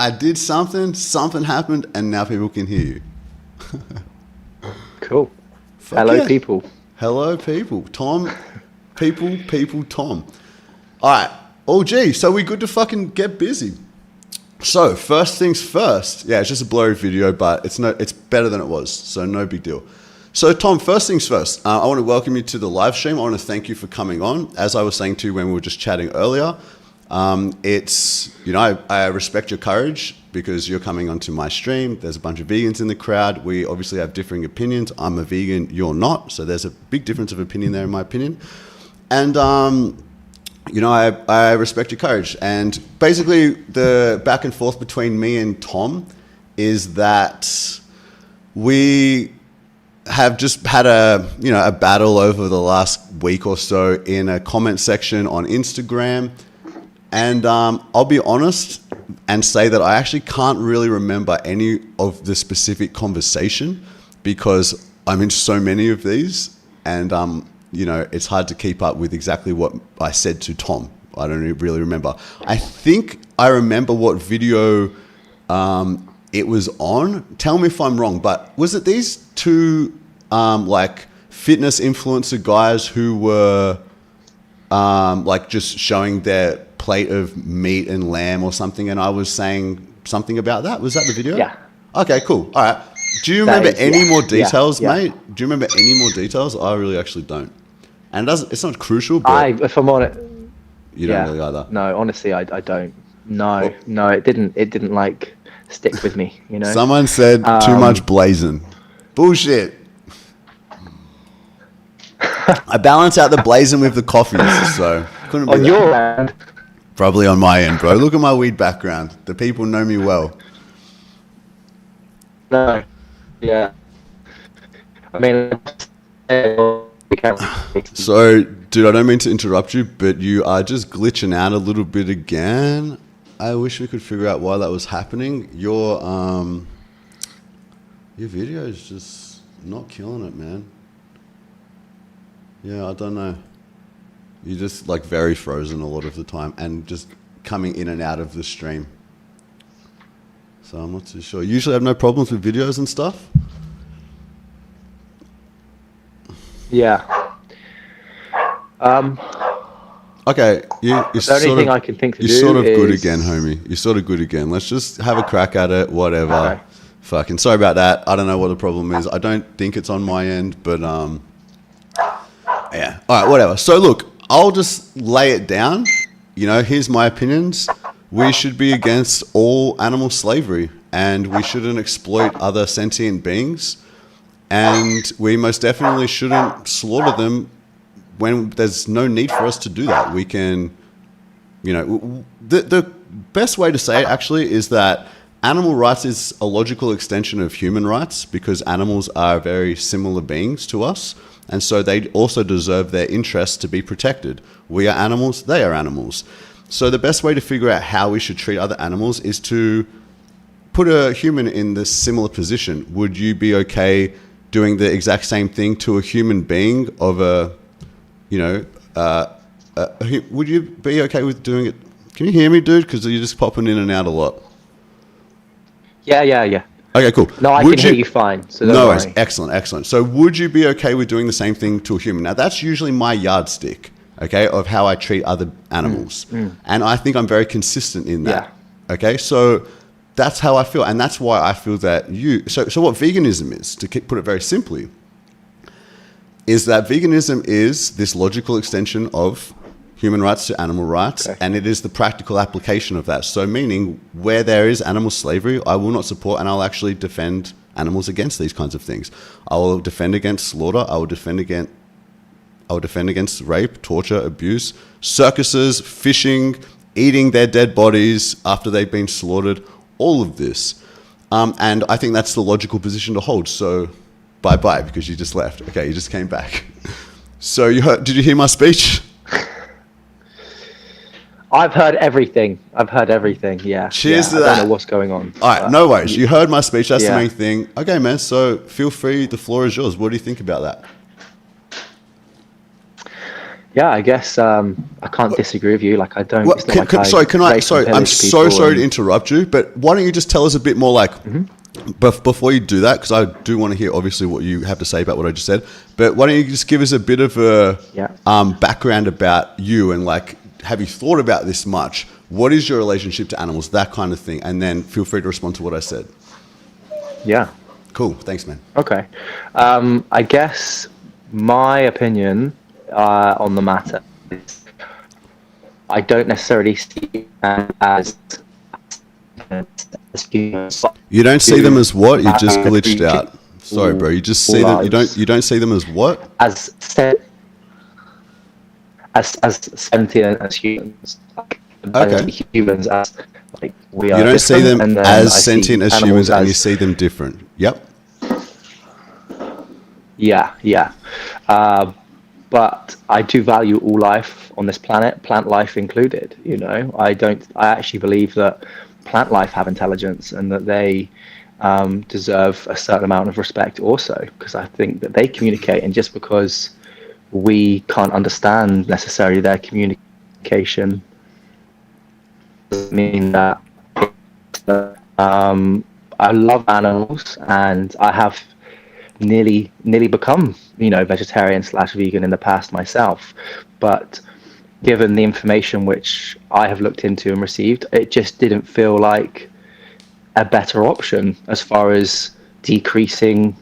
I did something happened, and now people can hear you. Cool. Fuck Hello, yeah. people. Hello, people. Tom, people, Tom. All right. Oh, gee. So we good to fucking get busy. So first things first. Yeah, it's just a blurry video, but it's better than it was. So no big deal. So Tom, first things first. I want to welcome you to the live stream. I want to thank you for coming on. As I was saying to you when we were just chatting earlier, I respect your courage because you're coming onto my stream. There's a bunch of vegans in the crowd. We obviously have differing opinions. I'm a vegan, you're not. So there's a big difference of opinion there in my opinion. And, I respect your courage. And basically the back and forth between me and Tom is that we have just had a battle over the last week or so in a comment section on Instagram. And I'll be honest and say that I actually can't really remember any of the specific conversation because I'm in so many of these and, it's hard to keep up with exactly what I said to Tom. I don't really remember. I think I remember what video it was on. Tell me if I'm wrong, but was it these two fitness influencer guys who were just showing their plate of meat and lamb or something, and I was saying something about that? Was that the video? Yeah. Okay, cool. All right. Do you remember any more details, mate? Do you remember any more details? I really actually don't. And it's not crucial, but if I'm on it, you don't really either. No, honestly, I don't. No, it didn't like stick with me. Someone said too much blazing. Bullshit. I balance out the blazing with the coffees, so couldn't be on your end. Probably on my end, bro. Look at my weed background. The people know me well. No. Yeah. I mean, so, dude, I don't mean to interrupt you, but you are just glitching out a little bit again. I wish we could figure out why that was happening. Your video is just not killing it, man. Yeah, I don't know. You're just very frozen a lot of the time and just coming in and out of the stream. So I'm not too sure. Usually I have no problems with videos and stuff. Yeah. Okay, you're the only thing I can think to do you're sort of good is... again, homie. You're sort of good again. Let's just have a crack at it, whatever. Okay. Fucking sorry about that. I don't know what the problem is. I don't think it's on my end, but yeah. All right, whatever. So look, I'll just lay it down. Here's my opinions. We should be against all animal slavery and we shouldn't exploit other sentient beings. And we most definitely shouldn't slaughter them when there's no need for us to do that. We can, the best way to say it actually is that animal rights is a logical extension of human rights because animals are very similar beings to us. And so they also deserve their interests to be protected. We are animals, they are animals. So the best way to figure out how we should treat other animals is to put a human in this similar position. Would you be okay doing the exact same thing to a human being of would you be okay with doing it? Can you hear me, dude? Because you're just popping in and out a lot. Yeah. Okay, cool. No, I can hear you fine. So don't worry. Worries. Excellent. So would you be okay with doing the same thing to a human? Now, that's usually my yardstick, okay, of how I treat other animals. And I think I'm very consistent in that. Yeah. Okay, so that's how I feel. And that's why I feel that so what veganism is, to put it very simply, is that veganism is this logical extension of human rights to animal rights, and it is the practical application of that. So meaning where there is animal slavery, I will not support, and I'll actually defend animals against these kinds of things. I will defend against slaughter. I will defend against rape, torture, abuse, circuses, fishing, eating their dead bodies after they've been slaughtered, all of this. And I think that's the logical position to hold. So bye-bye, because you just left. Okay, you just came back. So did you hear my speech? I've heard everything. Yeah. Cheers to I that. don't know what's going on. All right, no worries. You heard my speech. That's the main thing. Okay, man. So feel free. The floor is yours. What do you think about that? Yeah, I guess I can't disagree with you. Like, I don't. What, It's not like I sorry, can I? rape and Sorry, I'm pillage so people sorry to and- interrupt you, but why don't you just tell us a bit more, like, before you do that, because I do want to hear obviously what you have to say about what I just said. But why don't you just give us a bit of a Yeah. background about you, and like, have you thought about this much? What is your relationship to animals? That kind of thing, and then feel free to respond to what I said. Yeah. Cool, thanks, man. Okay. I guess my opinion on the matter is I don't necessarily see them as humans. You don't see them as what? You just Value glitched out. Sorry, bro. You just see them. You don't see them as what? as sentient as humans. Like, I Okay. see humans as like we are. You don't see different, them and then as I see sentient as animals humans, and you as- see them different. Yep. Yeah. But I do value all life on this planet, plant life included. You know, I actually believe that plant life have intelligence and that they deserve a certain amount of respect also, because I think that they communicate, and just because we can't understand necessarily their communication doesn't mean that. I love animals, and I have nearly become, vegetarian / vegan in the past myself, but given the information which I have looked into and received, it just didn't feel like a better option as far as decreasing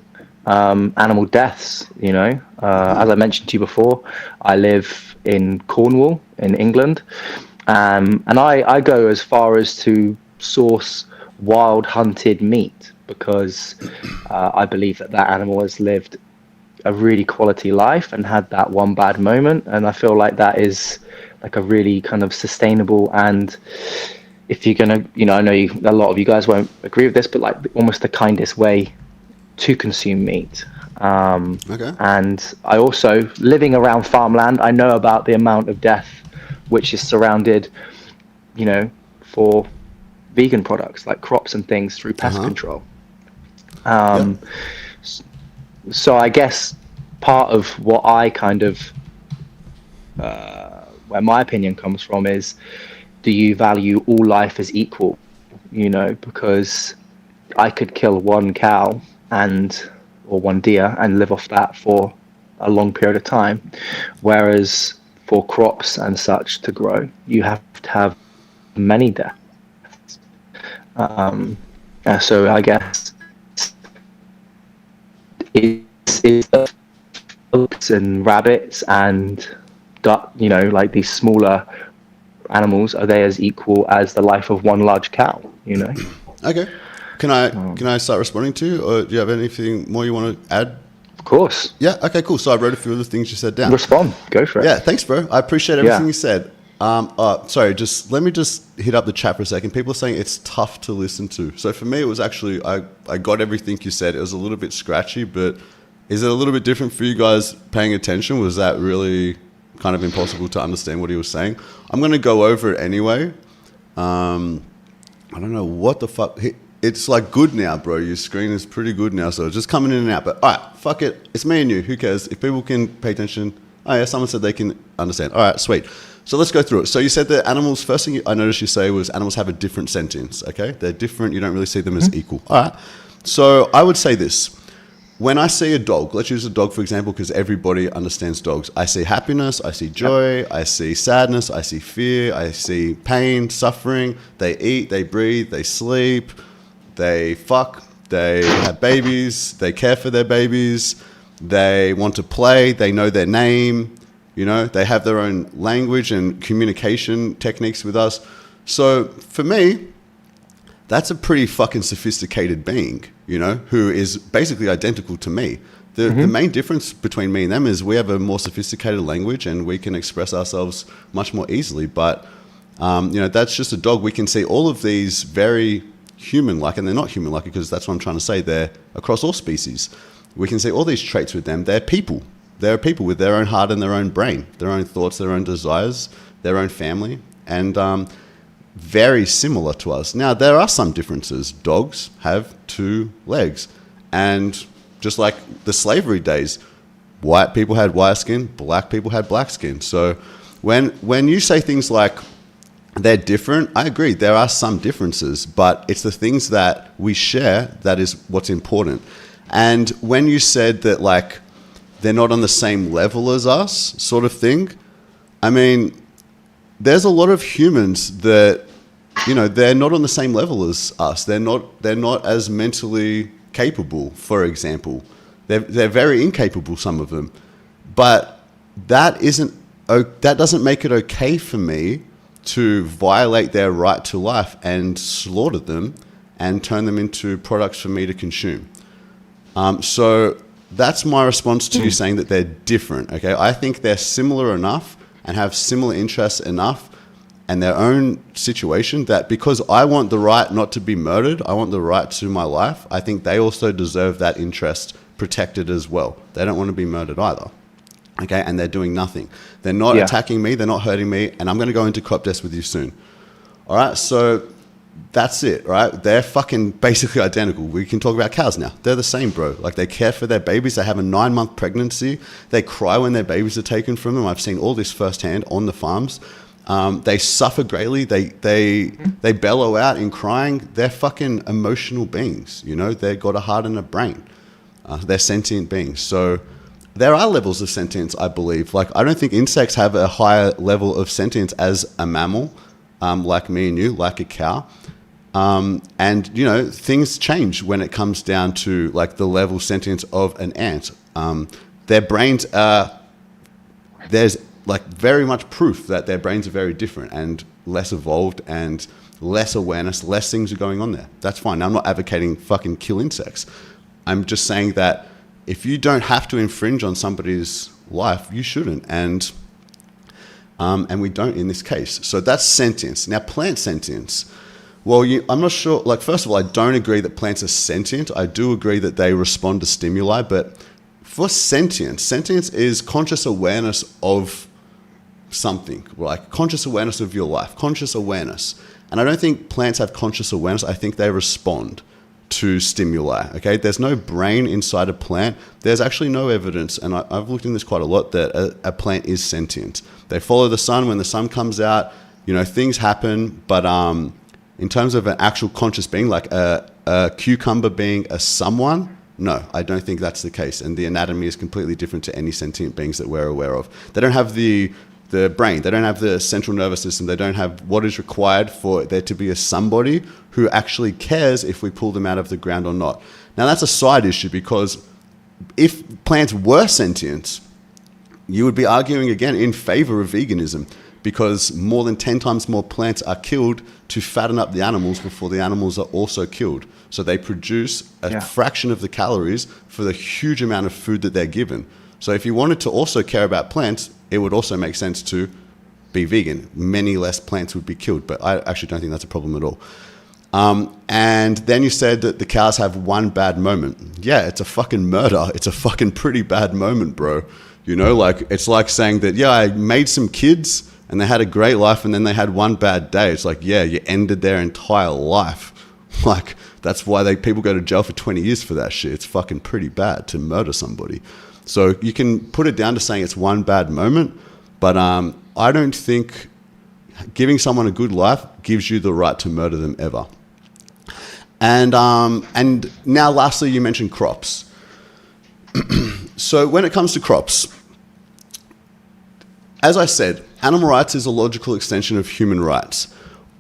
animal deaths. As I mentioned to you before, I live in Cornwall in England, and I go as far as to source wild hunted meat, because I believe that animal has lived a really quality life and had that one bad moment, and I feel like that is like a really kind of sustainable, and if you're gonna, I know a lot of you guys won't agree with this, but like almost the kindest way to consume meat. Okay. And I also, living around farmland, I know about the amount of death which is surrounded, for vegan products like crops and things through pest control. Yep. So I guess part of what I kind of, where my opinion comes from is, do you value all life as equal? Because I could kill one cow or one deer and live off that for a long period of time, whereas for crops and such to grow, you have to have many deaths. So I guess it's goats and rabbits and duck, like these smaller animals, are they as equal as the life of one large cow? Okay. Can I start responding to you, or do you have anything more you want to add? Of course. Yeah. Okay. Cool. So I wrote a few of the things you said down. Respond. Go for it. Yeah. Thanks, bro. I appreciate everything Yeah. you said. Sorry. Let me hit up the chat for a second. People are saying it's tough to listen to. So for me, it was actually I got everything you said. It was a little bit scratchy, but is it a little bit different for you guys paying attention? Was that really kind of impossible to understand what he was saying? I'm going to go over it anyway. I don't know what the fuck. It's like good now, bro. Your screen is pretty good now, so it's just coming in and out. But all right, fuck it. It's me and you. Who cares? If people can pay attention. Oh yeah, someone said they can understand. All right, sweet. So let's go through it. So you said that animals, first thing I noticed you say was animals have a different sentience, okay? They're different. You don't really see them as equal. All right. So I would say this. When I see a dog, let's use a dog for example, because everybody understands dogs. I see happiness, I see joy, I see sadness, I see fear, I see pain, suffering. They eat, they breathe, they sleep, they fuck, they have babies, they care for their babies, they want to play, they know their name, they have their own language and communication techniques with us. So for me, that's a pretty fucking sophisticated being, who is basically identical to me. The main difference between me and them is we have a more sophisticated language and we can express ourselves much more easily. But, that's just a dog. We can see all of these very human-like, and they're not human-like because that's what I'm trying to say. They're across all species. We can see all these traits with them. They're people. They're people with their own heart and their own brain, their own thoughts, their own desires, their own family. And very similar to us. Now, there are some differences. Dogs have 2 legs. And just like the slavery days, white people had white skin, black people had black skin. So when you say things like they're different, I agree, there are some differences, but it's the things that we share that is what's important. And when you said that, like, they're not on the same level as us, sort of thing, I mean, there's a lot of humans that, you know, they're not on the same level as us. They're not as mentally capable, for example. They're very incapable, some of them. But that doesn't make it okay for me to violate their right to life and slaughter them and turn them into products for me to consume. So that's my response to you saying that they're different. Okay, I think they're similar enough and have similar interests enough and their own situation that because I want the right not to be murdered, I want the right to my life, I think they also deserve that interest protected as well. They don't want to be murdered either. Okay, and they're doing nothing. They're not attacking me, they're not hurting me, and I'm going to go into crop deaths with you soon. All right, so that's it, right? They're fucking basically identical. We can talk about cows now. They're the same, bro. Like, they care for their babies. They have a 9-month pregnancy. They cry when their babies are taken from them. I've seen all this firsthand on the farms. They suffer greatly. They bellow out in crying. They're fucking emotional beings, you know? They've got a heart and a brain. They're sentient beings. So there are levels of sentience, I believe. Like, I don't think insects have a higher level of sentience as a mammal, like me and you, like a cow. And, you know, things change when it comes down to, like, the level sentience of an ant. Their brains are, there's, like, very much proof that their brains are very different and less evolved and less awareness, less things are going on there. That's fine. Now, I'm not advocating fucking kill insects. I'm just saying that if you don't have to infringe on somebody's life, you shouldn't. And we don't in this case. So that's sentience. Now, plant sentience. Well, I'm not sure. Like, first of all, I don't agree that plants are sentient. I do agree that they respond to stimuli. But for sentience, sentience is conscious awareness of something, like conscious awareness of your life, conscious awareness. And I don't think plants have conscious awareness. I think they respond to stimuli. Okay, there's no brain inside a plant. There's actually no evidence, and I've looked in this quite a lot, that a plant is sentient. They follow the sun. When the sun comes out, you know, things happen. But in terms of an actual conscious being, like a cucumber being a someone, no, I don't think that's the case. And the anatomy is completely different to any sentient beings that we're aware of. They don't have the brain. They don't have the central nervous system. They don't have what is required for there to be a somebody who actually cares if we pull them out of the ground or not. Now, that's a side issue, because if plants were sentient, you would be arguing again in favor of veganism, because more than 10 times more plants are killed to fatten up the animals before the animals are also killed. So they produce a fraction of the calories for the huge amount of food that they're given. So if you wanted to also care about plants, it would also make sense to be vegan. Many less plants would be killed, but I actually don't think that's a problem at all. And then you said that the cows have one bad moment. Yeah, it's a fucking murder. It's a fucking pretty bad moment, bro. You know, like, it's like saying that, yeah, I made some kids and they had a great life and then they had one bad day. It's like, yeah, you ended their entire life. Like, that's why people go to jail for 20 years for that shit. It's fucking pretty bad to murder somebody. So you can put it down to saying it's one bad moment, but I don't think giving someone a good life gives you the right to murder them ever. And now, lastly, you mentioned crops. So when it comes to crops, as I said, animal rights is a logical extension of human rights.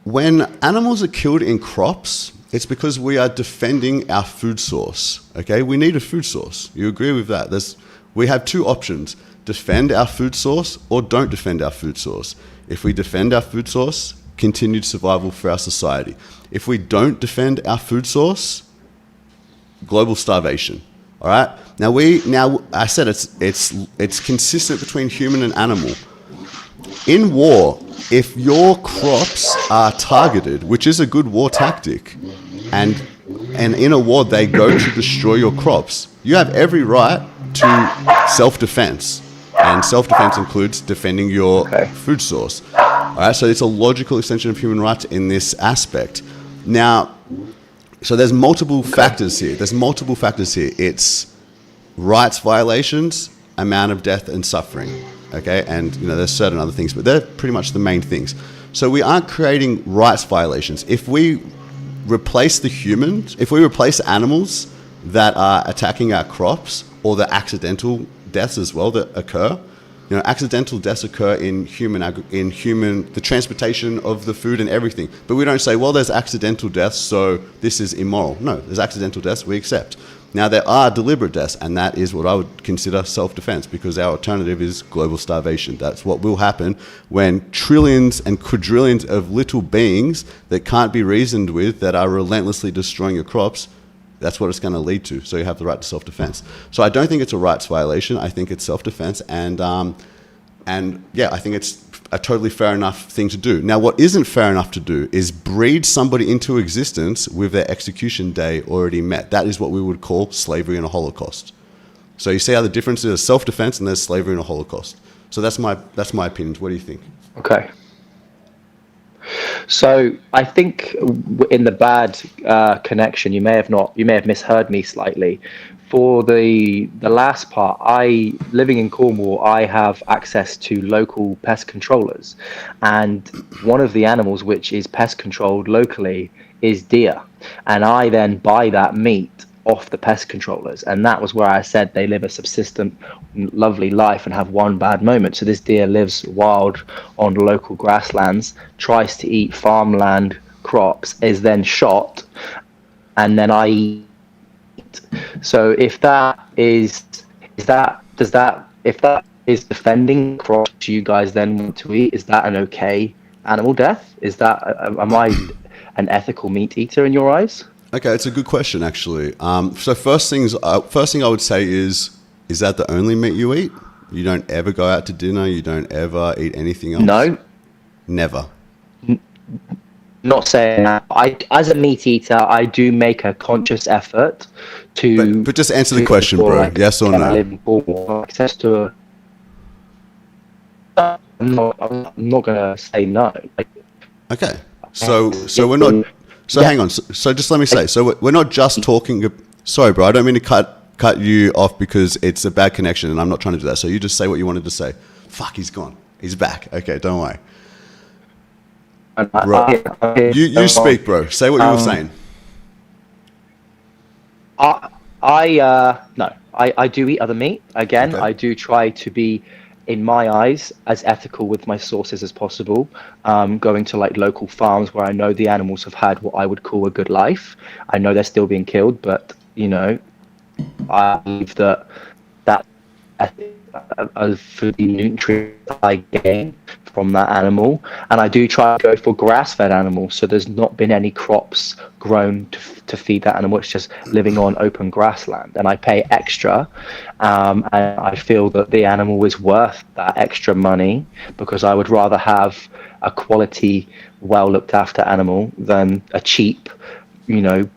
When animals are killed in crops, it's because we are defending our food source. Okay, we need a food source. You agree with that? We have two options: defend our food source or don't defend our food source. If we defend our food source, continued survival for our society. If we don't defend our food source, global starvation. All right. Now I said it's consistent between human and animal. In war, if your crops are targeted, which is a good war tactic, and in a war they go to destroy your crops, you have every right to self-defense. And self-defense includes defending your food source. All right, so it's a logical extension of human rights in this aspect. Now, so there's multiple factors here. It's rights violations amount of death and suffering. Okay, and there's certain other things, but they're pretty much the main things. So we aren't creating rights violations. If we replace the humans, if we replace animals that are attacking our crops, or the accidental deaths as well that occur, accidental deaths occur in the transportation of the food and everything. But we don't say, well, there's accidental deaths, so this is immoral. No, there's accidental deaths, we accept. Now, there are deliberate deaths, and that is what I would consider self-defense, because our alternative is global starvation. That's what will happen when trillions and quadrillions of little beings that can't be reasoned with, that are relentlessly destroying your crops. That's what it's going to lead to. So you have the right to self-defense. So I don't think it's a rights violation. I think it's self-defense, and yeah, I think it's a totally fair enough thing to do. Now, what isn't fair enough to do is breed somebody into existence with their execution day already met. That is what we would call slavery and a Holocaust. So you see how the difference is self-defense and there's slavery and a Holocaust. So that's my opinions. What do you think? Okay. So I think in the bad connection, you may have misheard me slightly. For the last part, living in Cornwall, I have access to local pest controllers, and one of the animals which is pest controlled locally is deer, and I then buy that meat off the pest controllers, and that was where I said they live a subsistent, lovely life and have one bad moment. So this deer lives wild on local grasslands, tries to eat farmland crops, is then shot, and then I eat. So if that is defending crops you guys then want to eat, is that an okay animal death? Am I an ethical meat eater in your eyes? Okay, it's a good question, actually. So first thing I would say is that the only meat you eat? You don't ever go out to dinner? You don't ever eat anything else? No. Never? Not saying that. As a meat eater, I do make a conscious effort to... But just answer the question, bro. Like, yes or no? I live in Cornwall, access to I'm not going to say no. Okay. So we're not... So hang on. So just let me say. So we're not just talking... Sorry, bro. I don't mean to cut you off because it's a bad connection and I'm not trying to do that. So you just say what you wanted to say. Fuck, he's gone. He's back. Okay, don't worry. Bro, you speak, bro. Say what you were saying. I do eat other meat. Again, okay. I do try to be, in my eyes, as ethical with my sources as possible. Going to like local farms where I know the animals have had what I would call a good life. I know they're still being killed, but I believe that for the nutrients I gain from that animal, and I do try to go for grass-fed animals, so there's not been any crops grown to feed that animal. It's just living on open grassland, and I pay extra, and I feel that the animal is worth that extra money, because I would rather have a quality, well looked after animal than a cheap,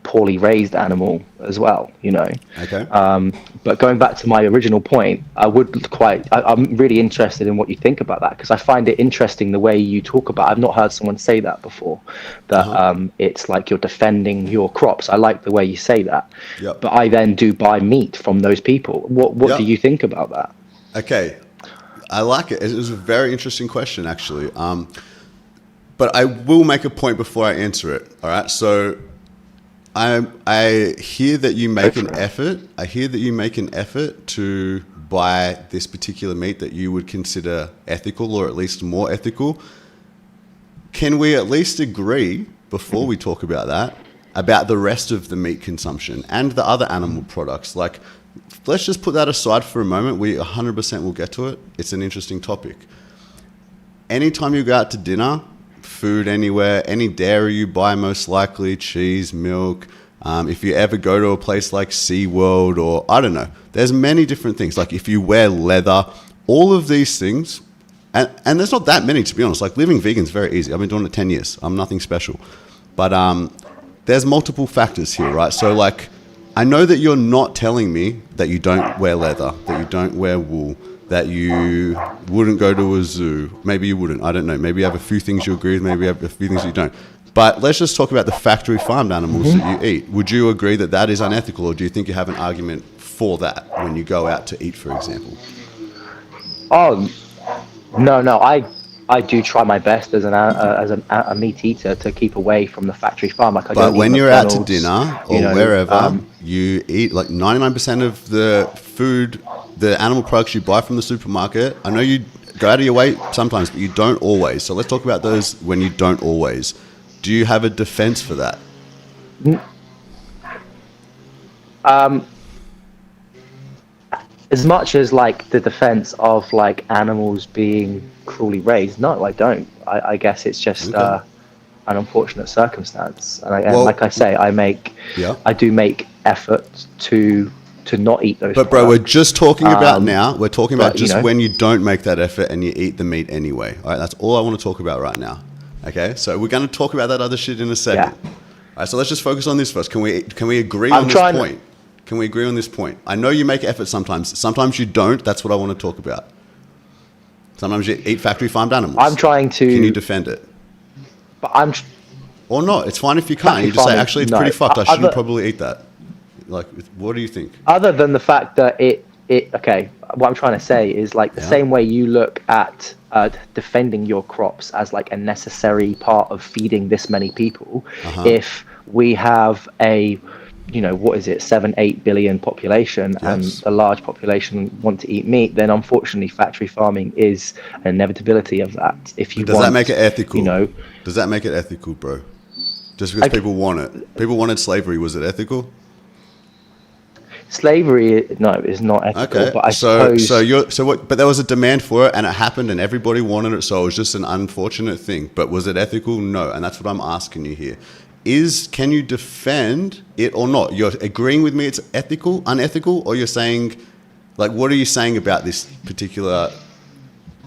poorly raised animal as well, Okay. But going back to my original point, I'm really interested in what you think about that, because I find it interesting the way you talk about, I've not heard someone say that before, that it's like you're defending your crops. I like the way you say that. Yep. But I then do buy meat from those people. What do you think about that? Okay. I like it. It was a very interesting question, actually. But I will make a point before I answer it. All right. So I hear that you make an effort. I hear that you make an effort to buy this particular meat that you would consider ethical, or at least more ethical. Can we at least agree, before we talk about that, about the rest of the meat consumption and the other animal products? Like, let's just put that aside for a moment. We 100% will get to it. It's an interesting topic. Anytime you go out to dinner, food anywhere, any dairy you buy, most likely, cheese, milk. If you ever go to a place like SeaWorld, or I don't know, there's many different things. Like if you wear leather, all of these things, and there's not that many, to be honest. Like living vegan is very easy. I've been doing it 10 years. I'm nothing special. But there's multiple factors here, right? So like, I know that you're not telling me that you don't wear leather, that you don't wear wool, that you wouldn't go to a zoo. Maybe you wouldn't. I don't know. Maybe you have a few things you agree with. Maybe you have a few things you don't. But let's just talk about the factory farmed animals that you eat. Would you agree that that is unethical, or do you think you have an argument for that when you go out to eat, for example? Oh no, I do try my best as a meat eater to keep away from the factory farm. Like I But don't eat when you're out to McDonald's, dinner you or know. wherever, you eat like 99% of the food, the animal products you buy from the supermarket. I know you go out of your way sometimes, but you don't always. So let's talk about those when you don't always. Do you have a defense for that? As much as like the defense of like animals being cruelly raised, no, I don't. I guess it's just Okay. an unfortunate circumstance, and like I Well, say, yeah. I do make effort to not eat those But bro, we're products. just talking about now. We're talking about But you just know, when you don't make that effort and you eat the meat anyway. All right, that's all I want to talk about right now. Okay, so we're going to talk about that other shit in a second. yeah, All right, so let's just focus on this first. Can we agree I'm on this trying. point? Can we agree on this point? I know you make effort sometimes. Sometimes you don't. That's what I want to talk about. Sometimes you eat factory farmed I'm animals. trying Can you to, defend it? but Or not? It's fine if you can't. factory You just say, farming. actually, it's No, pretty fucked. I shouldn't other probably eat that. Like, what do you think? other than the fact that it okay. What I'm trying to say is like the Yeah. same way you look at defending your crops as like a necessary part of feeding this many people. If we have a what is it, 7-8 billion population, and Yes. a large population want to eat meat, then unfortunately factory farming is an inevitability of that. If you But does that make it ethical? you know, Does that make it ethical, bro? Just because people want it. People wanted slavery. Was it ethical? slavery, no, is not ethical. Okay. But I So suppose what? But there was a demand for it, and it happened, and everybody wanted it. So it was just an unfortunate thing. But was it ethical? No. And that's what I'm asking you here. Can you defend it or not? You're agreeing with me it's ethical, unethical, or you're saying, like, what are you saying about this particular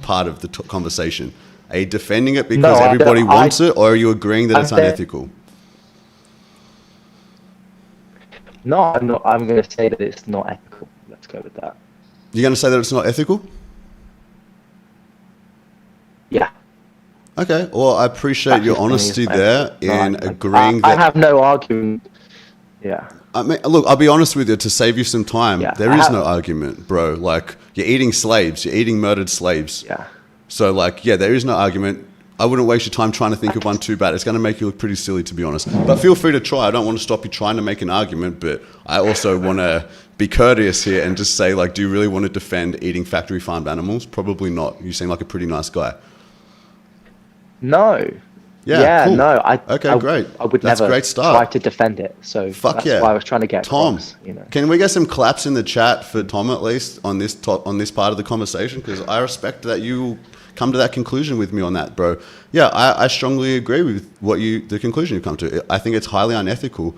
part of the conversation? Are you defending it because I everybody don't- wants it, or are you agreeing that I'm it's saying- unethical? no, I'm not. I'm going to say that it's not ethical. Let's go with that. You're going to say that it's not ethical? Yeah. Okay. Well, I appreciate your honesty there in agreeing I that. have no argument. Yeah. I mean, look, I'll be honest with you to save you some time. Yeah, There is no argument, bro. Like, you're eating slaves. You're eating murdered slaves. Yeah. So, like, yeah, there is no argument. I wouldn't waste your time trying to think of one too bad. It's going to make you look pretty silly, to be honest. But feel free to try. I don't want to stop you trying to make an argument, but I also want to be courteous here and just say, like, do you really want to defend eating factory farmed animals? Probably not. You seem like a pretty nice guy. No. Yeah, cool. No. Okay, great. I would That's a never great start. try to defend it. So Fuck that's yeah. why I was trying to get Tom, across, can we get some claps in the chat for Tom at least on this part of the conversation? Because I respect that you come to that conclusion with me on that, bro. Yeah, I strongly agree with the conclusion you come to. I think it's highly unethical.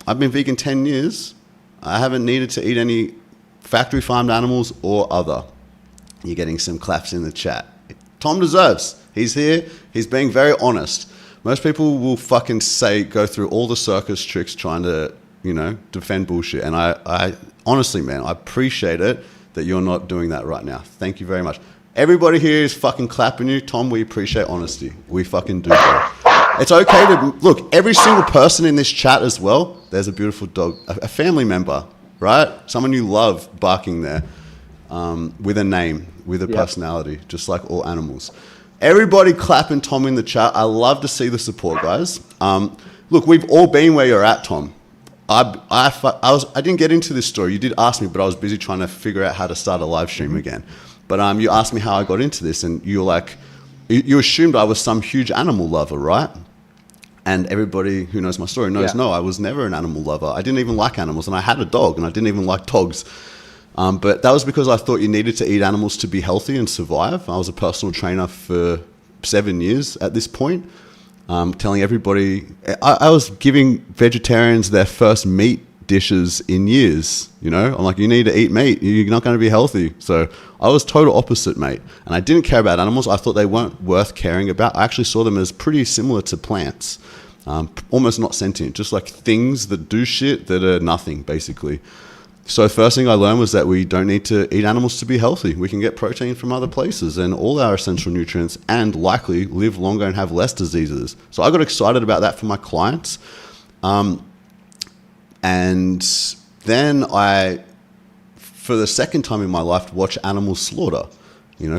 I've been vegan 10 years. I haven't needed to eat any factory farmed animals or other. You're getting some claps in the chat. Tom deserves. He's here. He's being very honest. Most people will fucking go through all the circus tricks trying to, defend bullshit. And I honestly, man, I appreciate it that you're not doing that right now. Thank you very much. Everybody here is fucking clapping you. Tom, we appreciate honesty. We fucking do, bro. It's okay to, look, every single person in this chat as well, there's a beautiful dog, a family member, right? Someone you love barking there, with a name, with a personality, just like all animals. Everybody clapping Tom in the chat. I love to see the support, guys. Look, we've all been where you're at, Tom. I didn't get into this story. You did ask me, but I was busy trying to figure out how to start a live stream again. But you asked me how I got into this, and you were like, you assumed I was some huge animal lover, right? And everybody who knows my story knows, no, I was never an animal lover. I didn't even like animals, and I had a dog, and I didn't even like dogs. But that was because I thought you needed to eat animals to be healthy and survive. I was a personal trainer for 7 years at this point, telling everybody, I was giving vegetarians their first meat dishes in years. I'm like, you need to eat meat. You're not going to be healthy. So I was total opposite, mate. And I didn't care about animals. I thought they weren't worth caring about. I actually saw them as pretty similar to plants, almost not sentient, just like things that do shit that are nothing, basically. So first thing I learned was that we don't need to eat animals to be healthy. We can get protein from other places and all our essential nutrients, and likely live longer and have less diseases. So I got excited about that for my clients. And then I, for the second time in my life, watched animals slaughter.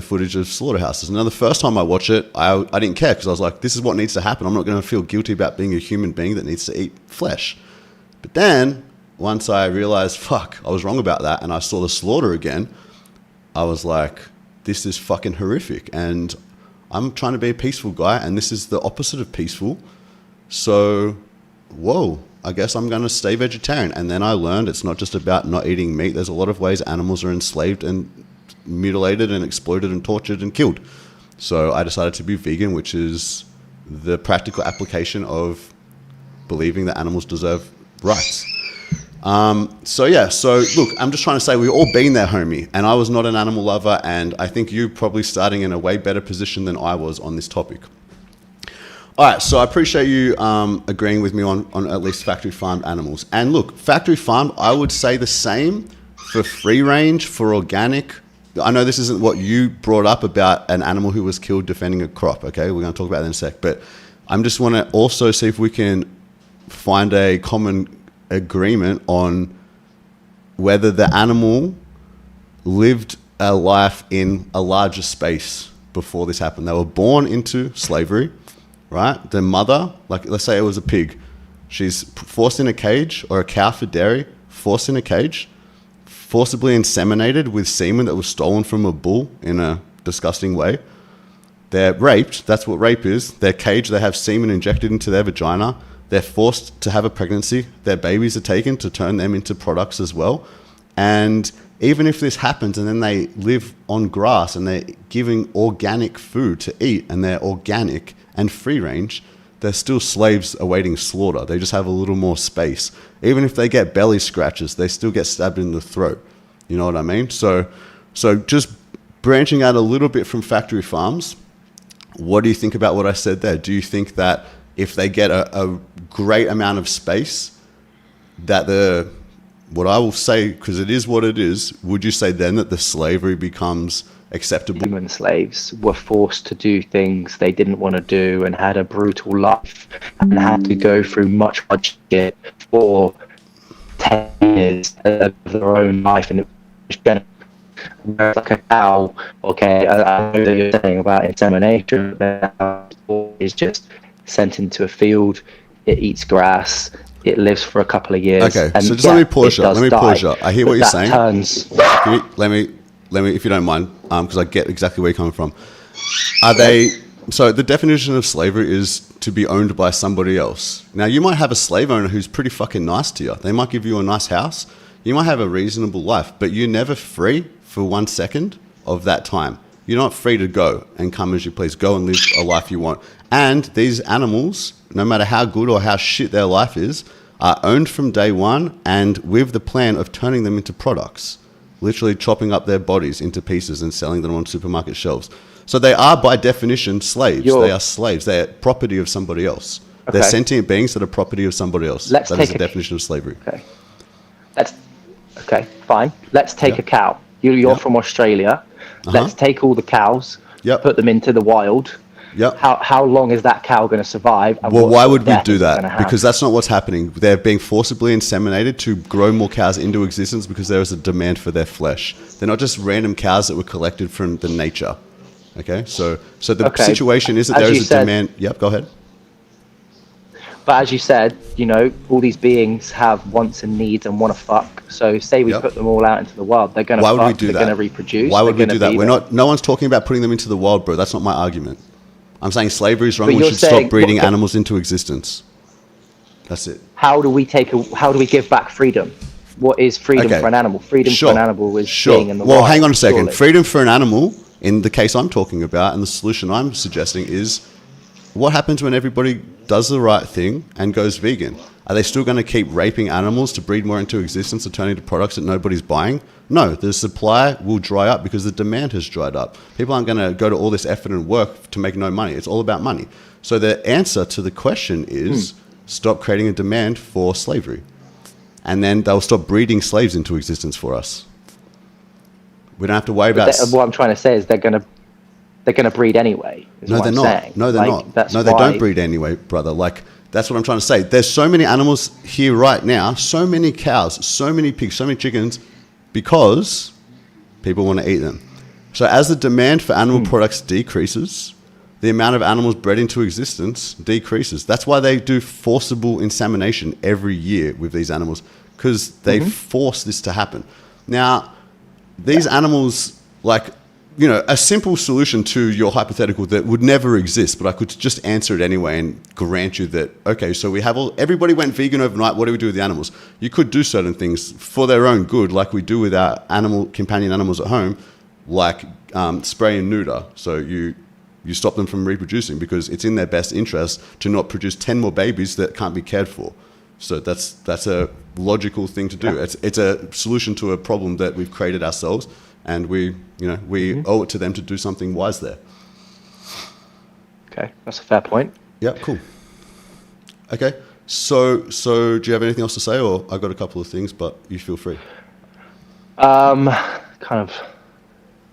footage of slaughterhouses. Now, the first time I watched it, I didn't care because I was like, this is what needs to happen. I'm not going to feel guilty about being a human being that needs to eat flesh. But then, once I realized, fuck, I was wrong about that, and I saw the slaughter again, I was like, this is fucking horrific. And I'm trying to be a peaceful guy, and this is the opposite of peaceful. So, whoa, I guess I'm going to stay vegetarian. And then I learned it's not just about not eating meat. There's a lot of ways animals are enslaved and mutilated and exploited and tortured and killed. So I decided to be vegan, which is the practical application of believing that animals deserve rights. So look, I'm just trying to say we've all been there, homie, and I was not an animal lover, and I think you're probably starting in a way better position than I was on this topic. All right, so I appreciate you agreeing with me on at least factory farmed animals. And look, factory farmed, I would say the same for free range, for organic. I know this isn't what you brought up about an animal who was killed defending a crop, okay? We're going to talk about that in a sec, but I just want to also see if we can find a common agreement on whether the animal lived a life in a larger space before this happened. They were born into slavery, right? The mother, like let's say it was a pig, she's forced in a cage, or a cow for dairy, forced in a cage, forcibly inseminated with semen that was stolen from a bull in a disgusting way. They're raped, that's what rape is. They're caged, they have semen injected into their vagina. They're forced to have a pregnancy. Their babies are taken to turn them into products as well. And even if this happens and then they live on grass and they're giving organic food to eat and they're organic and free range, they're still slaves awaiting slaughter. They just have a little more space. Even if they get belly scratches, they still get stabbed in the throat. You know what I mean? So just branching out a little bit from factory farms, what do you think about what I said there? Do you think that if they get a great amount of space, that what I will say, because it is what it is, would you say then that the slavery becomes acceptable? Human slaves were forced to do things they didn't want to do and had a brutal life and had to go through much hardship for 10 years of their own life. And it was whereas like a cow, okay, I know that you're saying about insemination, but it's just sent into a field, it eats grass, it lives for a couple of years. Okay, and so just let me pause you. I hear what you're saying. Let me, if you don't mind, because I get exactly where you're coming from. So the definition of slavery is to be owned by somebody else. Now, you might have a slave owner who's pretty fucking nice to you. They might give you a nice house. You might have a reasonable life, but you're never free for 1 second of that time. You're not free to go and come as you please. Go and live a life you want. And these animals, no matter how good or how shit their life is, are owned from day one and with the plan of turning them into products, literally chopping up their bodies into pieces and selling them on supermarket shelves. So they are, by definition, slaves. They are slaves. They are property of somebody else. Okay. They're sentient beings that are property of somebody else. That is the definition of slavery. Okay, fine. Let's take a cow. You're from Australia. Let's take all the cows, put them into the wild. How long is that cow going to survive? Well, why would we do that? Because that's not what's happening. They're being forcibly inseminated to grow more cows into existence because there is a demand for their flesh. They're not just random cows that were collected from the nature. Okay, so the situation is that there is a demand. Yep, go ahead. But as you said, all these beings have wants and needs and want to fuck. So say we put them all out into the wild, they're going to fuck, they're going to reproduce. Why would we do that? No one's talking about putting them into the wild, bro. That's not my argument. I'm saying slavery is wrong. We should stop breeding animals into existence. That's it. How do we give back freedom? What is freedom for an animal? Freedom for an animal is being in the wild. Well, hang on a second. Surely. Freedom for an animal, in the case I'm talking about, and the solution I'm suggesting is, what happens when everybody does the right thing and goes vegan? Are they still going to keep raping animals to breed more into existence and turn into products that nobody's buying? No, the supply will dry up because the demand has dried up. People aren't going to go to all this effort and work to make no money. It's all about money. So the answer to the question is stop creating a demand for slavery. And then they'll stop breeding slaves into existence for us. We don't have to worry about... What I'm trying to say is they're going to breed anyway. No, they're not. No, they're not. No, they don't breed anyway, brother. That's what I'm trying to say. There's so many animals here right now, so many cows, so many pigs, so many chickens, because people want to eat them. So as the demand for animal products decreases, the amount of animals bred into existence decreases. That's why they do forcible insemination every year with these animals, because they force this to happen. Now, these animals, like, you know, a simple solution to your hypothetical that would never exist, but I could just answer it anyway and grant you that, okay, so we have everybody went vegan overnight. What do we do with the animals? You could do certain things for their own good, like we do with our companion animals at home, like spray and neuter. So you stop them from reproducing because it's in their best interest to not produce 10 more babies that can't be cared for. So that's a logical thing to do. It's a solution to a problem that we've created ourselves, and we owe it to them to do something wise there. Okay, that's a fair point. Yeah, cool. Okay, so do you have anything else to say, or I got a couple of things, but you feel free. Kind of.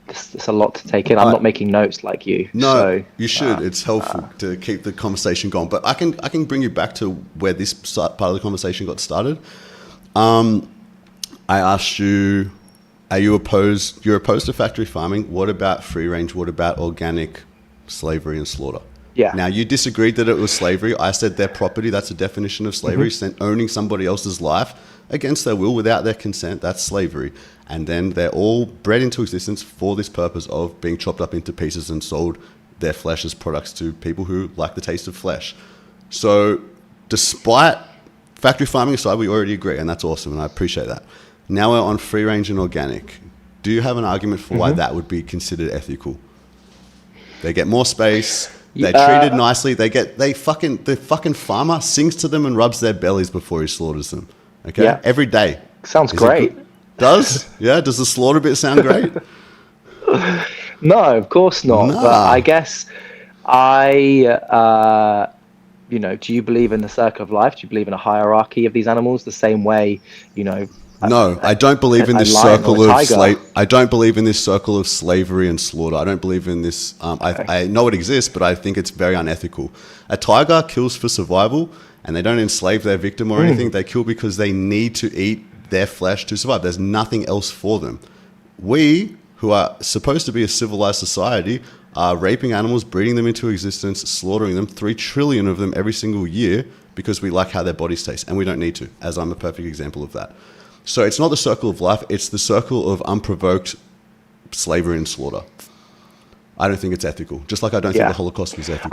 It's a lot to take in. I'm not making notes like you. No, so, you should. It's helpful to keep the conversation going. But I can bring you back to where this part of the conversation got started. I asked you, are you opposed? You're opposed to factory farming. What about free range? What about organic slavery and slaughter? Yeah. Now, you disagreed that it was slavery. I said their property. That's a definition of slavery. Owning somebody else's life against their will without their consent, that's slavery. And then they're all bred into existence for this purpose of being chopped up into pieces and sold their flesh as products to people who like the taste of flesh. So despite factory farming aside, we already agree, and that's awesome, and I appreciate that. Now we're on free range and organic. Do you have an argument for why that would be considered ethical? They get more space. They're treated nicely. The fucking farmer sings to them and rubs their bellies before he slaughters them. Okay, yeah. Every day. Sounds great. Does the slaughter bit sound great? No, of course not. No. But I guess do you believe in the circle of life? Do you believe in a hierarchy of these animals the same way, No, I don't believe in this circle of I don't believe in this circle of slavery and slaughter. I don't believe in this. I know it exists, but I think it's very unethical. A tiger kills for survival, and they don't enslave their victim or anything. They kill because they need to eat their flesh to survive. There's nothing else for them. We, who are supposed to be a civilized society, are raping animals, breeding them into existence, slaughtering them, 3 trillion of them every single year, because we like how their bodies taste, and we don't need to, as I'm a perfect example of that. So it's not the circle of life, it's the circle of unprovoked slavery and slaughter. I don't think it's ethical, just like I don't think the Holocaust was ethical.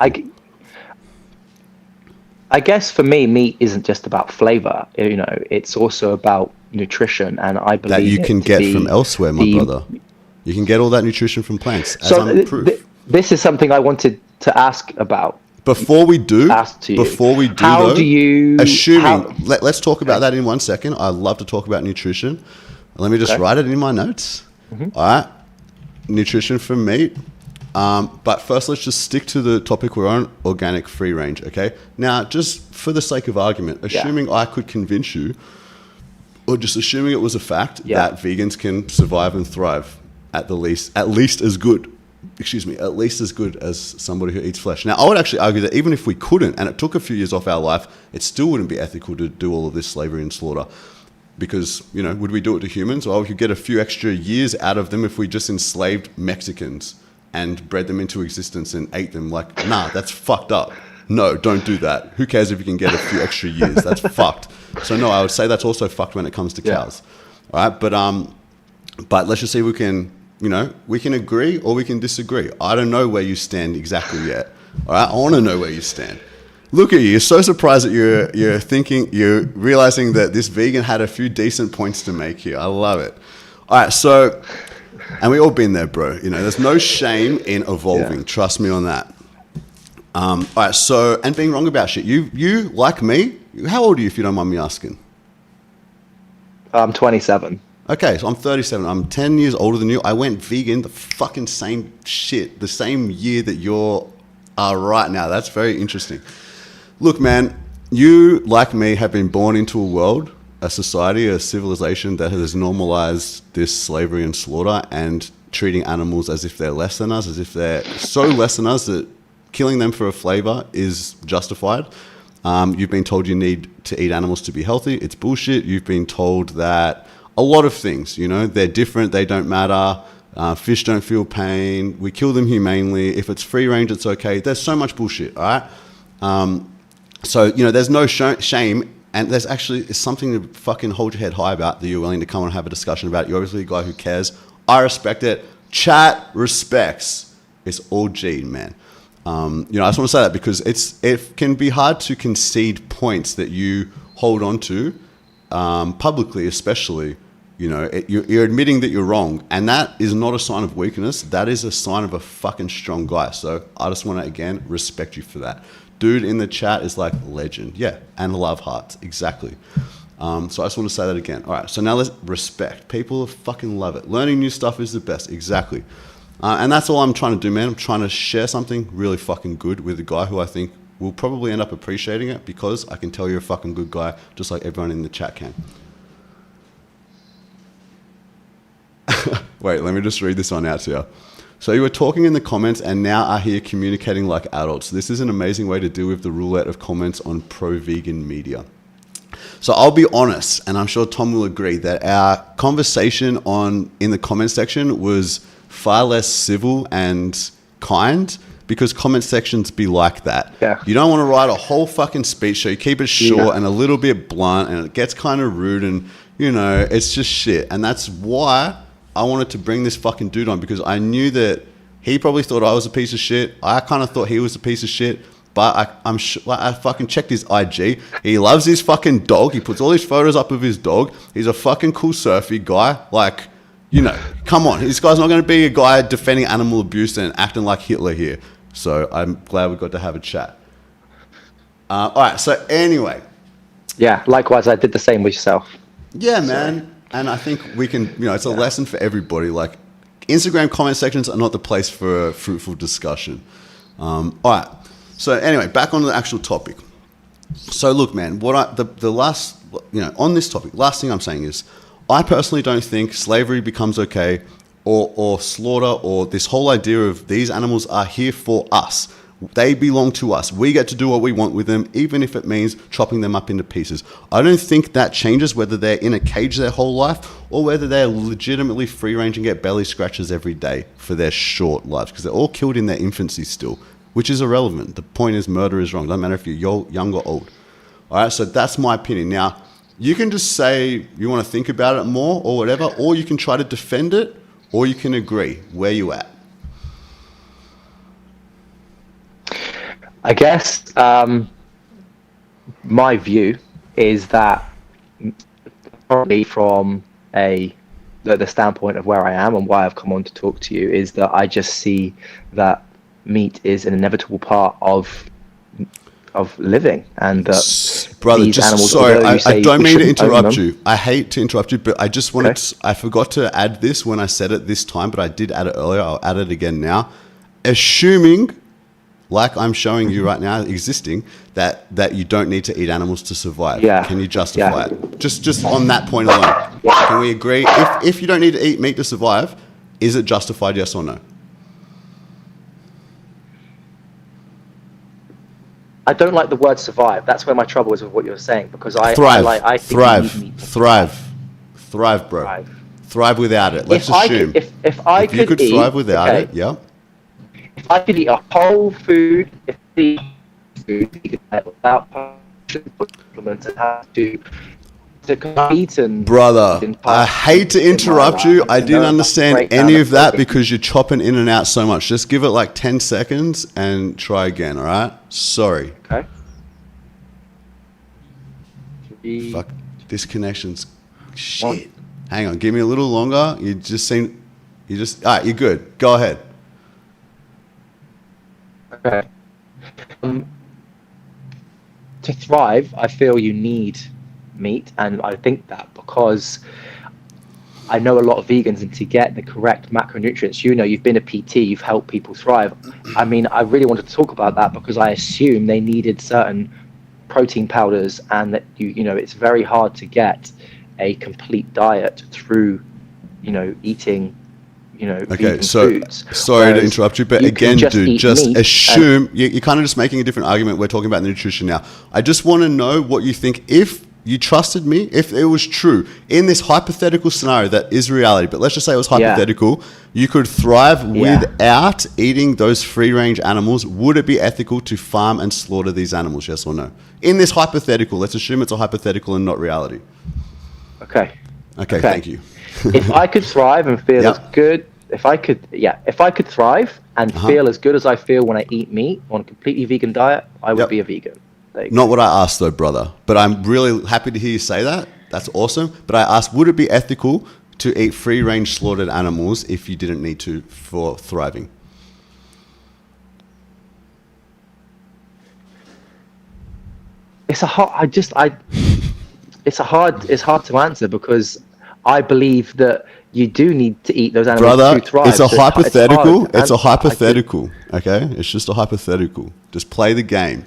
I guess for me, meat isn't just about flavor. It's also about nutrition, and I believe that you can get from elsewhere, my brother. You can get all that nutrition from plants, as I'm proof. This is something I wanted to ask about. Before we do, let's talk about that in 1 second. I'd love to talk about nutrition. Let me just write it in my notes. All right, nutrition from meat. But first, let's just stick to the topic we're on, organic free range, okay? Now, just for the sake of argument, assuming I could convince you, or just assuming it was a fact that vegans can survive and thrive at least as good as somebody who eats flesh. Now, I would actually argue that even if we couldn't, and it took a few years off our life, it still wouldn't be ethical to do all of this slavery and slaughter. Because, would we do it to humans? Well, we could get a few extra years out of them if we just enslaved Mexicans and bred them into existence and ate them. Like, nah, that's fucked up. No, don't do that. Who cares if you can get a few extra years? That's fucked. So no, I would say that's also fucked when it comes to cows. All right, but let's just see, we can agree or we can disagree. I don't know where you stand exactly yet. All right, I want to know where you stand. Look at you. You're so surprised that you're realizing that this vegan had a few decent points to make here. I love it. All right, so, and we all been there, bro. There's no shame in evolving. Trust me on that. All right, so, and being wrong about shit. You like me, how old are you, if you don't mind me asking? I'm 27. Okay, so I'm 37. I'm 10 years older than you. I went vegan the fucking same year that you are right now. That's very interesting. Look, man, you, like me, have been born into a world, a society, a civilization that has normalized this slavery and slaughter and treating animals as if they're less than us, as if they're so less than us that killing them for a flavor is justified. You've been told you need to eat animals to be healthy. It's bullshit. You've been told that a lot of things, they're different, they don't matter. Fish don't feel pain. We kill them humanely. If it's free range, it's okay. There's so much bullshit, all right? So, there's no shame, and there's actually something to fucking hold your head high about that you're willing to come and have a discussion about. You're obviously a guy who cares. I respect it. Chat respects. It's all G, man. I just want to say that because it can be hard to concede points that you hold on to, publicly especially. You're admitting that you're wrong, and that is not a sign of weakness. That is a sign of a fucking strong guy. So I just want to, again, respect you for that. Dude in the chat is like legend. Yeah, and love hearts. Exactly. So I just want to say that again. All right, so now let's respect. People fucking love it. Learning new stuff is the best. Exactly. And that's all I'm trying to do, man. I'm trying to share something really fucking good with a guy who I think will probably end up appreciating it because I can tell you're a fucking good guy, just like everyone in the chat can. Wait, let me just read this one out to you. So you were talking in the comments and now are here communicating like adults. This is an amazing way to deal with the roulette of comments on pro-vegan media. So I'll be honest, and I'm sure Tom will agree, that our conversation in the comment section was far less civil and kind because comment sections be like that. Yeah. You don't want to write a whole fucking speech, so you keep it short and a little bit blunt, and it gets kind of rude, and it's just shit. And that's why I wanted to bring this fucking dude on, because I knew that he probably thought I was a piece of shit. I kind of thought he was a piece of shit, but I fucking checked his IG. He loves his fucking dog. He puts all these photos up of his dog. He's a fucking cool surfy guy. Like, come on. This guy's not going to be a guy defending animal abuse and acting like Hitler here. So I'm glad we got to have a chat. All right. So anyway. Yeah. Likewise, I did the same with yourself. Yeah, man. And I think we can, it's a lesson for everybody. Like, Instagram comment sections are not the place for a fruitful discussion. All right. So anyway, back on the actual topic. So look, man, the last, on this topic, last thing I'm saying is, I personally don't think slavery becomes okay, or slaughter, or this whole idea of these animals are here for us. They belong to us. We get to do what we want with them, even if it means chopping them up into pieces. I don't think that changes whether they're in a cage their whole life or whether they're legitimately free range and get belly scratches every day for their short lives, because they're all killed in their infancy still, which is irrelevant. The point is murder is wrong. Doesn't matter if you're young or old. All right, so that's my opinion. Now, you can just say you want to think about it more or whatever, or you can try to defend it, or you can agree. Where you at? I guess my view is that probably from the standpoint of where I am and why I've come on to talk to you is that I just see that meat is an inevitable part of living, and that brother, these just animals, sorry, I don't mean to interrupt them, you. I hate to interrupt you, but I just wanted I forgot to add this when I said it this time, but I did add it earlier. I'll add it again now. Assuming, like I'm showing you right now, existing, that you don't need to eat animals to survive. Yeah. Can you justify it? Just on that point alone. Can we agree? If you don't need to eat meat to survive, is it justified, yes or no? I don't like the word survive. That's where my trouble is with what you're saying, because I thrive, I think thrive, you need meat to thrive, bro. Thrive without it. Let's assume. If you could thrive without it, yeah. If I could eat a whole food, without supplements and have to eat and... Brother, I hate to interrupt you. I didn't understand any of that because you're chopping in and out so much. Just give it like 10 seconds and try again, all right? Sorry. Okay. Fuck, this connection's shit. Hang on, give me a little longer. All right, you're good. Go ahead. Okay. To thrive, I feel you need meat, and I think that because I know a lot of vegans, and to get the correct macronutrients, you've been a PT, you've helped people thrive. I mean, I really wanted to talk about that because I assume they needed certain protein powders, and that it's very hard to get a complete diet through eating okay, so foods. Sorry to interrupt you, but again, dude, just assume you're kind of just making a different argument. We're talking about nutrition now. I just want to know what you think. If You trusted me. If it was true, in this hypothetical scenario that is reality, but let's just say it was hypothetical, you could thrive without eating those free-range animals. Would it be ethical to farm and slaughter these animals, yes or no? In this hypothetical, let's assume it's a hypothetical and not reality. Okay, thank you. If I could thrive and feel as good, if I could thrive and feel as good as I feel when I eat meat on a completely vegan diet, I would be a vegan. Not what I asked though, brother. But I'm really happy to hear you say that. That's awesome. But I asked, would it be ethical to eat free-range slaughtered animals if you didn't need to for thriving? It's hard to answer because I believe that you do need to eat those animals brother, to thrive. It's a hypothetical. It's a hypothetical. Okay? It's just a hypothetical. Just play the game.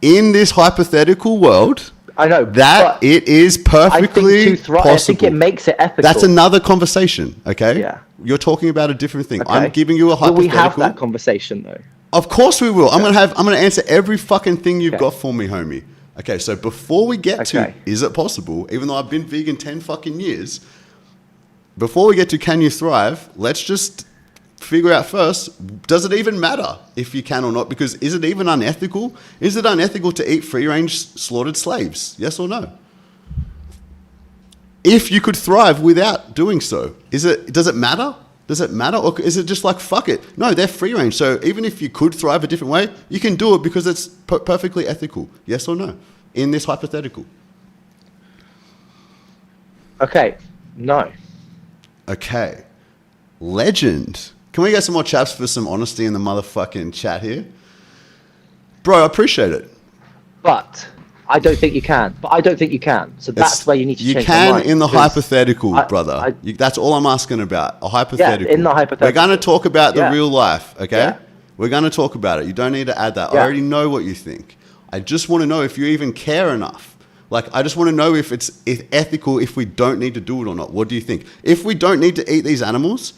In this hypothetical world, I know that it is perfectly possible. I think it makes it ethical. That's another conversation, okay? Yeah. You're talking about a different thing. Okay. I'm giving you a hypothetical. Will we have that conversation though? Of course we will. I'm gonna answer every fucking thing you've got for me, homie. Okay, so before we get to is it possible, even though I've been vegan 10 fucking years, before we get to can you thrive, let's just figure out first, does it even matter if you can or not? Because is it even unethical? Is it unethical to eat free-range slaughtered slaves? Yes or no? If you could thrive without doing so, does it matter? Does it matter? Or is it just like, fuck it? No, they're free-range. So even if you could thrive a different way, you can do it because it's perfectly ethical. Yes or no? In this hypothetical. Okay. No. Okay. Legend. Can we get some more chaps for some honesty in the motherfucking chat here? Bro, I appreciate it. But I don't think you can. So that's where you need to change your mind. You can in the hypothetical, brother. That's all I'm asking about. A hypothetical. Yeah, in the hypothetical. We're going to talk about the real life, okay? Yeah. We're going to talk about it. You don't need to add that. I already know what you think. I just want to know if you even care enough. Like, I just want to know if it's ethical if we don't need to do it or not. What do you think? If we don't need to eat these animals,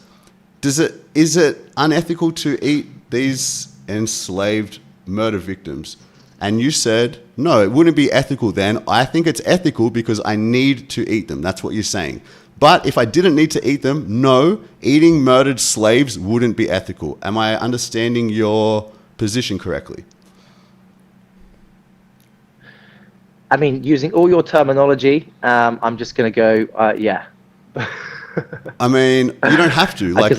is it unethical to eat these enslaved murder victims? And you said, no, it wouldn't be ethical then. I think it's ethical because I need to eat them. That's what you're saying. But if I didn't need to eat them, no, eating murdered slaves wouldn't be ethical. Am I understanding your position correctly? I mean, using all your terminology, I'm just going to go, yeah. I mean, you don't have to. Like,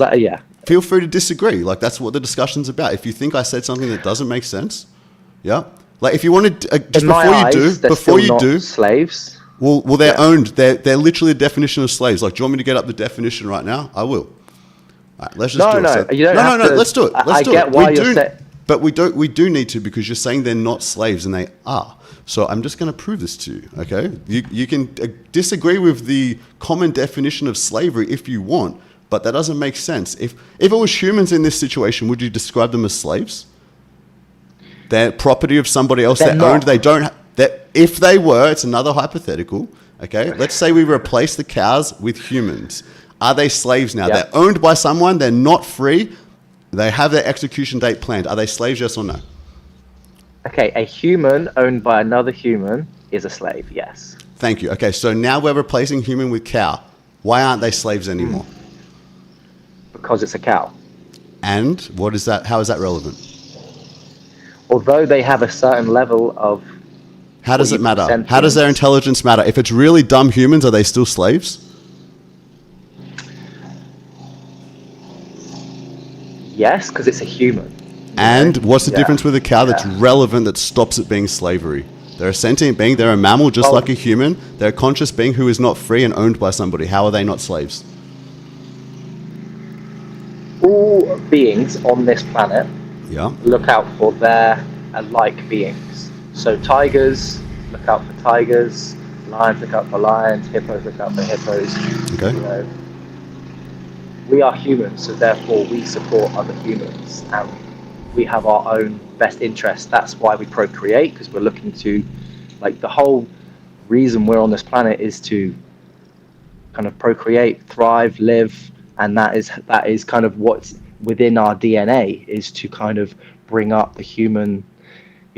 feel free to disagree. Like, that's what the discussion's about. If you think I said something that doesn't make sense, like if you want to, just before you do, slaves. Well, they're owned. They're literally a definition of slaves. Like, do you want me to get up the definition right now? I will. All right, let's just do it. No. Let's do it. Let's do it. Why you're saying, but we do need to because you're saying they're not slaves and they are. So I'm just going to prove this to you, okay? You can disagree with the common definition of slavery if you want, but that doesn't make sense. If it was humans in this situation, would you describe them as slaves? They're property of somebody else. They're owned. They don't. If they were, it's another hypothetical, okay? Let's say we replace the cows with humans. Are they slaves now? They're owned by someone. They're not free. They have their execution date planned. Are they slaves, yes or no? Okay, a human owned by another human is a slave, yes. Thank you. Okay, so now we're replacing human with cow. Why aren't they slaves anymore? Because it's a cow. And what is that? How is that relevant? Although they have a certain level of... How does it matter? Sentience. How does their intelligence matter? If it's really dumb humans, are they still slaves? Yes, because it's a human. And what's the difference with a cow that's relevant that stops it being slavery? They're a sentient being. They're a mammal just like a human. They're a conscious being who is not free and owned by somebody. How are they not slaves? All beings on this planet look out for their alike beings. So tigers look out for tigers, lions look out for lions, hippos look out for hippos. Okay. You know, we are humans, so therefore we support other humans, and we have our own best interests. That's why we procreate, because we're looking to, like, the whole reason we're on this planet is to kind of procreate, thrive, live, and that is kind of what's within our DNA, is to kind of bring up the human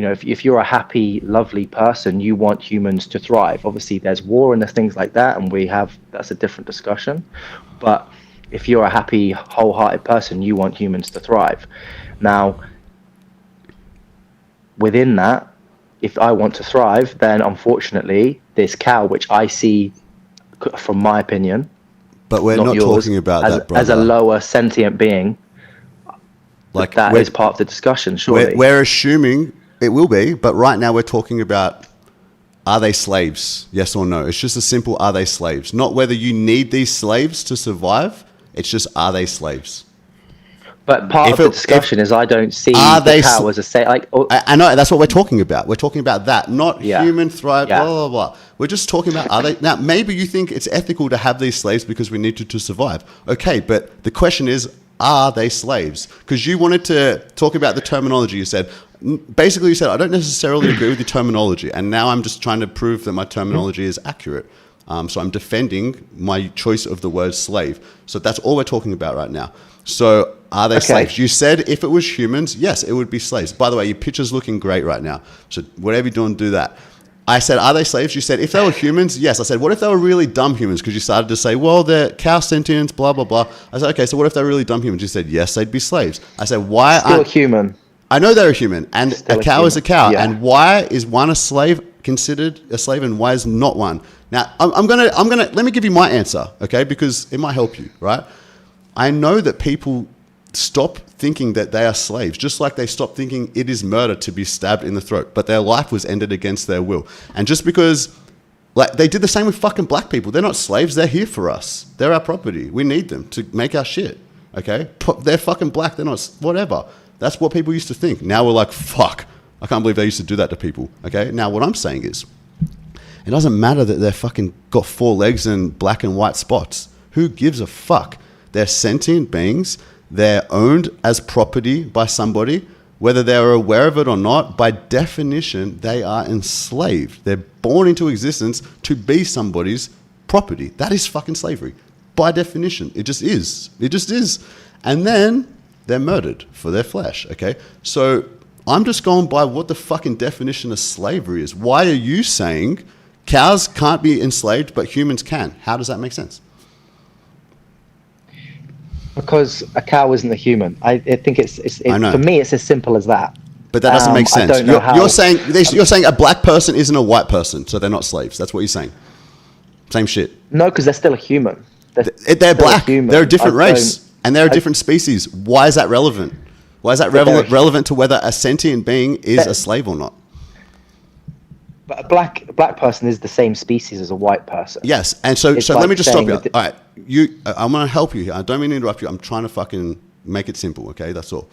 You know, if you're a happy, lovely person, you want humans to thrive. Obviously, there's war and there's things like that, and that's a different discussion. But if you're a happy, wholehearted person, you want humans to thrive. Now, within that, if I want to thrive, then unfortunately, this cow, which I see, from my opinion, but we're not yours, talking about that, brother. As a lower sentient being, like that is part of the discussion, surely. We're assuming it will be, but right now we're talking about, are they slaves? Yes or no? It's just a simple, are they slaves? Not whether you need these slaves to survive. It's just, are they slaves? But part of the discussion is I don't see the cow as a say. Like, I know, that's what we're talking about. We're talking about that, not human thrive, blah, blah, blah. We're just talking about, are they... Now, maybe you think it's ethical to have these slaves because we need to survive. Okay, but the question is, are they slaves? Because you wanted to talk about the terminology. You said, I don't necessarily agree with your terminology. And now I'm just trying to prove that my terminology is accurate. So I'm defending my choice of the word slave. So that's all we're talking about right now. So are they slaves? You said if it was humans, yes, it would be slaves. By the way, your picture's looking great right now. So whatever you're doing, do that. I said, are they slaves? You said, if they were humans, yes. I said, what if they were really dumb humans? Because you started to say, well, they're cow sentience, blah, blah, blah. I said, okay, so what if they're really dumb humans? You said, yes, they'd be slaves. I said, why still a human? I know they're a human, and still a cow is a cow. Yeah. And why is one a slave, considered a slave, and why is not one? Now, I'm gonna let me give you my answer, okay? Because it might help you, right? I know that people stop thinking that they are slaves, just like they stop thinking it is murder to be stabbed in the throat, but their life was ended against their will. And just because, like, they did the same with fucking black people. They're not slaves. They're here for us. They're our property. We need them to make our shit, okay? They're fucking black. They're not, whatever. That's what people used to think. Now we're like, fuck, I can't believe they used to do that to people, okay? Now what I'm saying is, it doesn't matter that they're fucking got 4 legs and black and white spots. Who gives a fuck? They're sentient beings. They're owned as property by somebody. Whether they're aware of it or not, by definition, they are enslaved. They're born into existence to be somebody's property. That is fucking slavery. By definition. It just is. It just is. And then they're murdered for their flesh, okay? So I'm just going by what the fucking definition of slavery is. Why are you saying cows can't be enslaved, but humans can? How does that make sense? Because a cow isn't a human. I think it's for me, it's as simple as that. But that doesn't make sense. I don't know you're saying a black person isn't a white person, so they're not slaves. That's what you're saying. Same shit. No, because they're still a human. They're black. They're a different race, and they're a different species. Why is that relevant? Why is that relevant to whether a sentient being is a slave or not? But a black person is the same species as a white person. Yes, and so let me just stop you. All right, I'm going to help you here. I don't mean to interrupt you. I'm trying to fucking make it simple, okay? That's all.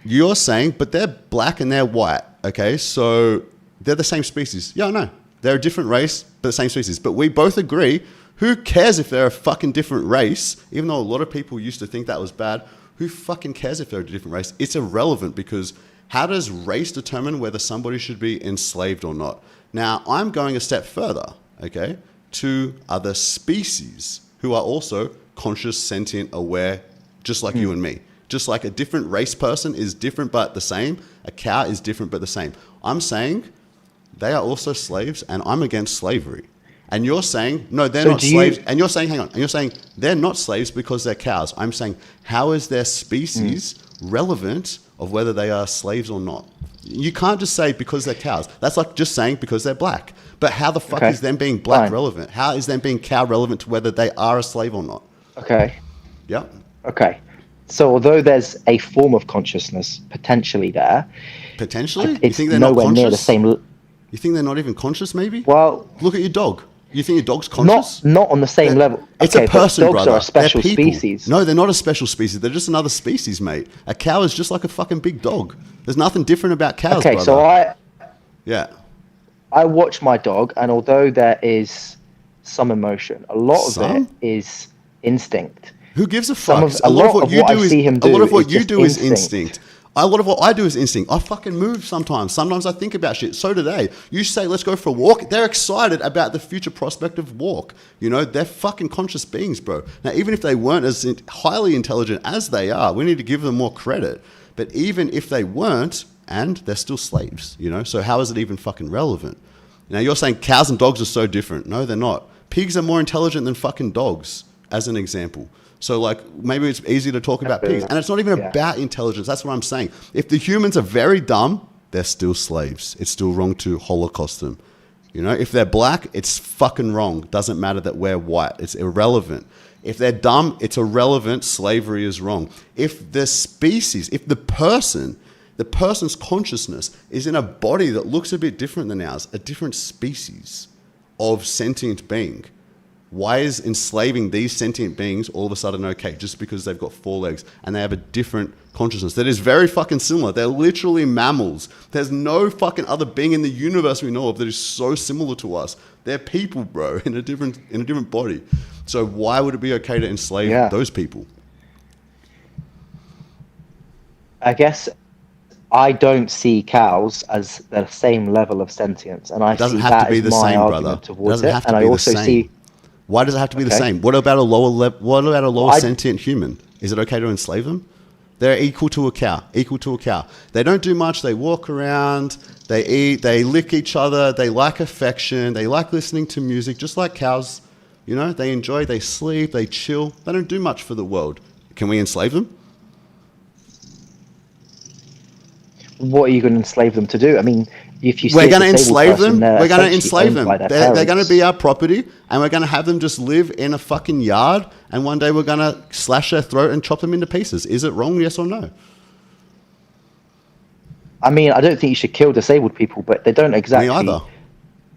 You're saying, but they're black and they're white, okay? So they're the same species. Yeah, I know. They're a different race, but the same species. But we both agree, who cares if they're a fucking different race? Even though a lot of people used to think that was bad, who fucking cares if they're a different race? It's irrelevant because how does race determine whether somebody should be enslaved or not? Now, I'm going a step further, okay, to other species who are also conscious, sentient, aware, just like you and me. Just like a different race person is different but the same, a cow is different but the same. I'm saying they are also slaves, and I'm against slavery. And you're saying, no, they're not slaves. And you're saying, hang on, and you're saying they're not slaves because they're cows. I'm saying, how is their species relevant of whether they are slaves or not? You can't just say because they're cows. That's like just saying because they're black. But how the fuck is them being black relevant? How is them being cow relevant to whether they are a slave or not? Okay. Yeah. Okay. So although there's a form of consciousness potentially there, potentially, it's you think they're nowhere not near the same. You think they're not even conscious? Maybe. Well, look at your dog. You think your dog's conscious? Not on the same level. It's a person, dogs brother. Are a special species. No, they're not a special species. They're just another species, mate. A cow is just like a fucking big dog. There's nothing different about cows, brother. So I watch my dog, and although there is some emotion, a lot of it is instinct. Who gives a fuck? A lot of what you do is instinct. A lot of what I do is instinct. I fucking move sometimes. Sometimes I think about shit. So do they. You say, let's go for a walk. They're excited about the future prospect of walk. You know, they're fucking conscious beings, bro. Now, even if they weren't as highly intelligent as they are, we need to give them more credit. But even if they weren't, and they're still slaves, you know? So how is it even fucking relevant? Now you're saying cows and dogs are so different. No, they're not. Pigs are more intelligent than fucking dogs, as an example. So like maybe it's easy to talk about pigs, and it's not even about intelligence. That's what I'm saying. If the humans are very dumb, they're still slaves. It's still wrong to holocaust them. You know, if they're black, it's fucking wrong. Doesn't matter that we're white. It's irrelevant. If they're dumb, it's irrelevant. Slavery is wrong. If the species, if the person's consciousness is in a body that looks a bit different than ours, a different species of sentient being, why is enslaving these sentient beings all of a sudden okay just because they've got 4 legs and they have a different consciousness that is very fucking similar? They're literally mammals. There's no fucking other being in the universe we know of that is so similar to us. They're people, bro, in a different body. So why would it be okay to enslave those people? I guess I don't see cows as the same level of sentience, and I doesn't see have that to be as the my same, argument brother. towards Doesn't it. have to And be I the also same. see. Why does it have to be the same? What about a lower level? What about a lower sentient human? Is it okay to enslave them? They're equal to a cow. Equal to a cow. They don't do much. They walk around. They eat. They lick each other. They like affection. They like listening to music, just like cows. You know, they enjoy. They sleep. They chill. They don't do much for the world. Can we enslave them? What are you going to enslave them to do? I mean, if you we're going to enslave them. We're going to enslave them. They're going to be our property, and we're going to have them just live in a fucking yard. And one day we're going to slash their throat and chop them into pieces. Is it wrong? Yes or no? I mean, I don't think you should kill disabled people, but they don't exactly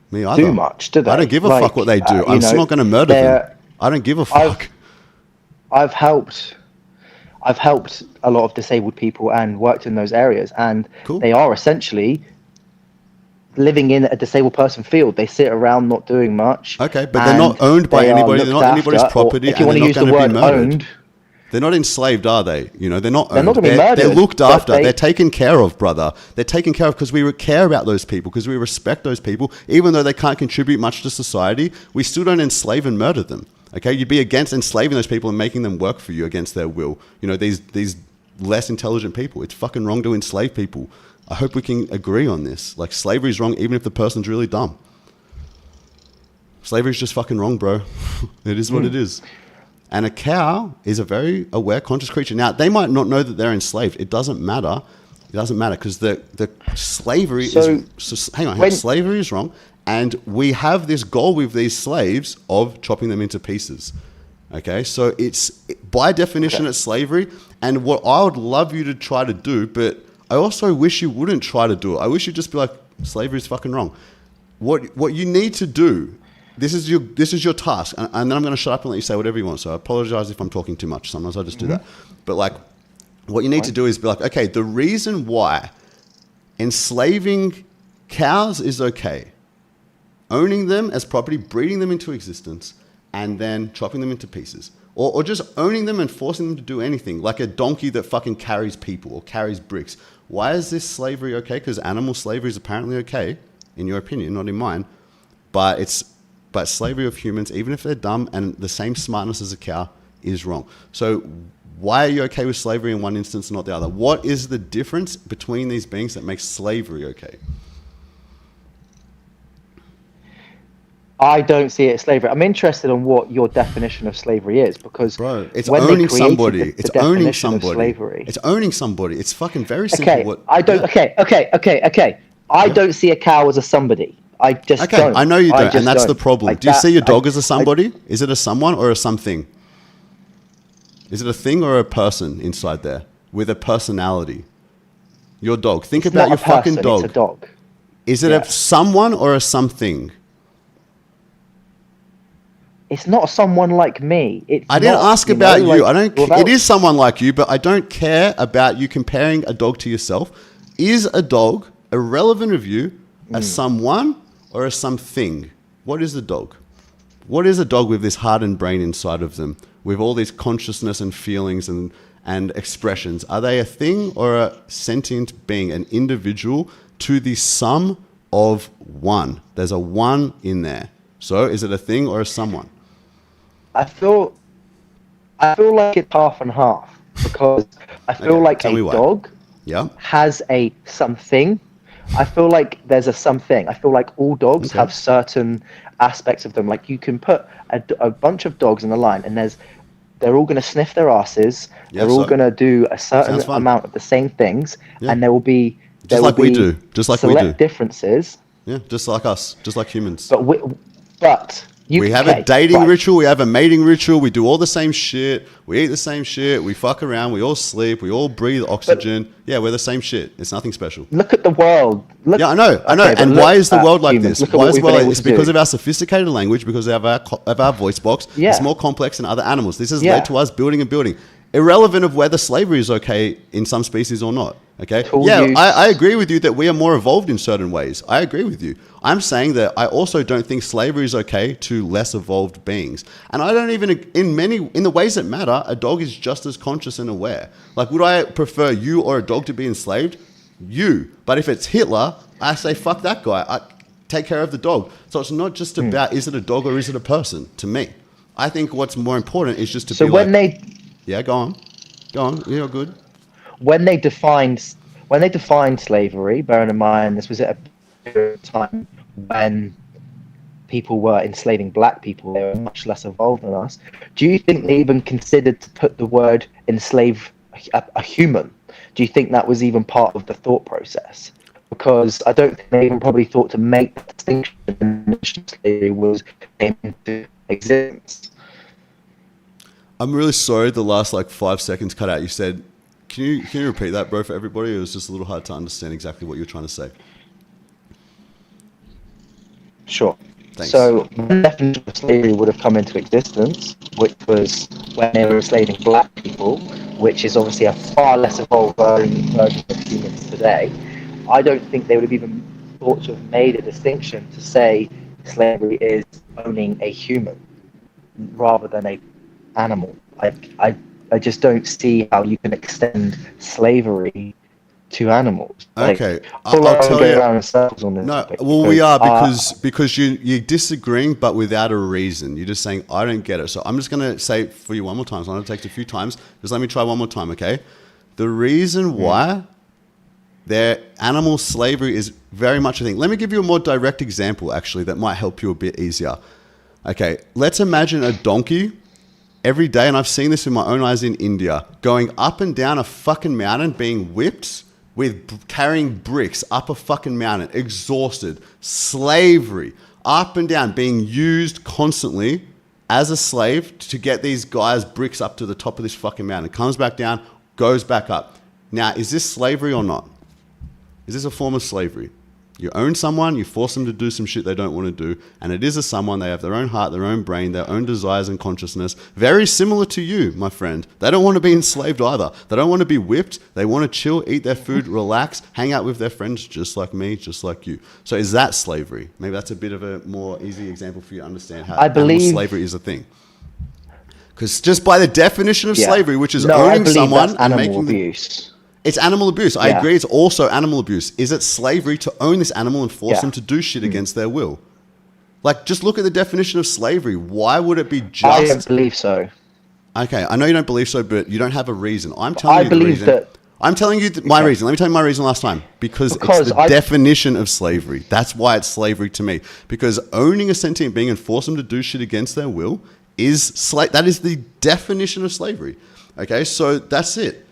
Me either. do much, do they? I don't give a fuck what they do. I'm still not going to murder them. I don't give a fuck. I've helped a lot of disabled people and worked in those areas, and they are essentially living in a disabled person field. They sit around not doing much. Okay, but they're not owned by anybody. They're not anybody's property. If you want to use the word owned, they're not enslaved, are they? You know, they're not owned. They're not going to be murdered. They're looked after. They're taken care of, brother. They're taken care of because we care about those people, because we respect those people. Even though they can't contribute much to society, we still don't enslave and murder them. Okay, you'd be against enslaving those people and making them work for you against their will. You know, these less intelligent people. It's fucking wrong to enslave people. I hope we can agree on this. Like, slavery is wrong even if the person's really dumb. Slavery is just fucking wrong, bro. It is what it is. And a cow is a very aware, conscious creature. Now, they might not know that they're enslaved. It doesn't matter. It doesn't matter because the slavery slavery is wrong. And we have this goal with these slaves of chopping them into pieces. Okay, so it's by definition it's slavery. And what I would love you to try to do, but I also wish you wouldn't try to do it. I wish you'd just be like, slavery is fucking wrong. What you need to do, this is your task, and then I'm going to shut up and let you say whatever you want. So I apologize if I'm talking too much. Sometimes I just do that. But like, what you need to do is be like, okay, the reason why enslaving cows is okay, owning them as property, breeding them into existence, and then chopping them into pieces. Or just owning them and forcing them to do anything, like a donkey that fucking carries people or carries bricks. Why is this slavery okay? Because animal slavery is apparently okay, in your opinion, not in mine. But slavery of humans, even if they're dumb and the same smartness as a cow, is wrong. So why are you okay with slavery in one instance and not the other? What is the difference between these beings that makes slavery okay? I don't see it as slavery. I'm interested in what your definition of slavery is, because it's owning somebody. It's owning somebody. Slavery, it's owning somebody. It's fucking very simple. Okay. I don't see a cow as a somebody. I just don't. I know you don't, and that's the problem. Do you see your dog as a somebody? Is it a someone or a something? Is it a thing or a person inside there with a personality? Your dog. Think about your fucking dog. It's a dog. Is it a someone or a something? It's not someone like me. I didn't ask about you. I don't. It is someone like you, but I don't care about you comparing a dog to yourself. Is a dog, irrelevant of you, a someone or a something? What is a dog? What is a dog with this heart and brain inside of them, with all these consciousness and feelings and expressions? Are they a thing or a sentient being, an individual to the sum of one? There's a one in there. So is it a thing or a someone? I feel like it's half and half, because I feel like a dog Yeah. has a something. I feel like there's a something. I feel like all dogs Okay. have certain aspects of them. Like you can put a bunch of dogs in a line, and they're all going to sniff their asses. Yeah, They're all so going to do a certain sounds fun. amount of the same things, Yeah. and there will be Just like we do. Just like we do. select differences. Yeah, just like us, just like humans. But We have a dating ritual, we have a mating ritual, we do all the same shit, we eat the same shit, we fuck around, we all sleep, we all breathe oxygen. Yeah, we're the same shit. It's nothing special. Look at the world. Yeah, I know. And why is the world like this? Why is the world like this? It's because of our sophisticated language, because of our voice box. Yeah. It's more complex than other animals. This has led to us building and building. Irrelevant of whether slavery is okay in some species or not. Okay. I agree with you that we are more evolved in certain ways. I agree with you. I'm saying that I also don't think slavery is okay to less evolved beings. And I don't even, in the ways that matter, a dog is just as conscious and aware. Like, would I prefer you or a dog to be enslaved? You. But if it's Hitler, I say, fuck that guy. I take care of the dog. So it's not just about, is it a dog or is it a person, to me. I think what's more important is just to be like... Yeah, go on. You're good. When they defined slavery, bearing in mind this was at a period of time when people were enslaving black people, they were much less evolved than us. Do you think they even considered to put the word enslave a human? Do you think that was even part of the thought process? Because I don't think they even probably thought to make the distinction when slavery was came into existence. I'm really sorry the last 5 seconds cut out. You said, can you repeat that, bro, for everybody? It was just a little hard to understand exactly what you're trying to say. Sure. Thanks. So the definition of slavery would have come into existence, which was when they were enslaving black people, which is obviously a far less evolved version of humans today. I don't think they would have even thought to have made a distinction to say slavery is owning a human rather than a animal. I just don't see how you can extend slavery to animals. Okay, I'll tell you. Around in circles on this no, well, we are because you're disagreeing, but without a reason. You're just saying I don't get it. So I'm just going to say for you one more time. So I'm going to take it a few times. Just let me try one more time, okay? The reason why their animal slavery is very much a thing. Let me give you a more direct example, actually, that might help you a bit easier. Okay, let's imagine a donkey every day, and I've seen this with my own eyes in India, going up and down a fucking mountain, being whipped with carrying bricks up a fucking mountain, exhausted, slavery, up and down, being used constantly as a slave to get these guys bricks up to the top of this fucking mountain. Comes back down, goes back up. Now, is this slavery or not? Is this a form of slavery? You own someone, you force them to do some shit they don't want to do, and it is a someone, they have their own heart, their own brain, their own desires and consciousness, very similar to you, my friend. They don't want to be enslaved either. They don't want to be whipped. They want to chill, eat their food, relax, hang out with their friends, just like me, just like you. So is that slavery? Maybe that's a bit of a more easy example for you to understand how animal slavery is a thing. Because just by the definition of slavery, which is owning someone and making abuse. It's animal abuse. I agree. It's also animal abuse. Is it slavery to own this animal and force them to do shit against their will? Like, just look at the definition of slavery. Why would it be just... I don't believe so. Okay, I know you don't believe so, but you don't have a reason. I'm telling you the reason. I'm telling you my reason. Let me tell you my reason last time. Because it's the definition of slavery. That's why it's slavery to me. Because owning a sentient being and force them to do shit against their will is... that is the definition of slavery. Okay, so that's it.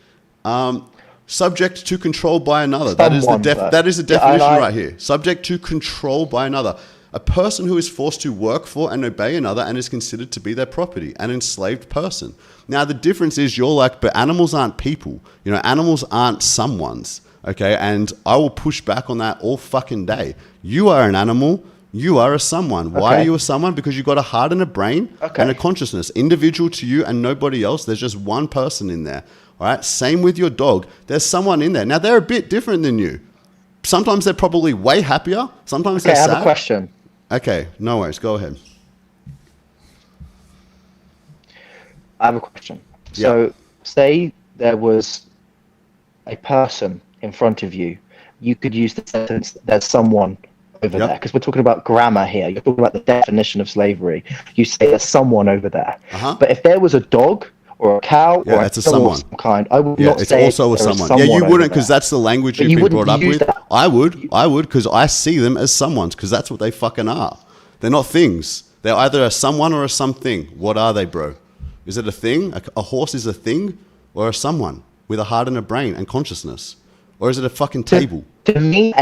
Subject to control by another. That is the definition right here. Subject to control by another. A person who is forced to work for and obey another and is considered to be their property, an enslaved person. Now, the difference is you're like, but animals aren't people. You know, animals aren't someone's. Okay, and I will push back on that all fucking day. You are an animal. You are a someone. Why are you a someone? Because you've got a heart and a brain and a consciousness. Individual to you and nobody else. There's just one person in there. All right. Same with your dog. There's someone in there. Now, they're a bit different than you. Sometimes they're probably way happier. Sometimes they're sad. I have a question. Okay. No worries. Go ahead. I have a question. So, say there was a person in front of you. You could use the sentence, there's someone over there. Because we're talking about grammar here. You're talking about the definition of slavery. You say there's someone over there. But if there was a dog or a cow Yeah, or it's a animal someone. of some kind, I would Yeah, not it's say also a there is someone. Yeah, you someone wouldn't over because there. that's the language But you've you been wouldn't brought up use with. that. I would because I see them as someone's because that's what they fucking are. They're not things. They're either a someone or a something. What are they, bro? Is it a thing? A horse is a thing or a someone with a heart and a brain and consciousness? Or is it a fucking table? To me,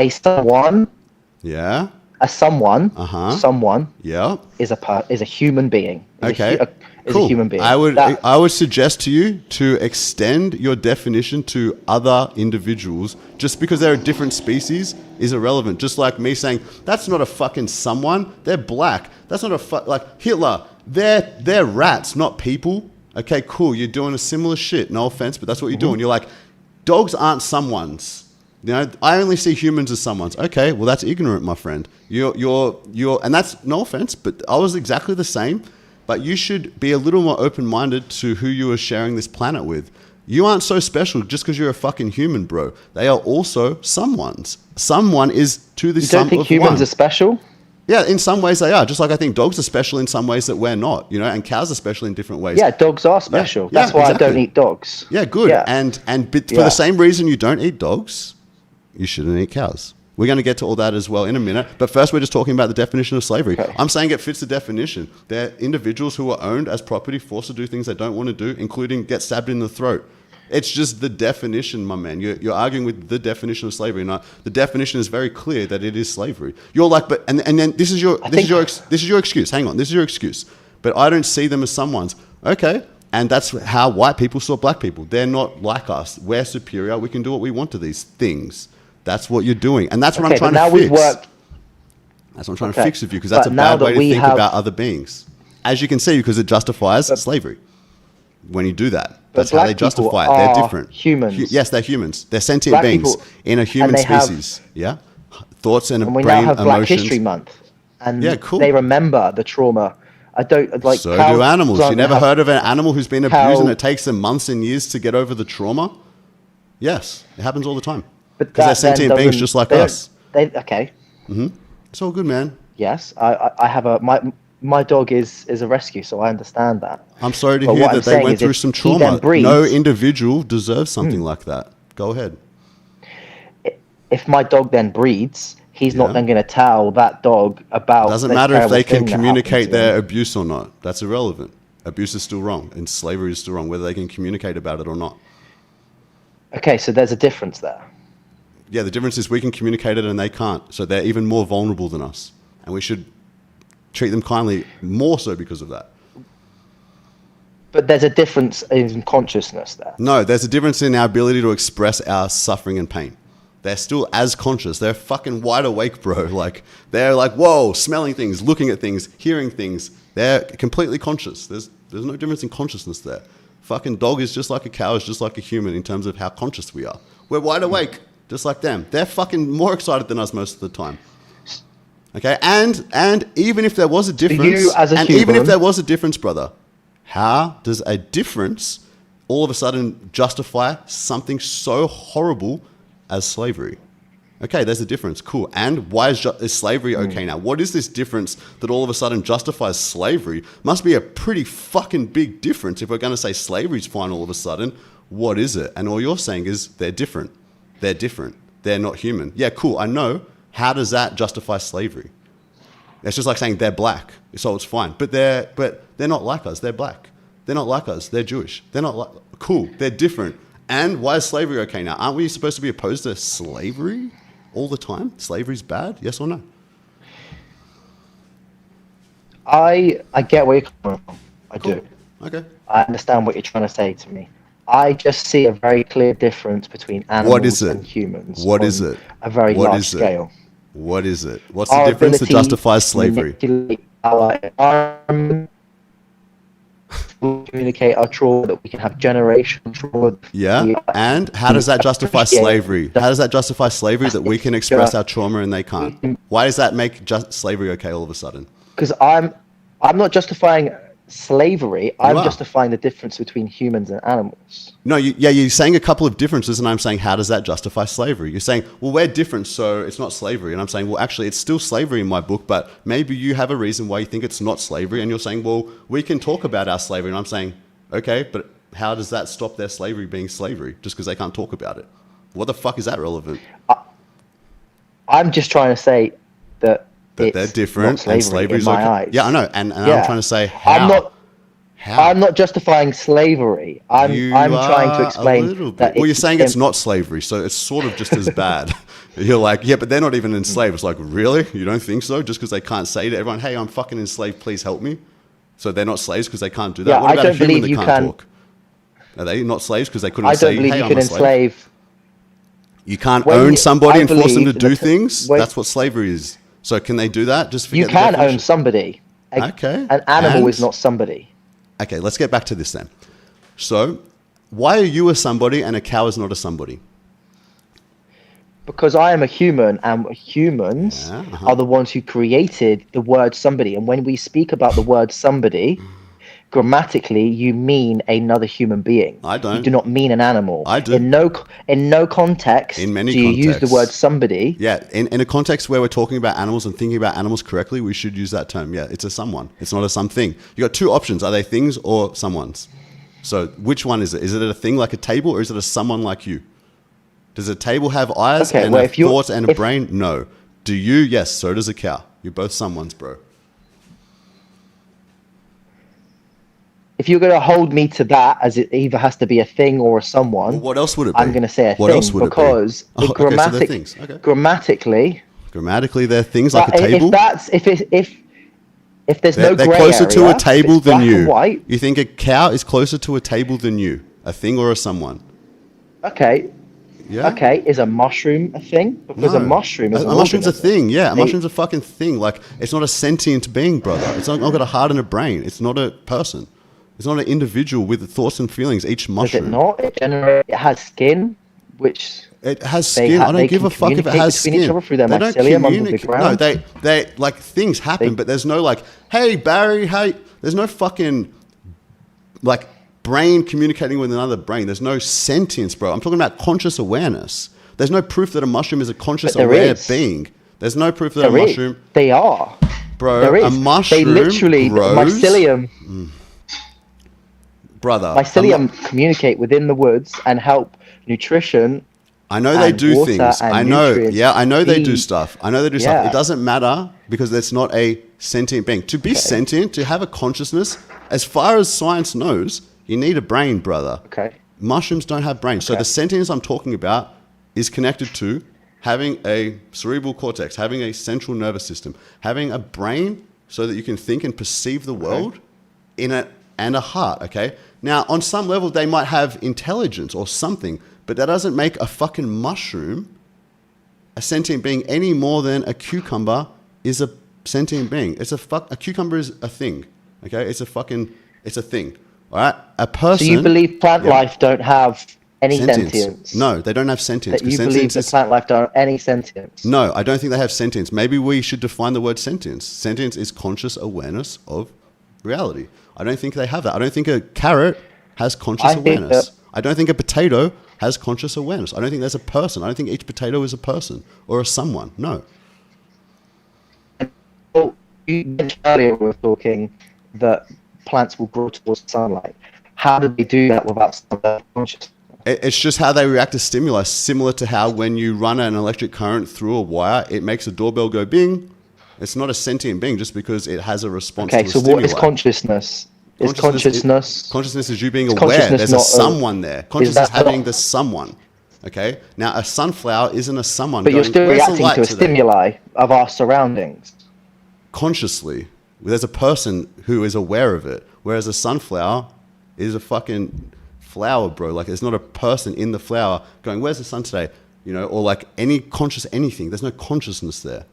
Yeah? someone, someone Yeah? is a human being. Okay, Is cool. a human being. I would suggest to you to extend your definition to other individuals. Just because they're a different species is irrelevant. Just like me saying that's not a fucking someone. They're black. That's not like Hitler. They're rats, not people. Okay, cool. You're doing a similar shit. No offense, but that's what you're doing. You're like, dogs aren't someone's. You know, I only see humans as someone's. Okay, well that's ignorant, my friend. You're, and that's no offense, but I was exactly the same. But you should be a little more open-minded to who you are sharing this planet with. You aren't so special just because you're a fucking human, bro. They are also someone's. Someone is to the You sum don't think of humans one. are special? Yeah, in some ways they are. Just like I think dogs are special in some ways that we're not. You know, and cows are special in different ways. Yeah, dogs are special. Yeah, That's why exactly. I don't eat dogs. Yeah, good. Yeah. And for the same reason you don't eat dogs, you shouldn't eat cows. We're going to get to all that as well in a minute. But first, we're just talking about the definition of slavery. Okay. I'm saying it fits the definition. They're individuals who are owned as property, forced to do things they don't want to do, including get stabbed in the throat. It's just the definition, my man. You're arguing with the definition of slavery. Now, the definition is very clear that it is slavery. You're like, but and then this is your excuse. Hang on, this is your excuse. But I don't see them as someone's. Okay. And that's how white people saw black people. They're not like us. We're superior. We can do what we want to these things. That's what you're doing. And that's what I'm trying to fix. That's what I'm trying to fix with you, because that's a bad way to think about other beings. As you can see, because it justifies slavery. When you do that, that's how they justify it. They're different. Humans. Yes, they're humans. They're sentient beings in a human species. Yeah? Thoughts and a we brain, now have emotions. Black History Month. And Yeah, cool. they remember the trauma. I don't like. So do animals. You never heard of an animal who's been abused and it takes them months and years to get over the trauma? Yes, it happens all the time. Because they're sentient beings just like us. Okay. It's all good, man. Yes, I have my dog is a rescue, so I understand that. I'm sorry to But hear what I'm that they saying went is through if some he then trauma. breeds- No individual deserves something like that. Go ahead. If my dog then breeds, he's Yeah. not then going to tell that dog about. Doesn't the matter if terrible they can thing that communicate happened to their him. abuse or not. That's irrelevant. Abuse is still wrong, and slavery is still wrong, whether they can communicate about it or not. Okay, so there's a difference there. Yeah, the difference is we can communicate it and they can't. So they're even more vulnerable than us. And we should treat them kindly more so because of that. But there's a difference in consciousness there. No, there's a difference in our ability to express our suffering and pain. They're still as conscious. They're fucking wide awake, bro. Like, they're like, whoa, smelling things, looking at things, hearing things. They're completely conscious. There's no difference in consciousness there. Fucking dog is just like a cow, is just like a human in terms of how conscious we are. We're wide awake, just like them. They're fucking more excited than us most of the time. Okay, and even if there was a difference, even if there was a difference, brother, how does a difference all of a sudden justify something so horrible as slavery? Okay, there's a difference. Cool. And why is slavery okay now? What is this difference that all of a sudden justifies slavery? Must be a pretty fucking big difference if we're going to say slavery's fine all of a sudden. What is it? And all you're saying is they're different. They're different. They're not human. Yeah, cool. I know. How does that justify slavery? It's just like saying they're black, so it's fine. But they're not like us. They're black. They're not like us. They're Jewish. They're not like... Cool. They're different. And why is slavery okay now? Aren't we supposed to be opposed to slavery all the time? Slavery's bad? Yes or no? I get where you're coming from. I do. Okay. I understand what you're trying to say to me. I just see a very clear difference between animals and humans. What is it? A very large scale. What is it? What's the difference that justifies slavery? Manipulate our environment, communicate our trauma, that we can have generational trauma. Yeah, and how does that justify slavery? How does that justify slavery that we can express our trauma and they can't? Why does that make slavery okay all of a sudden? Because I'm not justifying slavery. I'm are. justifying the difference between humans and animals. No, you're saying a couple of differences, and I'm saying, how does that justify slavery? You're saying, well, we're different, so it's not slavery. And I'm saying, well, actually, it's still slavery in my book, but maybe you have a reason why you think it's not slavery. And you're saying, well, we can talk about our slavery. And I'm saying, okay, but how does that stop their slavery being slavery just because they can't talk about it? What the fuck is that relevant? I'm just trying to say that they're different and slavery in my eyes. Yeah, I know. And I'm trying to say how. I'm not justifying slavery. I'm trying to explain that. Well, you're saying it's not slavery, so it's sort of just as bad. You're like, yeah, but they're not even enslaved. It's like, really? You don't think so? Just because they can't say to everyone, hey, I'm fucking enslaved, please help me? So they're not slaves because they can't do that? Yeah, what about I don't a human believe that you can't can talk? Are they not slaves because they couldn't say, hey, I'm a slave? I don't believe you can enslave. You can't own somebody and force them to do things? That's what slavery is. So can they do that? Just forget you can own somebody. Okay. An animal is not somebody. Okay, let's get back to this then. So, why are you a somebody and a cow is not a somebody? Because I am a human, and humans are the ones who created the word somebody. And when we speak about the word somebody, grammatically, you mean another human being. I don't. You do not mean an animal. I do. In no context in many do you contexts. use the word somebody. Yeah, in a context where we're talking about animals and thinking about animals correctly, we should use that term. Yeah, it's a someone. It's not a something. You got two options. Are they things or someones? So which one is it? Is it a thing like a table or is it a someone like you? Does a table have eyes and a thought and a brain? No. Do you? Yes, so does a cow. You're both someones, bro. If you're going to hold me to that, as it either has to be a thing or a someone, well, what else would it be? I'm going to say a what thing else would because it be? So they're things. Okay. Grammatically, they're things like a table. If there's no they're gray closer area, to a table than you. White. You think a cow is closer to a table than you, a thing or a someone? Okay. Yeah. Okay, is a mushroom a thing? Because a mushroom is a mushroom's a thing. Yeah, a mushroom's a fucking thing. Like, it's not a sentient being, brother. It's not got a heart and a brain. It's not a person. It's not an individual with thoughts and feelings. Each mushroom. Is it not? It has skin, which it has skin. I don't give a fuck if it has skin. They don't communicate. No, they like things happen, but there's no like, hey Barry, hey. There's no fucking like brain communicating with another brain. There's no sentience, bro. I'm talking about conscious awareness. There's no proof that a mushroom is a conscious aware being. There's no proof that a mushroom. They are. Bro, there is. A mushroom they literally grows. Mycelium. Brother. Mycelium communicate within the woods and help nutrition. I know they do things. I know. Yeah, I know they do stuff. Yeah. It doesn't matter because it's not a sentient being. To be sentient, to have a consciousness, as far as science knows, you need a brain, brother. Okay. Mushrooms don't have brains. So the sentience I'm talking about is connected to having a cerebral cortex, having a central nervous system, having a brain so that you can think and perceive the world and a heart, okay? Now, on some level, they might have intelligence or something, but that doesn't make a fucking mushroom a sentient being any more than a cucumber is a sentient being. A cucumber is a thing, okay? It's a thing, all right? A person... So you believe plant life don't have any sentience? No, they don't have sentience. That you believe that plant life don't have any sentience? No, I don't think they have sentience. Maybe we should define the word sentience. Sentience is conscious awareness of reality. I don't think they have that. I don't think a carrot has conscious awareness. I don't think a potato has conscious awareness. I don't think there's a person. I don't think each potato is a person or a someone. No. Well, you mentioned earlier we were talking that plants will grow towards sunlight. How do they do that without some consciousness? It's just how they react to stimuli, similar to how when you run an electric current through a wire, it makes a doorbell go bing. It's not a sentient being just because it has a response to a stimuli. Okay, so what is consciousness? Consciousness is you being aware. There's a someone there. Consciousness is having the someone. Okay? Now, a sunflower isn't a someone. But you're still reacting to a stimuli of our surroundings. Consciously. There's a person who is aware of it. Whereas a sunflower is a fucking flower, bro. Like, there's not a person in the flower going, where's the sun today? You know, or like any conscious anything. There's no consciousness there.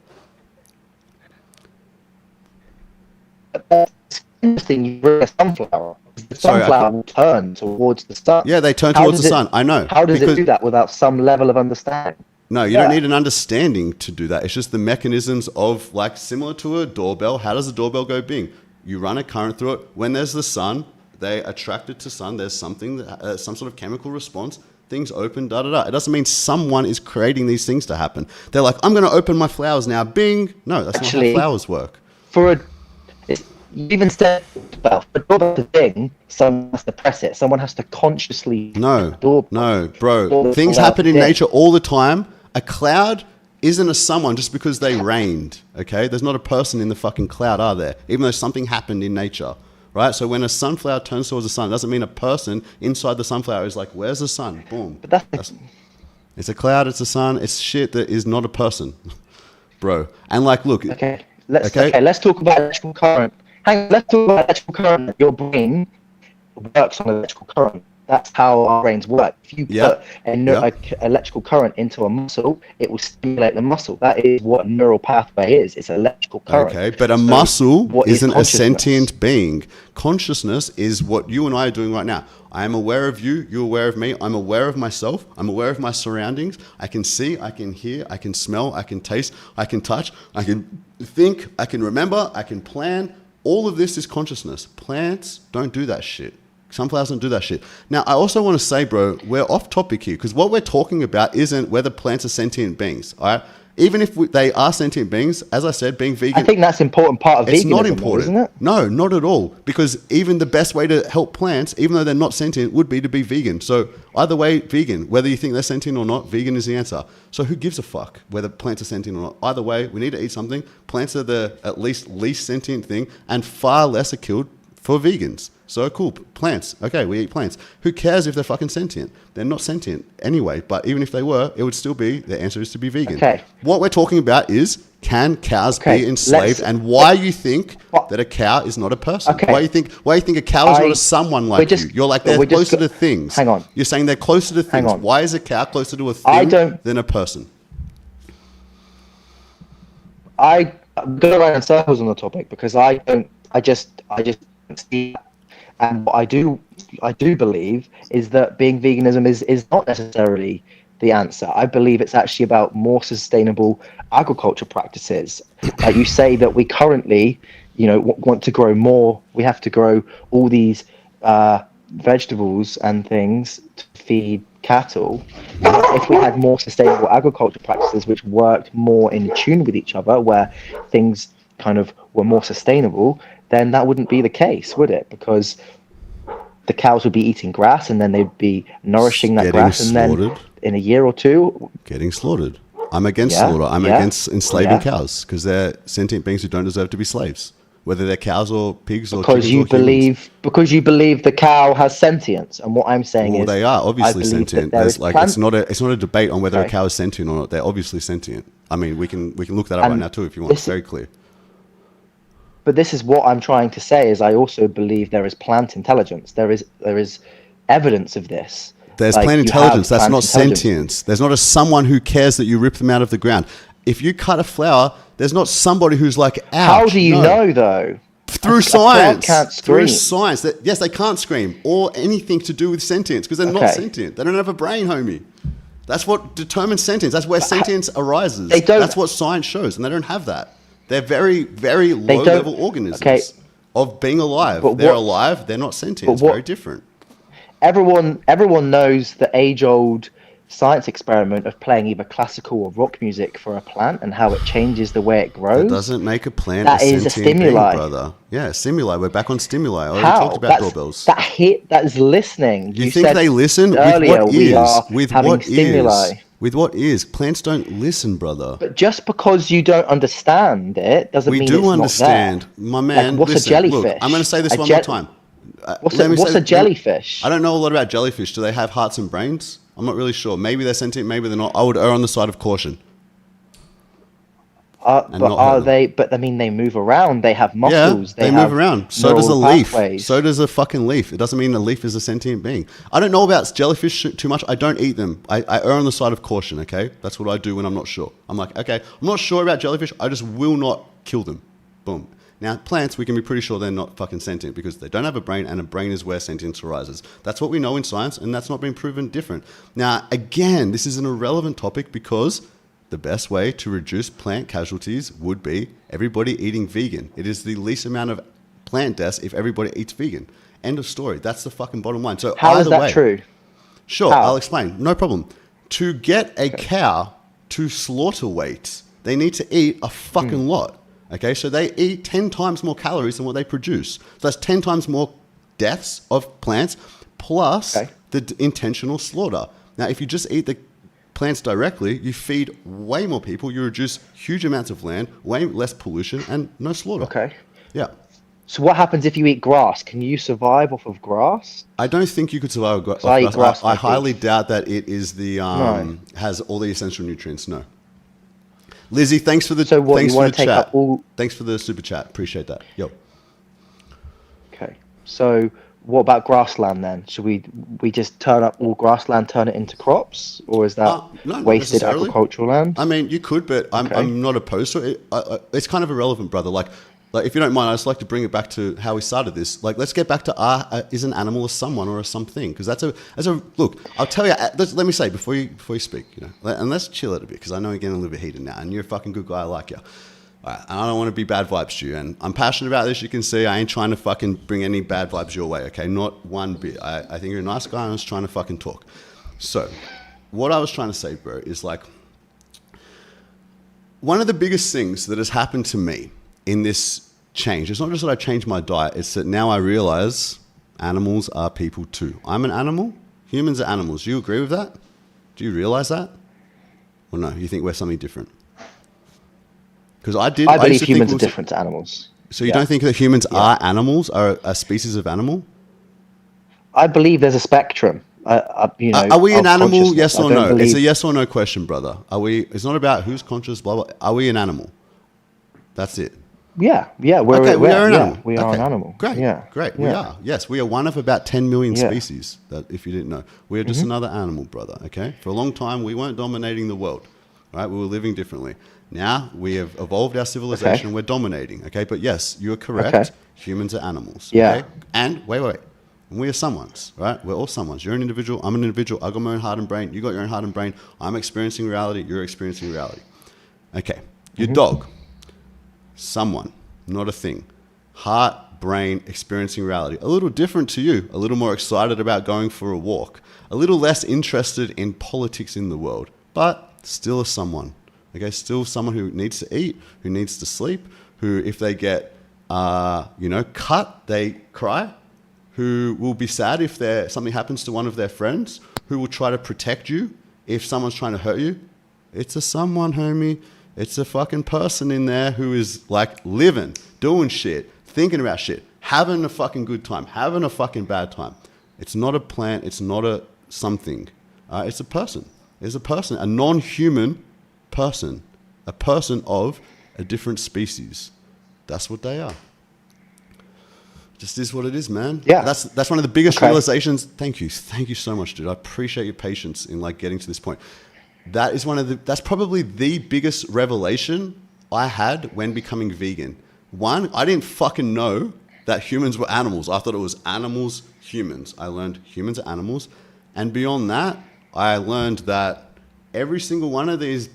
Interesting, you bring a sunflower. The sunflower will turn towards the sun. Yeah, they turn towards the sun. I know. How does it do that without some level of understanding? No, you don't need an understanding to do that. It's just the mechanisms of, like, similar to a doorbell. How does a doorbell go bing? You run a current through it. When there's the sun, they attract it to sun. There's something, some sort of chemical response. Things open, da-da-da. It doesn't mean someone is creating these things to happen. They're like, I'm going to open my flowers now. Bing. No, that's not how flowers work. you even said, well, for doorbell to ding, someone has to press it. Someone has to consciously. No, bro. Things allow happen to in ding. nature all the time. A cloud isn't a someone just because they rained, okay? There's not a person in the fucking cloud, are there? Even though something happened in nature, right? So when a sunflower turns towards the sun, it doesn't mean a person inside the sunflower is like, where's the sun? Boom. But that's It's a cloud, it's a sun, it's shit that is not a person, bro. And like, look. okay. Let's talk about electrical current. Let's talk about electrical current. Your brain works on electrical current. That's how our brains work. If you put an electrical current into a muscle, it will stimulate the muscle. That is what a neural pathway is. It's electrical current. Okay, but a muscle isn't a sentient being. Consciousness is what you and I are doing right now. I am aware of you, you're aware of me, I'm aware of myself, I'm aware of my surroundings. I can see, I can hear, I can smell, I can taste, I can touch, I can think, I can remember, I can plan. All of this is consciousness. Plants don't do that shit. Sunflowers don't do that shit. Now, I also want to say, bro, we're off topic here because what we're talking about isn't whether plants are sentient beings, all right? Even if they are sentient beings, as I said, being vegan... I think that's an important part of veganism, it's not important, isn't it? No, not at all. Because even the best way to help plants, even though they're not sentient, would be to be vegan. So either way, vegan. Whether you think they're sentient or not, vegan is the answer. So who gives a fuck whether plants are sentient or not? Either way, we need to eat something. Plants are the at least sentient thing, and far less are killed for vegans. So cool, plants. Okay, we eat plants. Who cares if they're fucking sentient? They're not sentient anyway, but even if they were, it would still be, the answer is to be vegan. Okay. What we're talking about is, can cows be enslaved, and why you think that a cow is not a person? Okay. Why you think a cow is not a someone like you? You're like, they're closer to things. Hang on. You're saying they're closer to things. Hang on. Why is a cow closer to a thing than a person? I go around in circles on the topic because I just don't see that. And what I do believe is that being veganism is not necessarily the answer. I believe it's actually about more sustainable agriculture practices. You say that we currently, want to grow more. We have to grow all these vegetables and things to feed cattle. If we had more sustainable agriculture practices which worked more in tune with each other, where things kind of were more sustainable, then that wouldn't be the case, would it? Because the cows would be eating grass and then they'd be nourishing that grass, and then in a year or two... Getting slaughtered. I'm against slaughter. I'm against enslaving cows because they're sentient beings who don't deserve to be slaves, whether they're cows or pigs or chickens or humans. Because you believe the cow has sentience, and what I'm saying is... they are obviously sentient. It's not a debate on whether a cow is sentient or not. They're obviously sentient. I mean, we can look that up right now too if you want. It's very clear. But this is what I'm trying to say is I also believe there is plant intelligence. There is evidence of this. There's plant intelligence. That's not sentience. There's not a someone who cares that you rip them out of the ground. If you cut a flower, there's not somebody who's like, ouch. How do you know though? Through science. Through science. Yes, they can't scream or anything to do with sentience because they're not sentient. They don't have a brain, homie. That's what determines sentience. That's where sentience arises. That's what science shows, and they don't have that. They're very, very low-level organisms of being alive. They're alive. They're not sentient. It's very different. Everyone knows the age-old science experiment of playing either classical or rock music for a plant and how it changes the way it grows. That doesn't make a plant a sentient stimuli, being, brother. Yeah, stimuli. We're back on stimuli. I already talked about doorbells. That is listening. You think they listen? Earlier, with what stimuli? With what is? Plants don't listen, brother. But just because you don't understand it doesn't mean it's not there. We do understand. My man, what's a jellyfish? Look, I'm going to say this one more time. What's a jellyfish? I don't know a lot about jellyfish. Do they have hearts and brains? I'm not really sure. Maybe they're sentient, maybe they're not. I would err on the side of caution. But I mean, they move around. They have muscles. Yeah, they move around. So does a leaf. So does a fucking leaf. It doesn't mean a leaf is a sentient being. I don't know about jellyfish too much. I don't eat them. I err on the side of caution, okay? That's what I do when I'm not sure. I'm like, okay, I'm not sure about jellyfish. I just will not kill them. Boom. Now, plants, we can be pretty sure they're not fucking sentient because they don't have a brain, and a brain is where sentience arises. That's what we know in science, and that's not been proven different. Now, again, this is an irrelevant topic because the best way to reduce plant casualties would be everybody eating vegan. It is the least amount of plant deaths if everybody eats vegan. End of story. That's the fucking bottom line. So how is that true? Sure, I'll explain. No problem. To get a cow to slaughter weight, they need to eat a fucking lot. Okay, so they eat 10 times more calories than what they produce. So that's 10 times more deaths of plants plus the intentional slaughter. Now, if you just eat the plants directly, you feed way more people, you reduce huge amounts of land, way less pollution, and no slaughter. Okay. Yeah. So what happens if you eat grass? Can you survive off of grass? I don't think you could survive off I eat grass. grass I like highly beef. doubt that it is the No. has all the essential nutrients. No. Lizzie, thanks for the So what, thanks you for want the to take chat. up all... Thanks for the super chat. Appreciate that. Yo. Okay. So what about grassland then? Should we just turn up all grassland, turn it into crops? Or is that No, not wasted necessarily. agricultural land? I mean, you could, but I'm not opposed to it. It's kind of irrelevant, brother. Like, if you don't mind, I just like to bring it back to how we started this. Like, let's get back to is an animal a someone or a something? Because that's a look. I'll tell you. Let me say before you speak, and let's chill it a bit because I know you're getting a little bit heated now, and you're a fucking good guy. I like you. All right, and I don't want to be bad vibes to you, and I'm passionate about this. You can see I ain't trying to fucking bring any bad vibes your way. Okay, not one bit. I think you're a nice guy. And I was trying to fucking talk. So, what I was trying to say, bro, is like one of the biggest things that has happened to me in this change, it's not just that I changed my diet, it's that now I realize animals are people too. I'm an animal, humans are animals. Do you agree with that? Do you realize that? Or no, you think we're something different? Because I believe humans are different to animals. So you don't think that humans are animals, are a species of animal? I believe there's a spectrum. Are we an animal, yes or no? Believe... It's a yes or no question, brother. It's not about who's conscious, blah, blah. Are we an animal? That's it. Yeah, we are an animal. We are an animal. Great, great. Yeah. We are. Yes, we are one of about 10 million species, that if you didn't know. We are just another animal, brother, okay? For a long time, we weren't dominating the world, right? We were living differently. Now, we have evolved our civilization and we're dominating, okay? But yes, you're correct. Okay. Humans are animals, okay? And, wait. We are someones, right? We're all someones. You're an individual. I'm an individual. I got my own heart and brain. You got your own heart and brain. I'm experiencing reality. You're experiencing reality. Okay. Your dog. Someone, not a thing. Heart, brain, experiencing reality. A little different to you. A little more excited about going for a walk. A little less interested in politics in the world. But still a someone. Okay? Still someone who needs to eat, who needs to sleep, who if they get, cut, they cry. Who will be sad if something happens to one of their friends, who will try to protect you if someone's trying to hurt you. It's a someone, homie. It's a fucking person in there who is like living, doing shit, thinking about shit, having a fucking good time, having a fucking bad time. It's not a plant. It's not a something. It's a person. It's a person, a non-human person, a person of a different species. That's what they are. Just is what it is, man. Yeah. That's one of the biggest realizations. Thank you so much, dude. I appreciate your patience in like getting to this point. That's probably the biggest revelation I had when becoming vegan. One, I didn't fucking know that humans were animals. I thought it was animals, humans. I learned humans are animals. And beyond that, I learned that every single one of these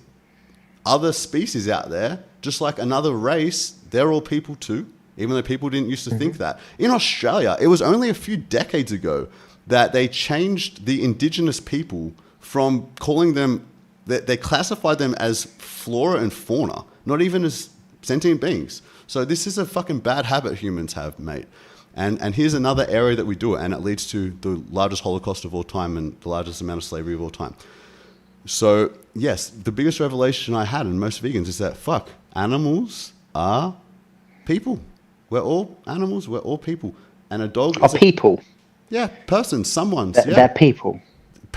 other species out there, just like another race, they're all people too. Even though people didn't used to think that. In Australia, it was only a few decades ago that they changed the indigenous people from calling them, they classified them as flora and fauna, not even as sentient beings. So this is a fucking bad habit humans have, mate. And here's another area that we do it, and it leads to the largest Holocaust of all time and the largest amount of slavery of all time. So yes, the biggest revelation I had in most vegans is that, animals are people. We're all animals. We're all people. And a dog is people. Yeah, persons, someone's. They're people.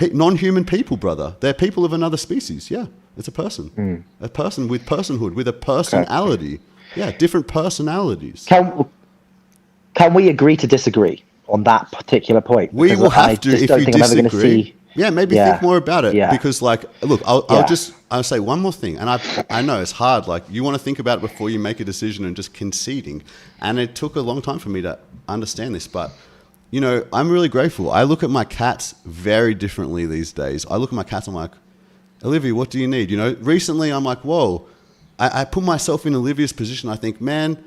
Non-human people, brother. They're people of another species. Yeah, it's a person. A person with personhood, with a personality. Okay. Yeah, different personalities. Can we agree to disagree on that particular point? We will have to if you disagree. Yeah, maybe think more about it. Yeah. Because, like, look, I'll say one more thing. And I know it's hard. Like, you want to think about it before you make a decision and just conceding. And it took a long time for me to understand this. But, I'm really grateful. I look at my cats very differently these days. I look at my cats, I'm like, Olivia, what do you need? Recently I'm like, whoa. I put myself in Olivia's position. I think, man,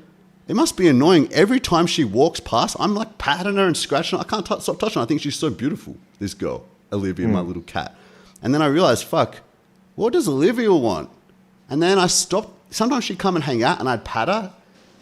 it must be annoying. Every time she walks past, I'm like patting her and scratching her. I can't stop touching her. I think she's so beautiful, this girl. Olivia, my little cat. And then I realized, what does Olivia want? And then I stopped sometimes she'd come and hang out and I'd pat her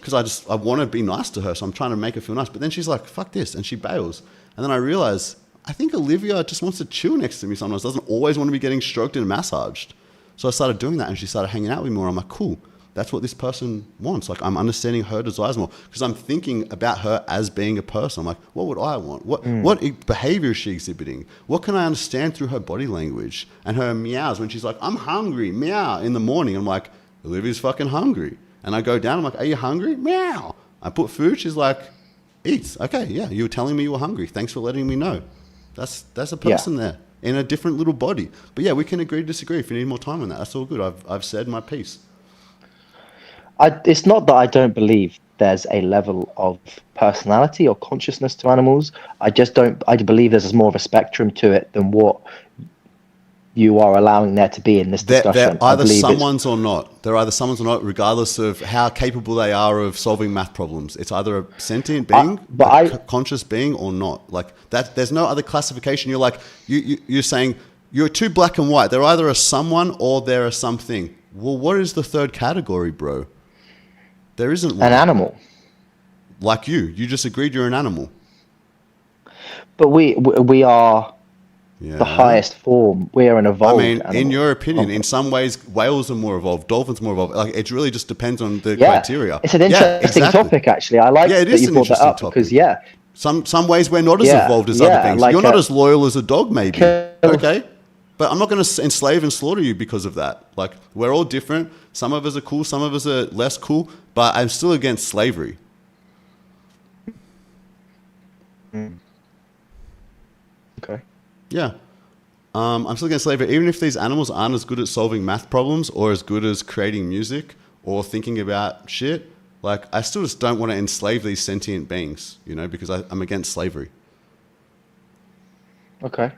because I want to be nice to her. So I'm trying to make her feel nice. But then she's like, fuck this. And she bails. And then I realize, I think Olivia just wants to chill next to me sometimes. Doesn't always want to be getting stroked and massaged. So I started doing that and she started hanging out with me more. I'm like, cool. That's what this person wants. Like, I'm understanding her desires more because I'm thinking about her as being a person. I'm like, what would I want? What behavior is she exhibiting? What can I understand through her body language and her meows when she's like, I'm hungry, meow, in the morning. I'm like, Olivia's fucking hungry. And I go down, I'm like, are you hungry? Meow. I put food, she's like, eat. Okay, yeah, you were telling me you were hungry. Thanks for letting me know. That's a person there in a different little body. But yeah, we can agree to disagree if you need more time on that. That's all good. I've said my piece. It's not that I don't believe there's a level of personality or consciousness to animals. I believe there's more of a spectrum to it than what you are allowing there to be in this discussion. They're either someone's or not. They're either someone's or not, regardless of how capable they are of solving math problems. It's either a sentient being, conscious being, or not. Like that. There's no other classification. You're like you're saying you're too black and white. They're either a someone or they're a something. Well, what is the third category, bro? There isn't one. An animal. Like you just agreed you're an animal. But we are the highest form. We are an evolved animal. In your opinion, in some ways, whales are more evolved, dolphins are more evolved. Like, it really just depends on the criteria. It's an interesting topic, actually. I like that you brought that up because, some ways we're not as evolved as other things. Like you're not as loyal as a dog, maybe. Okay. But I'm not going to enslave and slaughter you because of that. Like, we're all different. Some of us are cool, some of us are less cool, but I'm still against slavery. Okay. Yeah. I'm still against slavery. Even if these animals aren't as good at solving math problems or as good as creating music or thinking about shit, like, I still just don't want to enslave these sentient beings, because I'm against slavery. Okay.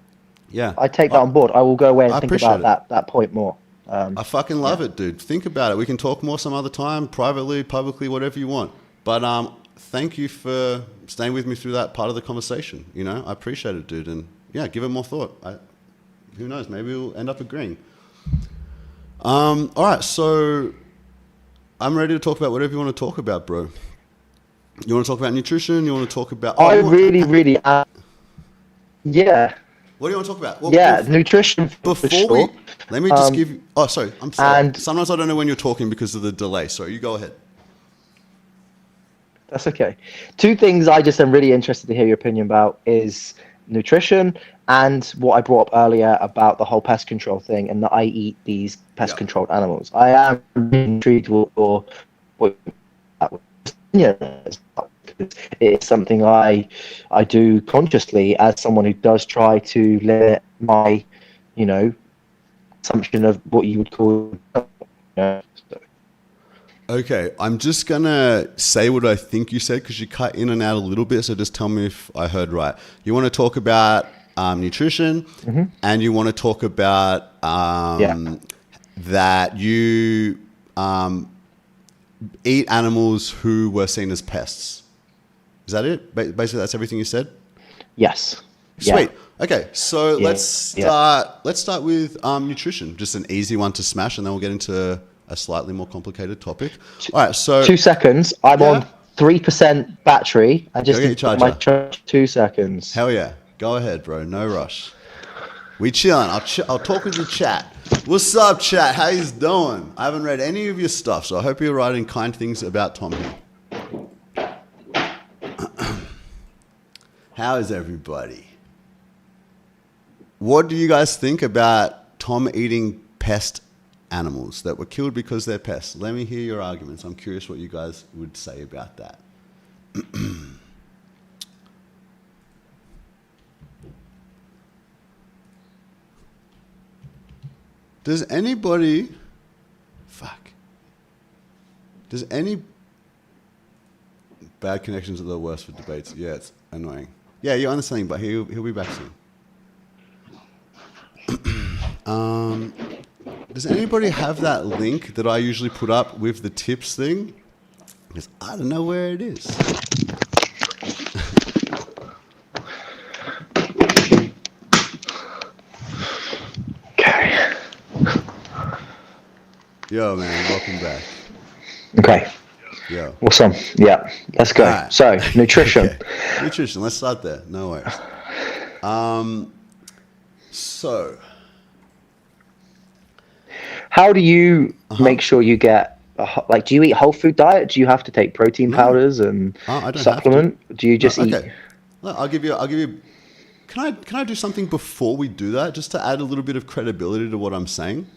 Yeah. I take that on board. I will go away and think about that point more. I fucking love it, dude. Think about it. We can talk more some other time, privately, publicly, whatever you want. But thank you for staying with me through that part of the conversation. I appreciate it, dude. And yeah, give it more thought. Who knows? Maybe we'll end up agreeing. All right, so I'm ready to talk about whatever you want to talk about, bro. You want to talk about nutrition? You want to talk about... yeah. What do you want to talk about? Well, nutrition. Let me just give you... Oh, sorry. I'm sorry. And sometimes I don't know when you're talking because of the delay. Sorry, you go ahead. That's okay. Two things I just am really interested to hear your opinion about is nutrition and what I brought up earlier about the whole pest control thing and that I eat these pest-controlled animals. I am intrigued with what it's something I do consciously as someone who does try to limit my, assumption of what you would call. Okay, I'm just going to say what I think you said because you cut in and out a little bit, so just tell me if I heard right. You want to talk about nutrition, and you want to talk about that you eat animals who were seen as pests. Is that it? Basically, that's everything you said? Yes. Sweet. Yeah. Okay, so let's start with nutrition. Just an easy one to smash, and then we'll get into a slightly more complicated topic. All right, so 2 seconds. I'm on 3% battery. I just need my charge 2 seconds. Hell yeah. Go ahead, bro. No rush. We chilling. I'll talk with the chat. What's up, chat? How you doing? I haven't read any of your stuff, so I hope you're writing kind things about Tom here. How is everybody? What do you guys think about Tom eating pest animals that were killed because they're pests? Let me hear your arguments. I'm curious what you guys would say about that. Does anybody... Does any... Bad connections are the worst for debates. Yeah, it's annoying. Yeah, you're understanding, but he'll be back soon. Does anybody have that link that I usually put up with the tips thing? Because I don't know where it is. Okay. Yo, man, welcome back. Okay. Yeah. Awesome. Yeah. Let's go. Alright. So, nutrition. Okay. Nutrition. Let's start there. No worries. So, How do you uh-huh. make sure you get like? Do you eat whole food diet? Do you have to take protein No, powders and I don't have to. supplement? Do you No, just eat? okay. Look, I'll give you. Can I do something before we do that, just to add a little bit of credibility to what I'm saying?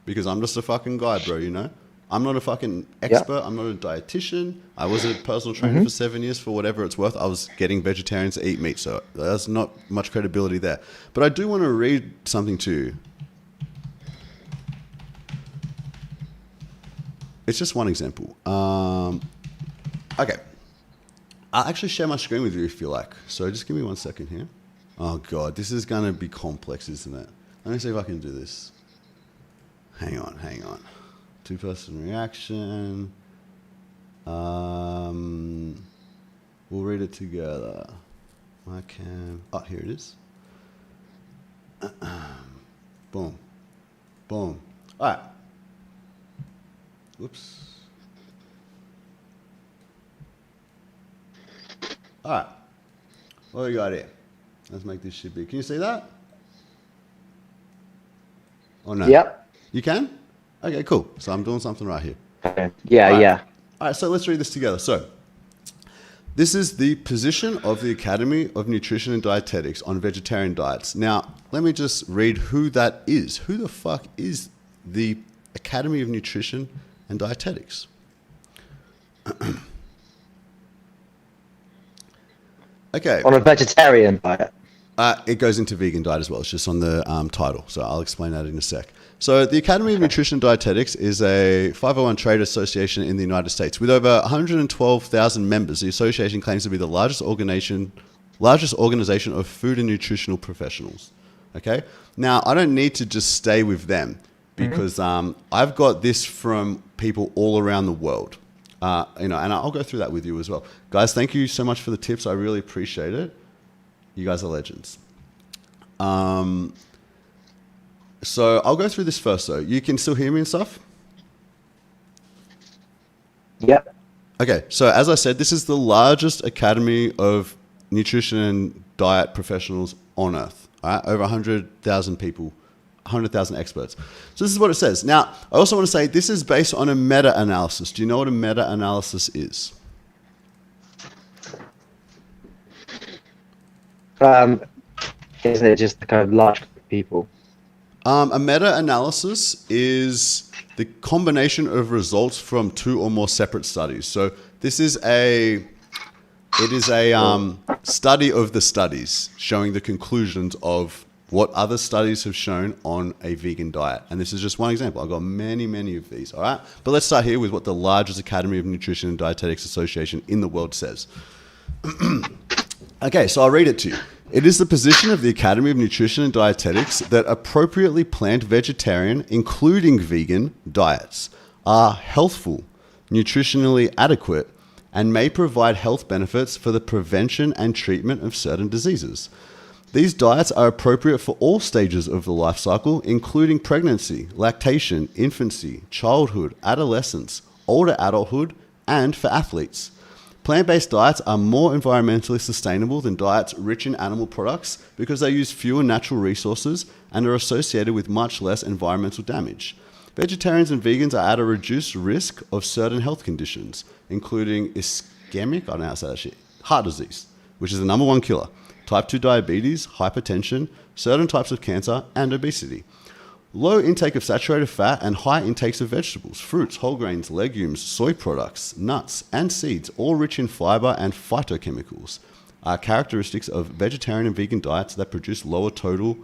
Because I'm just a fucking guy, bro. You know, I'm not a fucking Yeah. expert. I'm not a dietitian. I was a personal trainer for 7 years. For whatever it's worth, I was getting vegetarians to eat meat, so there's not much credibility there. But I do want to read something to you. It's just one example. Okay. I'll actually share my screen with you if you like. So just give me 1 second here. Oh, God. This is going to be complex, isn't it? Let me see if I can do this. Hang on. Two-person reaction. We'll read it together. I can... Oh, here it is. Boom. All right. Whoops. All right. What do we got here? Let's make this shit big. Can you see that? Oh, no. Yep. You can? Okay, cool. So I'm doing something right here. Yeah. All right. Yeah. All right, so let's read this together. So, this is the position of the Academy of Nutrition and Dietetics on vegetarian diets. Now, let me just read who that is. Who the fuck is the Academy of Nutrition and Dietetics? Okay. On a vegetarian diet. It goes into vegan diet as well. It's just on the title. So I'll explain that in a sec. So the Academy of Nutrition and Dietetics is a 501 trade association in the United States. With over 112,000 members, the association claims to be the largest organization of food and nutritional professionals. Okay? Now, I don't need to just stay with them because I've got this from people all around the world. And I'll go through that with you as well. Guys, thank you so much for the tips. I really appreciate it. You guys are legends. So I'll go through this first, though. You can still hear me and stuff? Yep. Okay, so as I said, this is the largest academy of nutrition and diet professionals on Earth. All right? Over 100,000 people, 100,000 experts. So this is what it says. Now, I also want to say this is based on a meta-analysis. Do you know what a meta-analysis is? Isn't it just the kind of large group of people? A meta-analysis is the combination of results from two or more separate studies. So this is a study of the studies showing the conclusions of what other studies have shown on a vegan diet. And this is just one example. I've got many, many of these, all right? But let's start here with what the largest Academy of Nutrition and Dietetics Association in the world says. Okay, so I'll read it to you. It is the position of the Academy of Nutrition and Dietetics that appropriately planned vegetarian, including vegan, diets are healthful, nutritionally adequate, and may provide health benefits for the prevention and treatment of certain diseases. These diets are appropriate for all stages of the life cycle, including pregnancy, lactation, infancy, childhood, adolescence, older adulthood, and for athletes. Plant-based diets are more environmentally sustainable than diets rich in animal products because they use fewer natural resources and are associated with much less environmental damage. Vegetarians and vegans are at a reduced risk of certain health conditions, including ischemic, I don't know how to say that shit, heart disease, which is the number one killer, type 2 diabetes, hypertension, certain types of cancer, and obesity. Low intake of saturated fat and high intakes of vegetables, fruits, whole grains, legumes, soy products, nuts, and seeds, all rich in fiber and phytochemicals, are characteristics of vegetarian and vegan diets that produce lower total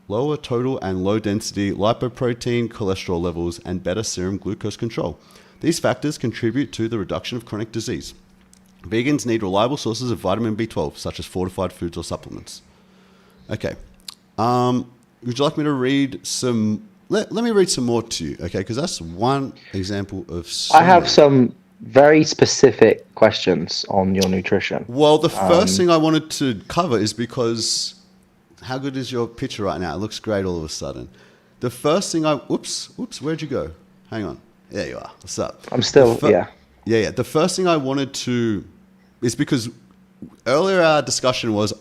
and low density lipoprotein, cholesterol levels, and better serum glucose control. These factors contribute to the reduction of chronic disease. Vegans need reliable sources of vitamin B12, such as fortified foods or supplements. Okay. Would you like me to read some... Let me read some more to you, okay? Because that's one example of... I have some very specific questions on your nutrition. Well, the first thing I wanted to cover is because... How good is your picture right now? It looks great all of a sudden. The first thing I... Oops, where'd you go? Hang on. There you are. What's up? I'm still, yeah. Yeah. The first thing I wanted to is because earlier our discussion was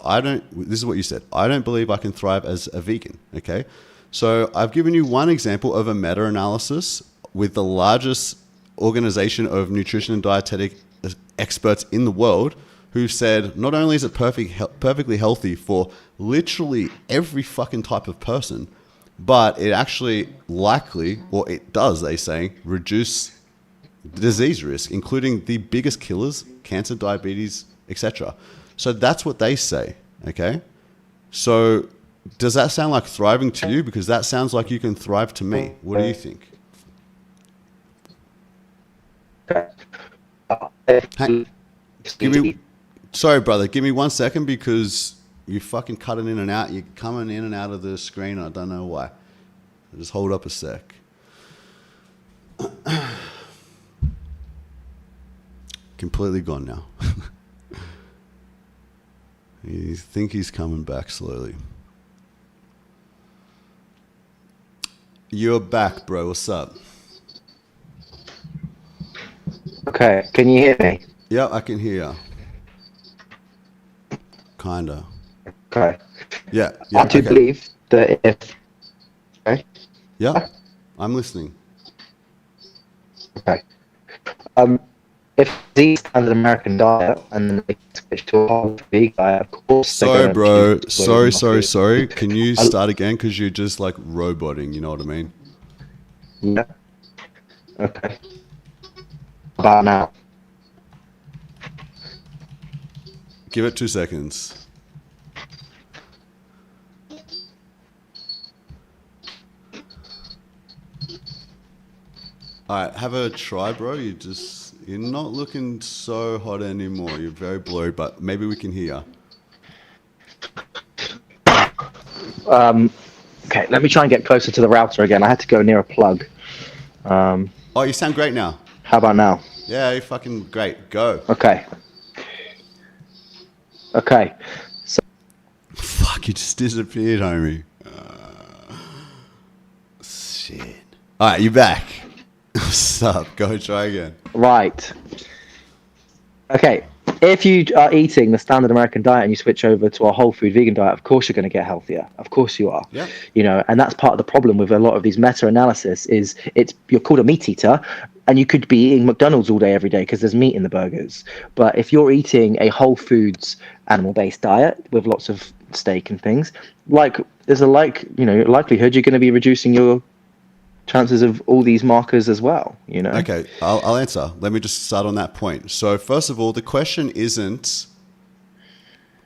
this is what you said. I don't believe I can thrive as a vegan. Okay. So I've given you one example of a meta-analysis with the largest organization of nutrition and dietetic experts in the world who said not only is it perfectly healthy for literally every fucking type of person, but it actually likely, or it does, they say, reduce disease risk, including the biggest killers, cancer, diabetes, etc. So that's what they say, okay? So does that sound like thriving to you? Because that sounds like you can thrive to me. What do you think? Sorry, brother, give me 1 second because you fucking cutting in and out. You're coming in and out of the screen. I don't know why. Just hold up a sec. Completely gone now. You think he's coming back slowly. You're back, bro. What's up? Okay, can you hear me? Yeah, I can hear you. Kinda. Okay. Yeah. I do believe that if... Okay. Yeah, I'm listening. Okay. If the standard American diet and then they switch to a whole vegan diet, of course. Sorry, bro. Sorry. Can you start again? Because you're just like roboting. You know what I mean? Yeah. Okay. About now. Give it 2 seconds. All right, have a try, bro. You're not looking so hot anymore. You're very blurry, but maybe we can hear you. Okay, let me try and get closer to the router again. I had to go near a plug. Oh, you sound great now. How about now? Yeah, you're fucking great. Go. Okay. So, fuck, you just disappeared, homie. Shit. All right, you're back. What's up? Go try again. right. Okay. If you are eating the standard American diet and you switch over to a whole food vegan diet, of course you're going to get healthier. Of course you are. Yeah. You know, and that's part of the problem with a lot of these meta-analysis is you're called a meat eater and you could be eating McDonald's all day every day because there's meat in the burgers. But if you're eating a whole foods animal-based diet with lots of steak and things, there's a likelihood you're going to be reducing your chances of all these markers as well, you know? Okay, I'll answer. Let me just start on that point. So first of all, the question isn't,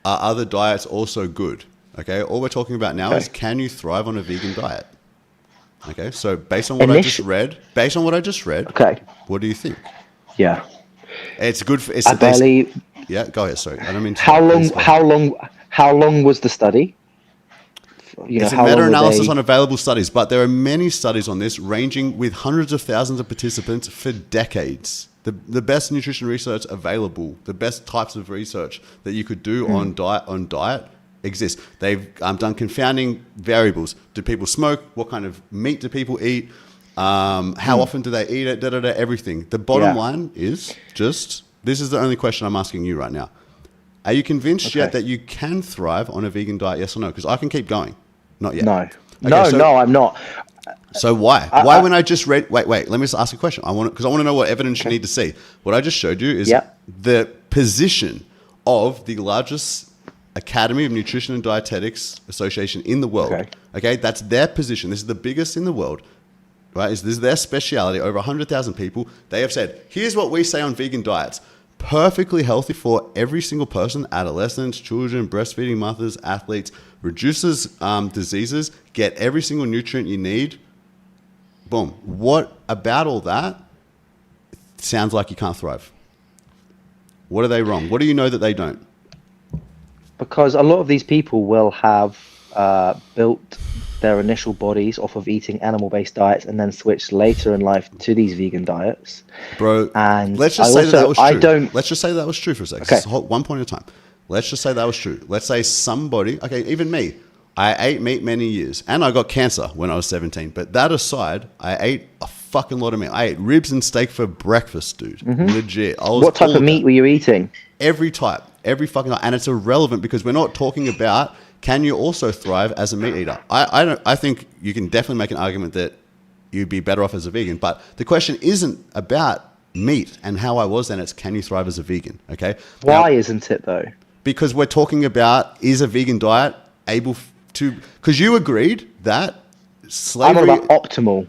are other diets also good? Okay, all we're talking about now is, can you thrive on a vegan diet? Okay, so based on what I just read, okay, what do you think? Yeah. It's good for, yeah, go ahead, sorry. I don't mean to. How long was the study? It's a meta-analysis on available studies, but there are many studies on this ranging with hundreds of thousands of participants for decades. The best nutrition research available, the best types of research that you could do on diet exist. They've done confounding variables. Do people smoke? What kind of meat do people eat? How often do they eat it? Everything. The bottom line is just, this is the only question I'm asking you right now. Are you convinced yet that you can thrive on a vegan diet, yes or no? Because I can keep going. Not yet. No. Okay, no, I'm not. So why? Why when I just read... Wait. Let me just ask a question. Because I want to know what evidence you need to see. What I just showed you is the position of the largest Academy of Nutrition and Dietetics Association in the world. Okay? That's their position. This is the biggest in the world. Right? This is their speciality. Over 100,000 people. They have said, here's what we say on vegan diets. Perfectly healthy for every single person, adolescents, children, breastfeeding mothers, athletes, reduces diseases, get every single nutrient you need. Boom. What about all that sounds like you can't thrive? What are they wrong? What do you know that they don't? Because a lot of these people will have built their initial bodies off of eating animal-based diets and then switched later in life to these vegan diets. Bro, and let's just say that was true. Let's just say that was true for a second. Okay. One point at a time. Let's just say that was true. Let's say somebody, okay, even me, I ate meat many years and I got cancer when I was 17. But that aside, I ate a fucking lot of meat. I ate ribs and steak for breakfast, dude. Legit. I was What type all of meat were you eating? Every type, every fucking type. And it's irrelevant because we're not talking about can you also thrive as a meat eater. I think you can definitely make an argument that you'd be better off as a vegan. But the question isn't about meat and how I was then. It's can you thrive as a vegan, okay? Why isn't it though? Because we're talking about is a vegan diet able to... Because you agreed that slavery... I'm on about optimal.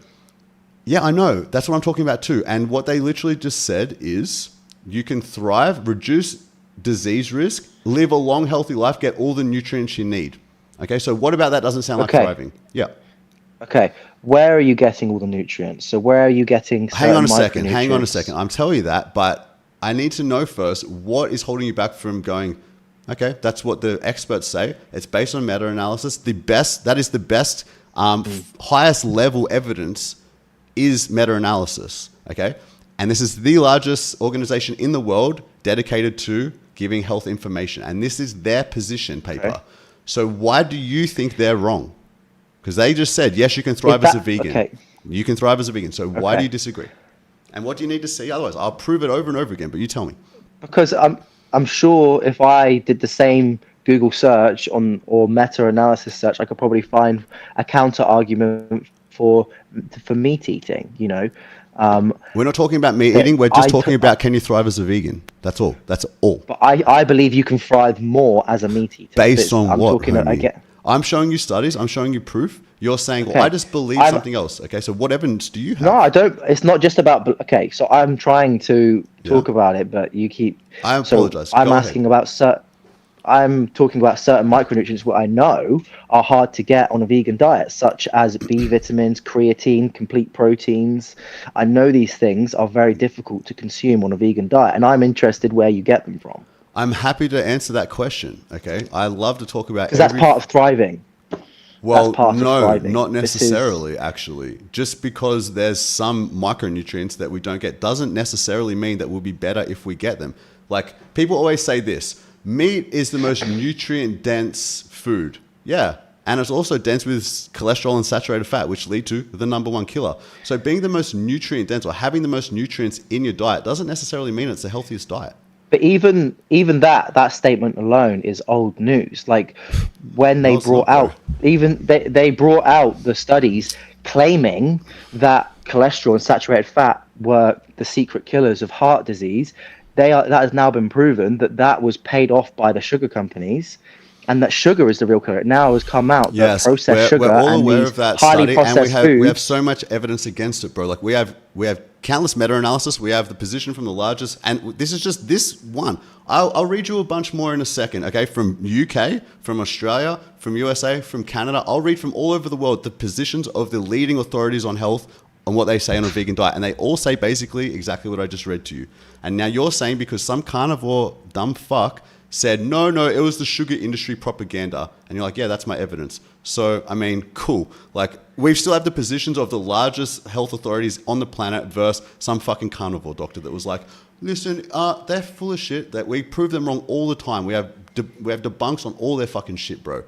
Yeah, I know. That's what I'm talking about too. And what they literally just said is you can thrive, reduce disease risk, live a long, healthy life, get all the nutrients you need. Okay, so what about that doesn't sound like thriving? Yeah. Okay, where are you getting all the nutrients? So where are you getting Hang on a second. I'm telling you that, but I need to know first what is holding you back from going, okay, that's what the experts say. It's based on meta-analysis. That is the best, highest level evidence is meta-analysis, okay? And this is the largest organization in the world dedicated to giving health information. And this is their position paper. Okay. So why do you think they're wrong? Because they just said, yes, you can thrive as a vegan. Okay. You can thrive as a vegan. So why do you disagree? And what do you need to see otherwise? I'll prove it over and over again, but you tell me. Because I'm sure if I did the same Google search or meta-analysis search, I could probably find a counter argument for meat eating, you know. We're not talking about meat eating. We're just talking about can you thrive as a vegan? That's all. That's all. But I believe you can thrive more as a meat eater. Based on what? I'm showing you studies. I'm showing you proof. You're saying, well, I just believe something else. Okay, so what evidence do you have? No, I don't. It's not just about. Okay, so I'm trying to talk about it, but you keep. I apologize. So I'm asking about I'm talking about certain micronutrients what I know are hard to get on a vegan diet, such as B vitamins, creatine, complete proteins. I know these things are very difficult to consume on a vegan diet, and I'm interested where you get them from. I'm happy to answer that question. Okay, I love to talk about because that's part of thriving. Well, no, not necessarily. Actually, just because there's some micronutrients that we don't get doesn't necessarily mean that we'll be better if we get them. Like people always say this. Meat is the most nutrient-dense food. Yeah. And it's also dense with cholesterol and saturated fat, which lead to the #1 killer. So being the most nutrient-dense or having the most nutrients in your diet doesn't necessarily mean it's the healthiest diet. But even that statement alone is old news. Like when they brought out, they brought out the studies claiming that cholesterol and saturated fat were the secret killers of heart disease. That has now been proven that was paid off by the sugar companies, and that sugar is the real killer. It now has come out that processed sugar. We're all and aware of that highly study, and we have foods, so much evidence against it, bro. Like we have countless meta-analysis. We have the position from the largest, and this is just this one. I'll read you a bunch more in a second. Okay, from UK, from Australia, from USA, from Canada. I'll read from all over the world the positions of the leading authorities on health on what they say on a vegan diet, and they all say basically exactly what I just read to you. And now you're saying because some carnivore dumb fuck said no, it was the sugar industry propaganda, and you're like, yeah, that's my evidence. So I mean, cool. Like we still have the positions of the largest health authorities on the planet versus some fucking carnivore doctor that was like, listen, they're full of shit. That we prove them wrong all the time. We have debunks on all their fucking shit, bro.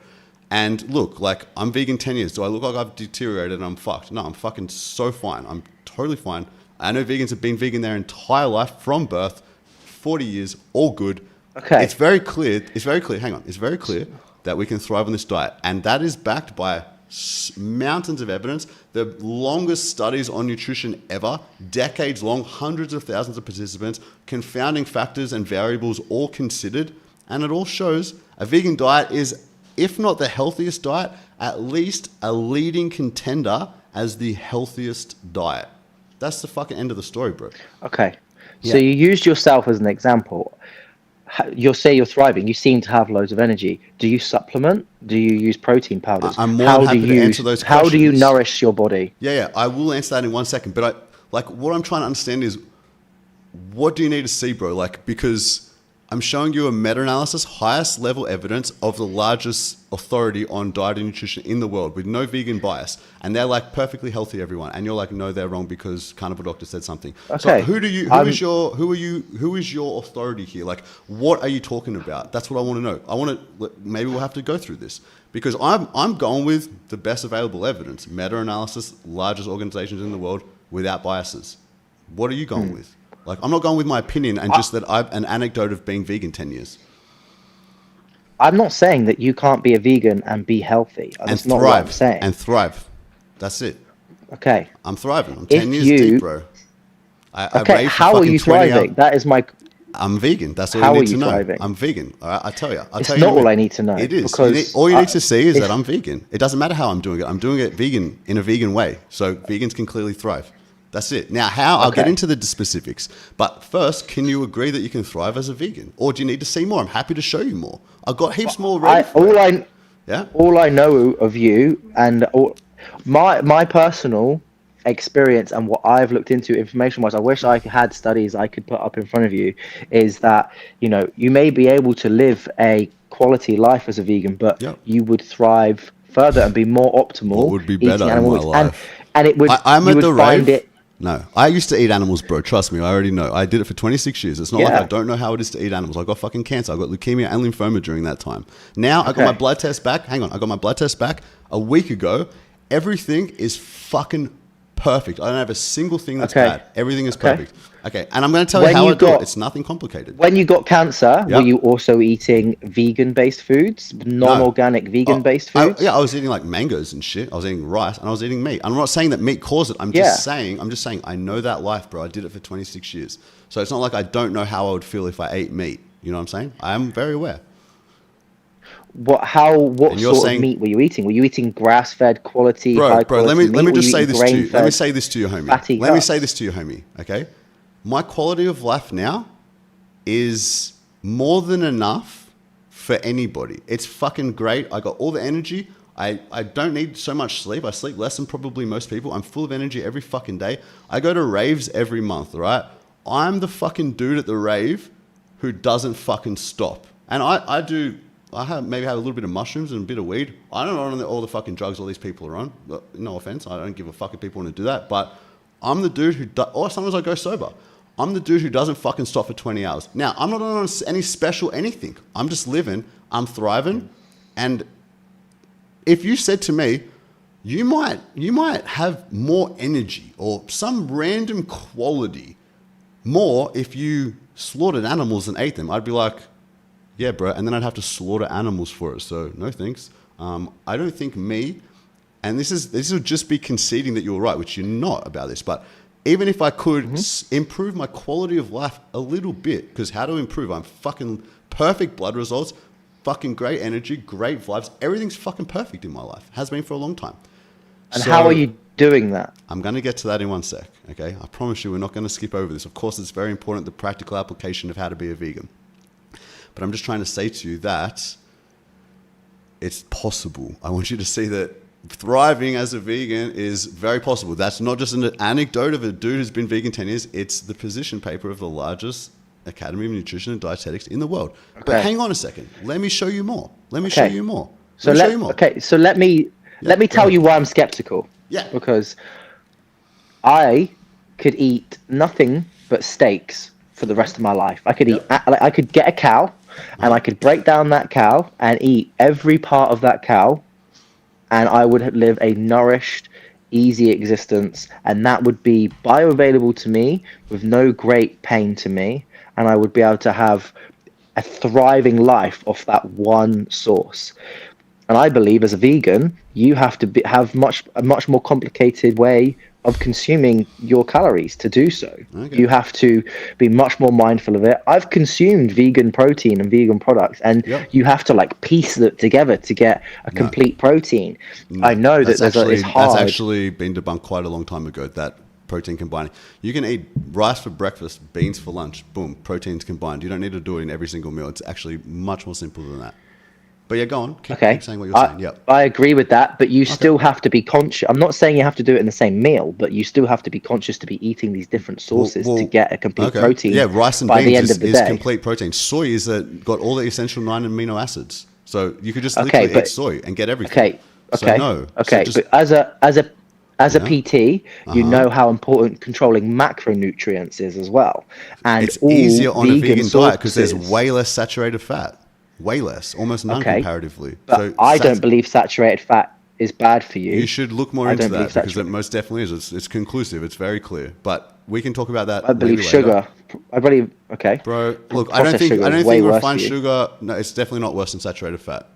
And look, like I'm vegan 10 years. Do I look like I've deteriorated and I'm fucked? No, I'm fucking so fine. I'm totally fine. I know vegans have been vegan their entire life from birth, 40 years, all good. Okay. It's very clear. Hang on. It's very clear that we can thrive on this diet. And that is backed by mountains of evidence, the longest studies on nutrition ever, decades long, hundreds of thousands of participants, confounding factors and variables all considered. And it all shows a vegan diet is, if not the healthiest diet, at least a leading contender as the healthiest diet. That's the fucking end of the story, bro. Okay. So you used yourself as an example. You'll say you're thriving. You seem to have loads of energy. Do you supplement? Do you use protein powders? I'm more than happy to answer those questions. How do you nourish your body? Yeah. I will answer that in 1 second. But what I'm trying to understand is, what do you need to see, bro? Like, because I'm showing you a meta-analysis, highest level evidence of the largest authority on diet and nutrition in the world with no vegan bias. And they're like perfectly healthy, everyone. And you're like, no, they're wrong because carnivore doctor said something. Okay. So who is your authority here? Like, what are you talking about? That's what I want to know. Maybe we'll have to go through this because I'm going with the best available evidence, meta-analysis, largest organizations in the world, without biases. What are you going with? Like, I'm not going with my opinion and just that I've an anecdote of being vegan 10 years. I'm not saying that you can't be a vegan and be healthy. That's not what I'm saying. And thrive. That's it. Okay. I'm thriving. I'm 10 years deep, bro. Okay, how are you thriving? That is my... I'm vegan. That's all you need to know. Thriving? I'm vegan. All right, I tell you. It's not all I need to know. It is. All you need to see is that I'm vegan. It doesn't matter how I'm doing it. I'm doing it vegan in a vegan way. So vegans can clearly thrive. That's it. Now, how? I'll get into the specifics. But first, can you agree that you can thrive as a vegan? Or do you need to see more? I'm happy to show you more. I've got heaps more ready all I know of you and my personal experience and what I've looked into information-wise, I wish I had studies I could put up in front of you, is that, you know, you may be able to live a quality life as a vegan, but you would thrive further and be more optimal. What would be better in my life? And it would, I'm you at would the find rave. it. No, I used to eat animals, bro. Trust me, I already know. I did it for 26 years. It's not like I don't know how it is to eat animals. I got fucking cancer. I got leukemia and lymphoma during that time. Now I got my blood test back. Hang on, I got my blood test back a week ago. Everything is fucking perfect. I don't have a single thing that's bad. Everything is perfect. Okay, and I'm going to tell you how I do it. It's nothing complicated. When you got cancer, were you also eating vegan-based foods, non-organic vegan-based foods? I was eating like mangoes and shit. I was eating rice and I was eating meat. I'm not saying that meat caused it. I'm just saying I know that life, bro. I did it for 26 years. So it's not like I don't know how I would feel if I ate meat. You know what I'm saying? I am very aware. What sort of meat were you eating? Were you eating grass-fed quality, high quality meat? Let me just say this to you. Let me say this to you, homie. Let me say this to you, homie. Okay? My quality of life now is more than enough for anybody. It's fucking great. I got all the energy. I don't need so much sleep. I sleep less than probably most people. I'm full of energy every fucking day. I go to raves every month, right? I'm the fucking dude at the rave who doesn't fucking stop. And I maybe have a little bit of mushrooms and a bit of weed. I don't know all the fucking drugs all these people are on. No offense. I don't give a fuck if people want to do that. But I'm the dude who... or sometimes I go sober. I'm the dude who doesn't fucking stop for 20 hours. Now, I'm not on any special anything. I'm just living. I'm thriving. And if you said to me, you might have more energy or some random quality more if you slaughtered animals and ate them, I'd be like, yeah, bro. And then I'd have to slaughter animals for it. So no thanks. I don't think me, and this would just be conceding that you're right, which you're not about this, but even if I could improve my quality of life a little bit, because how to improve? I'm fucking perfect blood results, fucking great energy, great vibes. Everything's fucking perfect in my life. Has been for a long time. And how are you doing that? I'm going to get to that in one sec, okay? I promise you we're not going to skip over this. Of course, it's very important, the practical application of how to be a vegan. But I'm just trying to say to you that it's possible. I want you to see that thriving as a vegan is very possible. That's not just an anecdote of a dude who's been vegan 10 years. It's the position paper of the largest Academy of Nutrition and Dietetics in the world. Okay. But hang on a second. Let me show you more. Let me show you more. So let me tell you why I'm skeptical. Yeah. Because I could eat nothing but steaks for the rest of my life. I could get a cow and I could break down that cow and eat every part of that cow, and I would live a nourished, easy existence, and that would be bioavailable to me with no great pain to me, and I would be able to have a thriving life off that one source. And I believe as a vegan, you have to have a much more complicated way of consuming your calories to do so. Okay. You have to be much more mindful of it. I've consumed vegan protein and vegan products, and you have to like piece it together to get a complete protein. I know that it's hard. That's actually been debunked quite a long time ago, that protein combining. You can eat rice for breakfast, beans for lunch, boom, proteins combined. You don't need to do it in every single meal. It's actually much more simple than that. But yeah, go on. Keep saying what you're saying. Yeah, I agree with that, but you still have to be conscious. I'm not saying you have to do it in the same meal, but you still have to be conscious to be eating these different sources to get a complete protein. Yeah, rice and beans is complete protein. Soy is got all the essential 9 amino acids. So you could just literally eat soy and get everything. But as a PT, you know how important controlling macronutrients is as well. And it's easier on a vegan diet because there's way less saturated fat. Way less, almost none comparatively. But I don't believe saturated fat is bad for you. You should look more I into don't that believe that's because it true. most definitely is. It's conclusive. It's very clear. But we can talk about that I believe maybe sugar. later. I believe okay. Bro, look, Processed sugar I is don't way think worse for refined you. sugar. No, it's definitely not worse than saturated fat.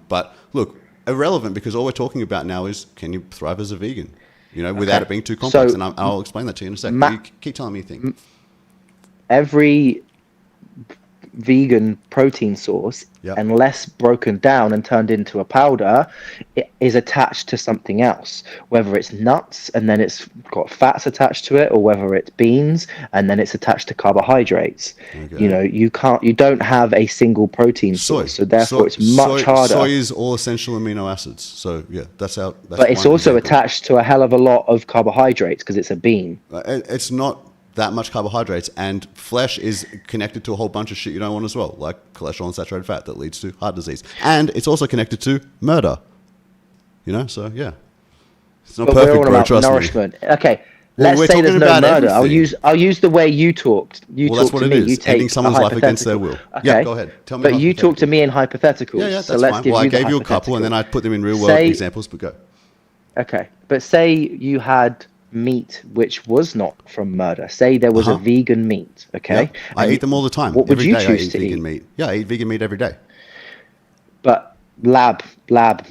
But look, irrelevant because all we're talking about now is can you thrive as a vegan? You know, without Okay. it being too complex. So And I'll explain that to you in a sec. ma- But you keep telling me you think. every vegan protein source, Yep. unless broken down and turned into a powder, it is attached to something else. Whether it's nuts and then it's got fats attached to it, or whether it's beans and then it's attached to carbohydrates. Okay. You know, you don't have a single protein source, so therefore it's much harder. Soy is all essential amino acids. So yeah, that's how. That's But it's one also example. attached to a hell of a lot of carbohydrates because it's a bean. It's not that much carbohydrates, and flesh is connected to a whole bunch of shit you don't want as well, like cholesterol and saturated fat that leads to heart disease, and it's also connected to murder. You know, so yeah, it's not But perfect, we're on bro. about Trust nourishment. me. Okay, Well, we're let's say there's talking no about murder. everything. I'll use the way you talked. You Well, that's talk what to it me. is. You take Ending someone's a life against their will. hypothetical. Yeah, Okay. go ahead. Tell me. But about you talk to hypothetical. me in hypotheticals. Yeah, yeah, that's so let's fine. give Well, I you the gave you a couple, and then hypothetical. I put them in real world Say- examples. But go. Okay, but say you had meat which was not from murder. Say there was a Uh-huh. vegan meat. Okay, Yep. I And eat them all the time. What would Every you day I choose eat to vegan eat? meat. Yeah, I eat vegan meat every day. But lab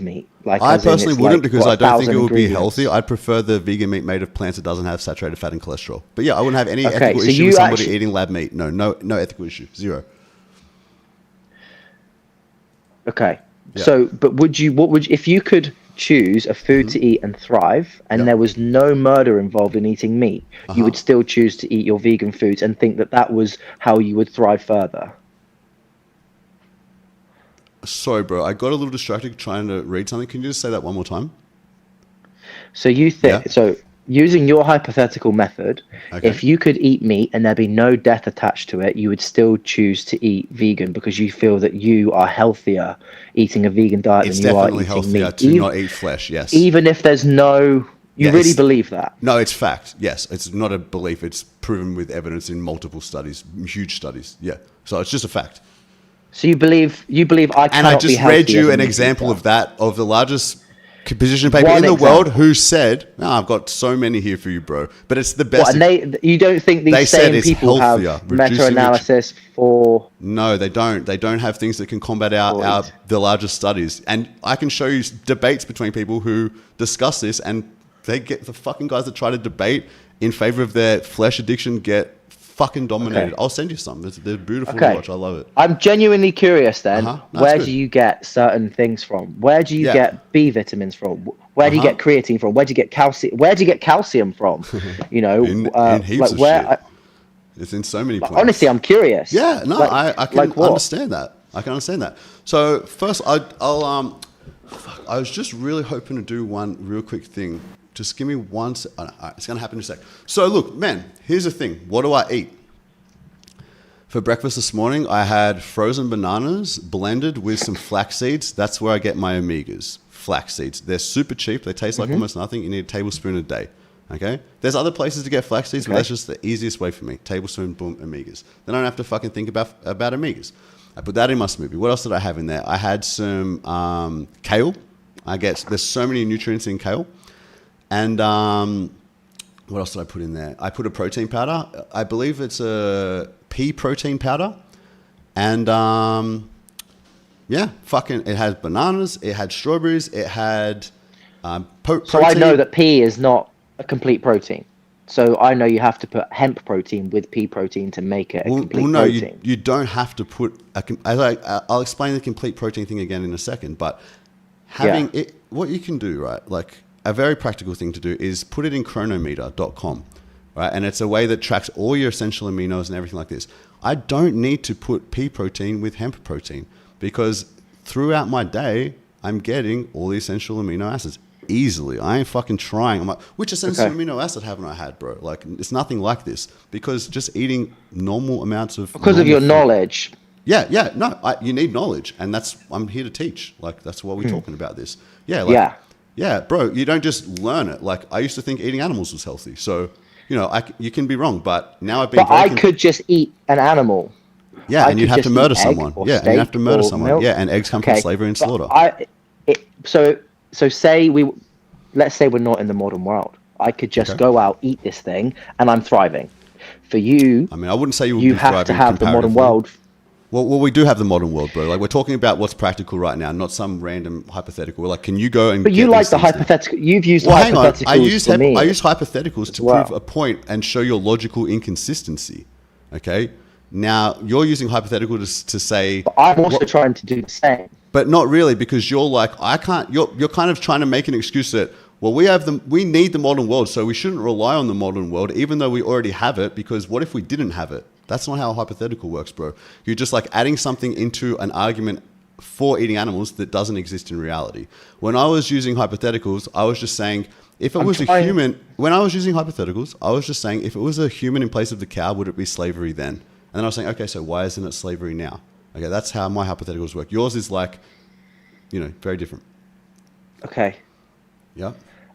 meat. Like I as in personally it's wouldn't like, because what, I don't think 1,000 it would be ingredients? healthy. I'd prefer the vegan meat made of plants that doesn't have saturated fat and cholesterol. But yeah, I wouldn't have any Okay, ethical so issue you with somebody actually- eating lab meat. No ethical issue. Zero. Okay. Yeah. So, but if you could choose a food to eat and thrive, and Yeah. there was no murder involved in eating meat, you would Uh-huh. still choose to eat your vegan foods and think that that was how you would thrive further? Sorry, bro. I got a little distracted trying to read something. Can you just say that one more time? So you think, Yeah. so using your hypothetical method, Okay. if you could eat meat and there'd be no death attached to it, you would still choose to eat vegan because you feel that you are healthier eating a vegan diet It's than you are definitely eating healthier meat. to not eat flesh. Yes. Even if there's no, you Yeah, really it's- believe that? No, it's fact. Yes, it's not a belief. It's proven with evidence in multiple studies, huge studies. Yeah. So it's just a fact. So you believe I cannot And I be just healthy read you as a an meat example eater. of that, of the largest position paper One in the world example. who said, no, I've got so many here for you, bro. But it's the best. What, and you don't think They these said same it's people healthier, have reducing the meta-analysis for? No, they don't. They don't have things that can combat the largest studies. And I can show you debates between people who discuss this, and they get the fucking guys that try to debate in favor of their flesh addiction get fucking dominated. Okay. I'll send you some. They're beautiful Okay. to watch. I love it. I'm genuinely curious then, Uh-huh. No, where it's do good. you get certain things from? Where do you Yeah. get B vitamins from? Where do you Uh-huh. get creatine from? Where do you get calcium? Where do you get calcium from? You know, In heaps like of where? shit. It's in so many plants. Honestly, I'm curious. Yeah, no, Like- I can like what? understand that. I can understand that. So first, I was just really hoping to do one real quick thing. Just give me one. It's gonna happen in a sec. So look, man. Here's the thing. What do I eat? For breakfast this morning, I had frozen bananas blended with some flax seeds. That's where I get my omegas. Flax seeds. They're super cheap. They taste like almost nothing. You need a tablespoon a day. Okay? There's other places to get flax seeds, but Okay. that's just the easiest way for me. Tablespoon, boom, omegas. Then I don't have to fucking think about omegas. I put that in my smoothie. What else did I have in there? I had some kale. There's so many nutrients in kale. And what else did I put in there? I put a protein powder. I believe it's a pea protein powder. And yeah, fucking, it had bananas, it had strawberries, it had protein. So I know that pea is not a complete protein. So I know you have to put hemp protein with pea protein to make it a complete no, protein. you don't have to put I'll explain the complete protein thing again in a second, but having it, what you can do, right? Like a very practical thing to do is put it in chronometer.com, right? And it's a way that tracks all your essential aminos and everything like this. I don't need to put pea protein with hemp protein because throughout my day, I'm getting all the essential amino acids easily. I ain't fucking trying. I'm like, which essential amino acid haven't I had, bro? Like, it's nothing like this because just eating normal amounts of Because of your food- knowledge. Yeah, no, you need knowledge, and I'm here to teach. Like, that's why we're talking about this. Yeah, like, Yeah. yeah, bro. You don't just learn it. Like, I used to think eating animals was healthy, so you know, you can be wrong, but now I've been. But I could just eat an animal. Yeah, I and you'd could have to just murder eat egg someone. or Yeah, and you'd have to steak murder or someone. milk. Yeah, and eggs come from slavery and but slaughter. So So let's say we're not in the modern world. I could just Okay. go out, eat this thing, and I'm thriving. For you, I mean, I wouldn't say you would you be have to thriving have the modern comparatively. world. Well, we do have the modern world, bro. Like, we're talking about what's practical right now, not some random hypothetical. We're like, can you go and But get you like these the things now? hypothetical. You've used Well, hang on. hypotheticals for me I use hypotheticals as to prove well. a point and show your logical inconsistency. Okay. Now you're using hypothetical to say, But I'm also trying to do the same. but not really, because you're like, I can't. You're kind of trying to make an excuse that, well, we need the modern world, so we shouldn't rely on the modern world, even though we already have it. Because what if we didn't have it? That's not how a hypothetical works, bro. You're just like adding something into an argument for eating animals that doesn't exist in reality. When I was using hypotheticals, I was just saying, if it was a human, when I was using hypotheticals, I was just saying, if it was a human in place of the cow, would it be slavery then? And then I was saying, okay, so why isn't it slavery now? Okay, that's how my hypotheticals work. Yours is like, very different. Okay. Yeah.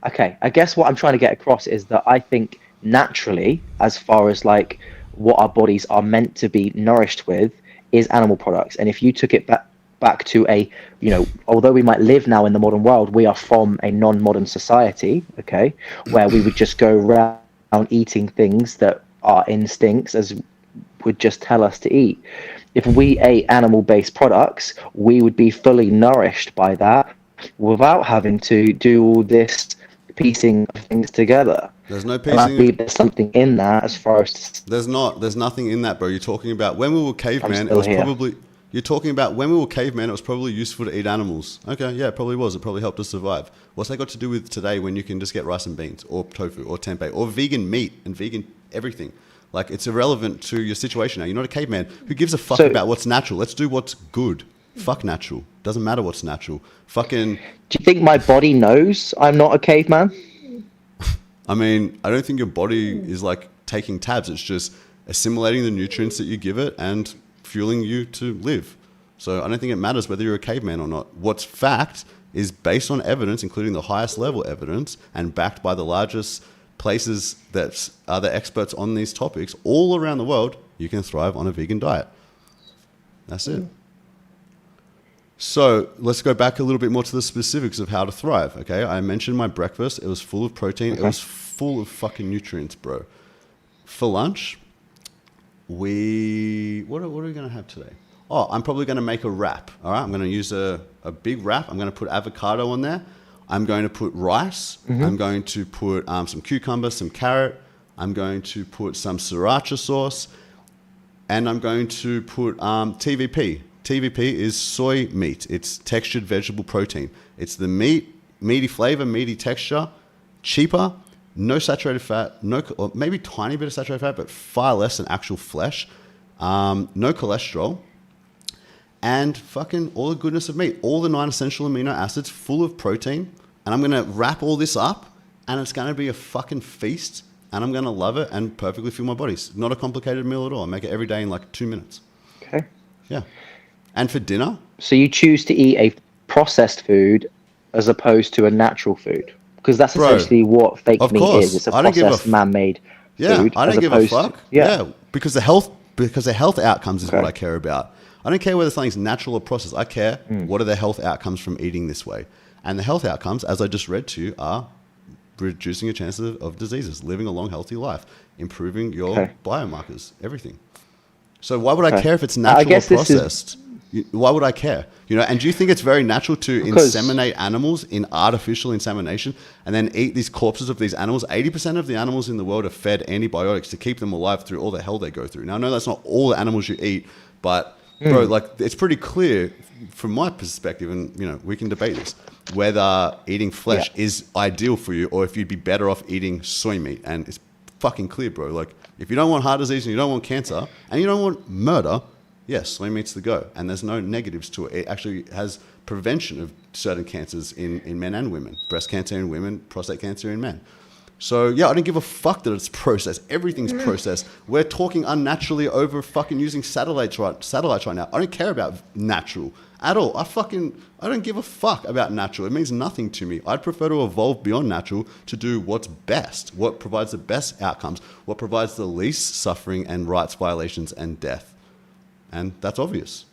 Okay. I guess what I'm trying to get across is that I think naturally, as far as like what our bodies are meant to be nourished with, is animal products. And if you took it back to although we might live now in the modern world, we are from a non-modern society, okay, where we would just go around eating things that our instincts as would just tell us to eat. If we ate animal-based products, we would be fully nourished by that without having to do all this piecing of things together. There's no And I piecing. believe there's something in that as far as There's not. There's nothing in that, bro. You're talking about when we were cavemen. It still was here. probably. You're talking about when we were cavemen. It was probably useful to eat animals. Okay, yeah, it probably was. It probably helped us survive. What's that got to do with today when you can just get rice and beans, or tofu, or tempeh, or vegan meat and vegan everything? Like, it's irrelevant to your situation now. You're not a caveman. Who gives a fuck about what's natural? Let's do what's good. Fuck natural. Doesn't matter what's natural. Fucking. Do you think my body knows I'm not a caveman? I mean, I don't think your body is like taking tabs. It's just assimilating the nutrients that you give it and fueling you to live. So I don't think it matters whether you're a caveman or not. What's fact is based on evidence, including the highest level evidence, and backed by the largest places that are the experts on these topics all around the world. You can thrive on a vegan diet. That's it. So let's go back a little bit more to the specifics of how to thrive. Okay, I mentioned my breakfast. It was full of protein. Okay. It was full of fucking nutrients, bro. For lunch, what are we gonna have today? Oh, I'm probably gonna make a wrap. All right, I'm gonna use a big wrap. I'm gonna put avocado on there. I'm going to put rice. I'm going to put some cucumber, some carrot. I'm going to put some sriracha sauce, and I'm going to put TVP. TVP is soy meat. It's textured vegetable protein. It's the meaty flavor, meaty texture, cheaper, no saturated fat, or maybe tiny bit of saturated fat, but far less than actual flesh, no cholesterol, and fucking all the goodness of meat, all the 9 essential amino acids, full of protein. And I'm going to wrap all this up, and it's going to be a fucking feast, and I'm going to love it and perfectly fuel my body. It's not a complicated meal at all. I make it every day in like 2 minutes. Okay. Yeah. And for dinner? So you choose to eat a processed food as opposed to a natural food? Because that's essentially what fake meat is. It's a processed, man-made food. I don't give a fuck. Because the health outcomes is what I care about. I don't care whether something's natural or processed. I care what are the health outcomes from eating this way. And the health outcomes, as I just read to you, are reducing your chances of diseases, living a long, healthy life, improving your biomarkers, everything. So why would I care if it's natural or processed? Why would I care? And do you think it's very natural to inseminate animals in artificial insemination and then eat these corpses of these animals? 80% of the animals in the world are fed antibiotics to keep them alive through all the hell they go through. Now, I know that's not all the animals you eat, but bro, like, it's pretty clear from my perspective, and we can debate this, whether eating flesh is ideal for you or if you'd be better off eating soy meat. And it's fucking clear, bro. Like, if you don't want heart disease and you don't want cancer and you don't want murder, yes, soy meat's the go. And there's no negatives to it. It actually has prevention of certain cancers in men and women. Breast cancer in women, prostate cancer in men. So, yeah, I don't give a fuck that it's processed. Everything's processed. We're talking unnaturally over fucking using satellites right now. I don't care about natural at all. I don't give a fuck about natural. It means nothing to me. I'd prefer to evolve beyond natural to do what's best, what provides the best outcomes, what provides the least suffering and rights violations and death. And that's obvious.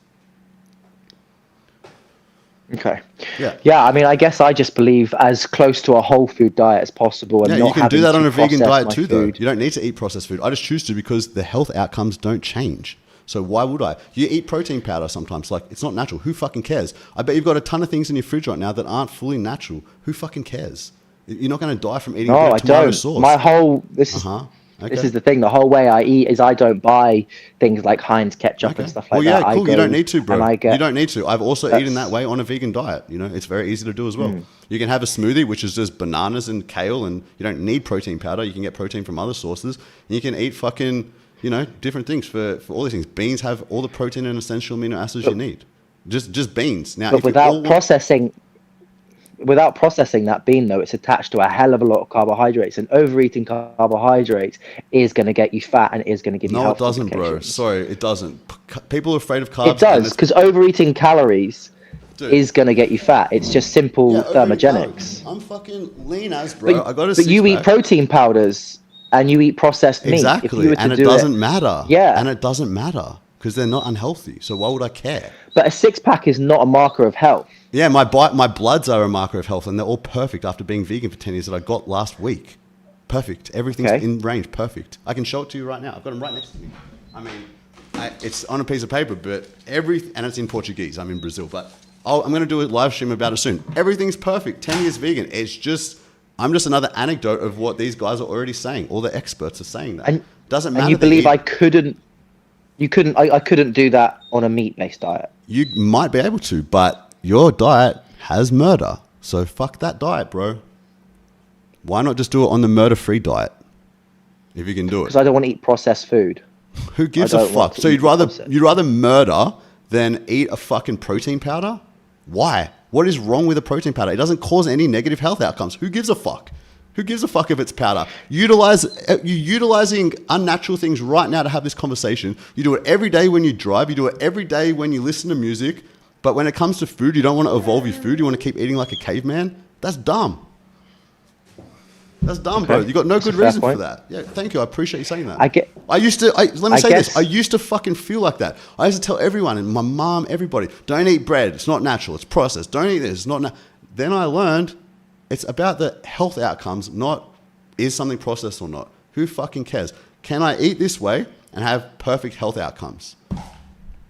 Okay. Yeah. Yeah, I mean, I guess I just believe as close to a whole food diet as possible, and Yeah, not you can do having that to on a vegan process diet my too, though. food. You don't need to eat processed food. I just choose to because the health outcomes don't change. So why would I? You eat protein powder sometimes. Like, it's not natural. Who fucking cares? I bet you've got a ton of things in your fridge right now that aren't fully natural. Who fucking cares? You're not going to die from eating No, a bit I of tomato don't. sauce. My whole this is Uh-huh. this Okay. is the thing. The whole way I eat is I don't buy things like Heinz ketchup and Okay. stuff Well, like yeah, that. I cool. You go don't need to, and bro. I You get don't need to. I've also eaten that that's way on a vegan diet. You know, it's very easy to do as well. You can have a smoothie, which is just bananas and kale, and you don't need protein powder. You can get protein from other sources. And you can eat fucking, different things for all these things. Beans have all the protein and essential amino acids you need. Just beans. Now, but if you all want, without processing that bean, though, it's attached to a hell of a lot of carbohydrates, and overeating carbohydrates is going to get you fat and is going to give you no, it health doesn't, bro. complications. Sorry, it doesn't. People are afraid of carbs. It does, because overeating calories Dude. is going to get you fat. It's just simple Yeah, overeating thermogenics. calories. I'm fucking lean as, bro. I got a But you eat six-pack. protein powders and you eat processed meat. If you Exactly, were to and it do doesn't matter. Yeah. And it doesn't matter because they're not unhealthy. So why would I care? But a six-pack is not a marker of health. Yeah, my bloods are a marker of health, and they're all perfect after being vegan for 10 years that I got last week. Perfect. Everything's Okay. in range. Perfect. I can show it to you right now. I've got them right next to me. I mean, it's on a piece of paper, but and it's in Portuguese. I'm in Brazil, but I'm going to do a live stream about it soon. Everything's perfect. 10 years vegan. I'm just another anecdote of what these guys are already saying. All the experts are saying that. And Doesn't matter. And you believe I couldn't do that on a meat-based diet. You might be able to, but your diet has murder. So fuck that diet, bro. Why not just do it on the murder-free diet? If you can do it. Because I don't want to eat processed food. Who gives I a don't want fuck? to So eat you'd rather murder than eat a fucking protein powder? Why? What is wrong with a protein powder? It doesn't cause any negative health outcomes. Who gives a fuck? Who gives a fuck if it's powder? You're utilizing unnatural things right now to have this conversation. You do it every day when you drive. You do it every day when you listen to music. But when it comes to food, you don't want to evolve your food. You want to keep eating like a caveman. That's dumb. That's dumb, bro. You got no good reason for that. Yeah, thank you. I appreciate you saying that. Let me say this. I used to fucking feel like that. I used to tell everyone, and my mom, everybody, don't eat bread. It's not natural. It's processed. Don't eat this. It's not. Then I learned it's about the health outcomes, not is something processed or not. Who fucking cares? Can I eat this way and have perfect health outcomes?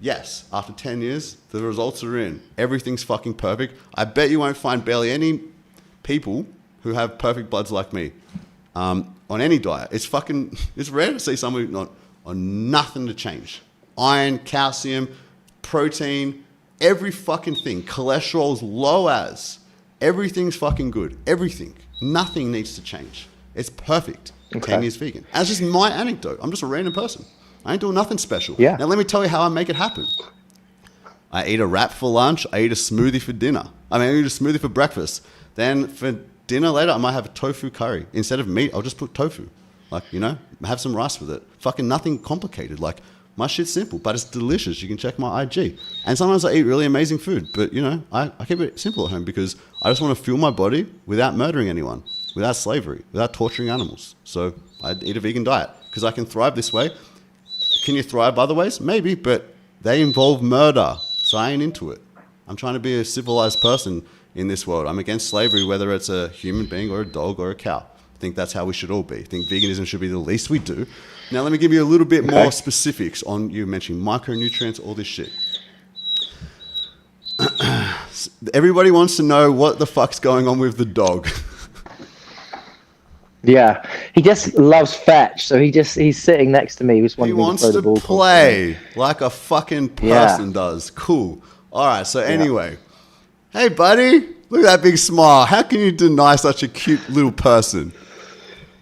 Yes. After 10 years, the results are in. Everything's fucking perfect. I bet you won't find barely any people who have perfect bloods like me on any diet. It's rare to see someone not on nothing to change. Iron, calcium, protein, every fucking thing. Cholesterol's low as. Everything's fucking good. Everything. Nothing needs to change. It's perfect. Okay. 10 years vegan. And it's just my anecdote. I'm just a random person. I ain't doing nothing special. Yeah. Now let me tell you how I make it happen. I eat a wrap for lunch. I eat a smoothie for dinner. I eat a smoothie for breakfast. Then for dinner later, I might have a tofu curry. Instead of meat, I'll just put tofu. Have some rice with it. Fucking nothing complicated. My shit's simple, but it's delicious. You can check my IG. And sometimes I eat really amazing food, but I keep it simple at home because I just want to fuel my body without murdering anyone, without slavery, without torturing animals. So I eat a vegan diet because I can thrive this way. Can you thrive other ways? Maybe, but they involve murder. So I ain't into it. I'm trying to be a civilized person in this world. I'm against slavery, whether it's a human being or a dog or a cow. I think that's how we should all be. I think veganism should be the least we do. Now, let me give you a little bit more specifics on you mentioning micronutrients, all this shit. Everybody wants to know what the fuck's going on with the dog. Yeah, he just loves fetch, so he's sitting next to me. He wants to play like a fucking person does. Cool. All right, so anyway. Hey, buddy, look at that big smile. How can you deny such a cute little person?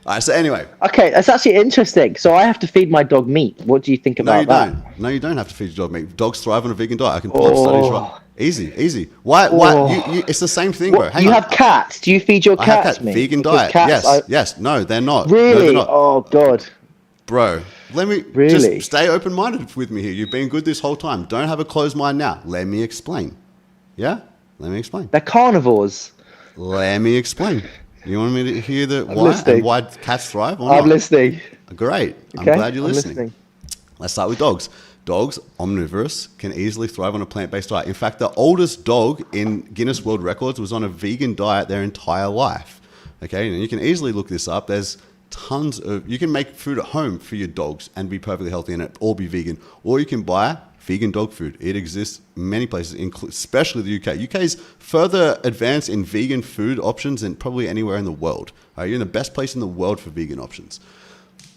All right, so anyway. Okay, that's actually interesting. So I have to feed my dog meat. What do you think about that? No, you don't have to feed your dog meat. Dogs thrive on a vegan diet. I can pull up studies right. Easy. Why? It's the same thing, bro. You have cats. Do you feed your cats I have meat? vegan diet. Yes. No, they're not. Really? No, they're not. Oh, God. Bro, let me just stay open-minded with me here. You've been good this whole time. Don't have a closed mind now. Let me explain. Yeah? Let me explain. They're carnivores. Let me explain. You want me to hear why cats thrive or I'm not? listening. Great. Okay, I'm glad you're listening. Let's start with dogs. Dogs, omnivorous, can easily thrive on a plant-based diet. In fact, the oldest dog in Guinness World Records was on a vegan diet their entire life. Okay, and you can easily look this up. There's tons of, you can make food at home for your dogs and be perfectly healthy and it all be vegan. Or you can buy vegan dog food. It exists many places, especially the UK. UK is further advanced in vegan food options than probably anywhere in the world. All right, you're in the best place in the world for vegan options.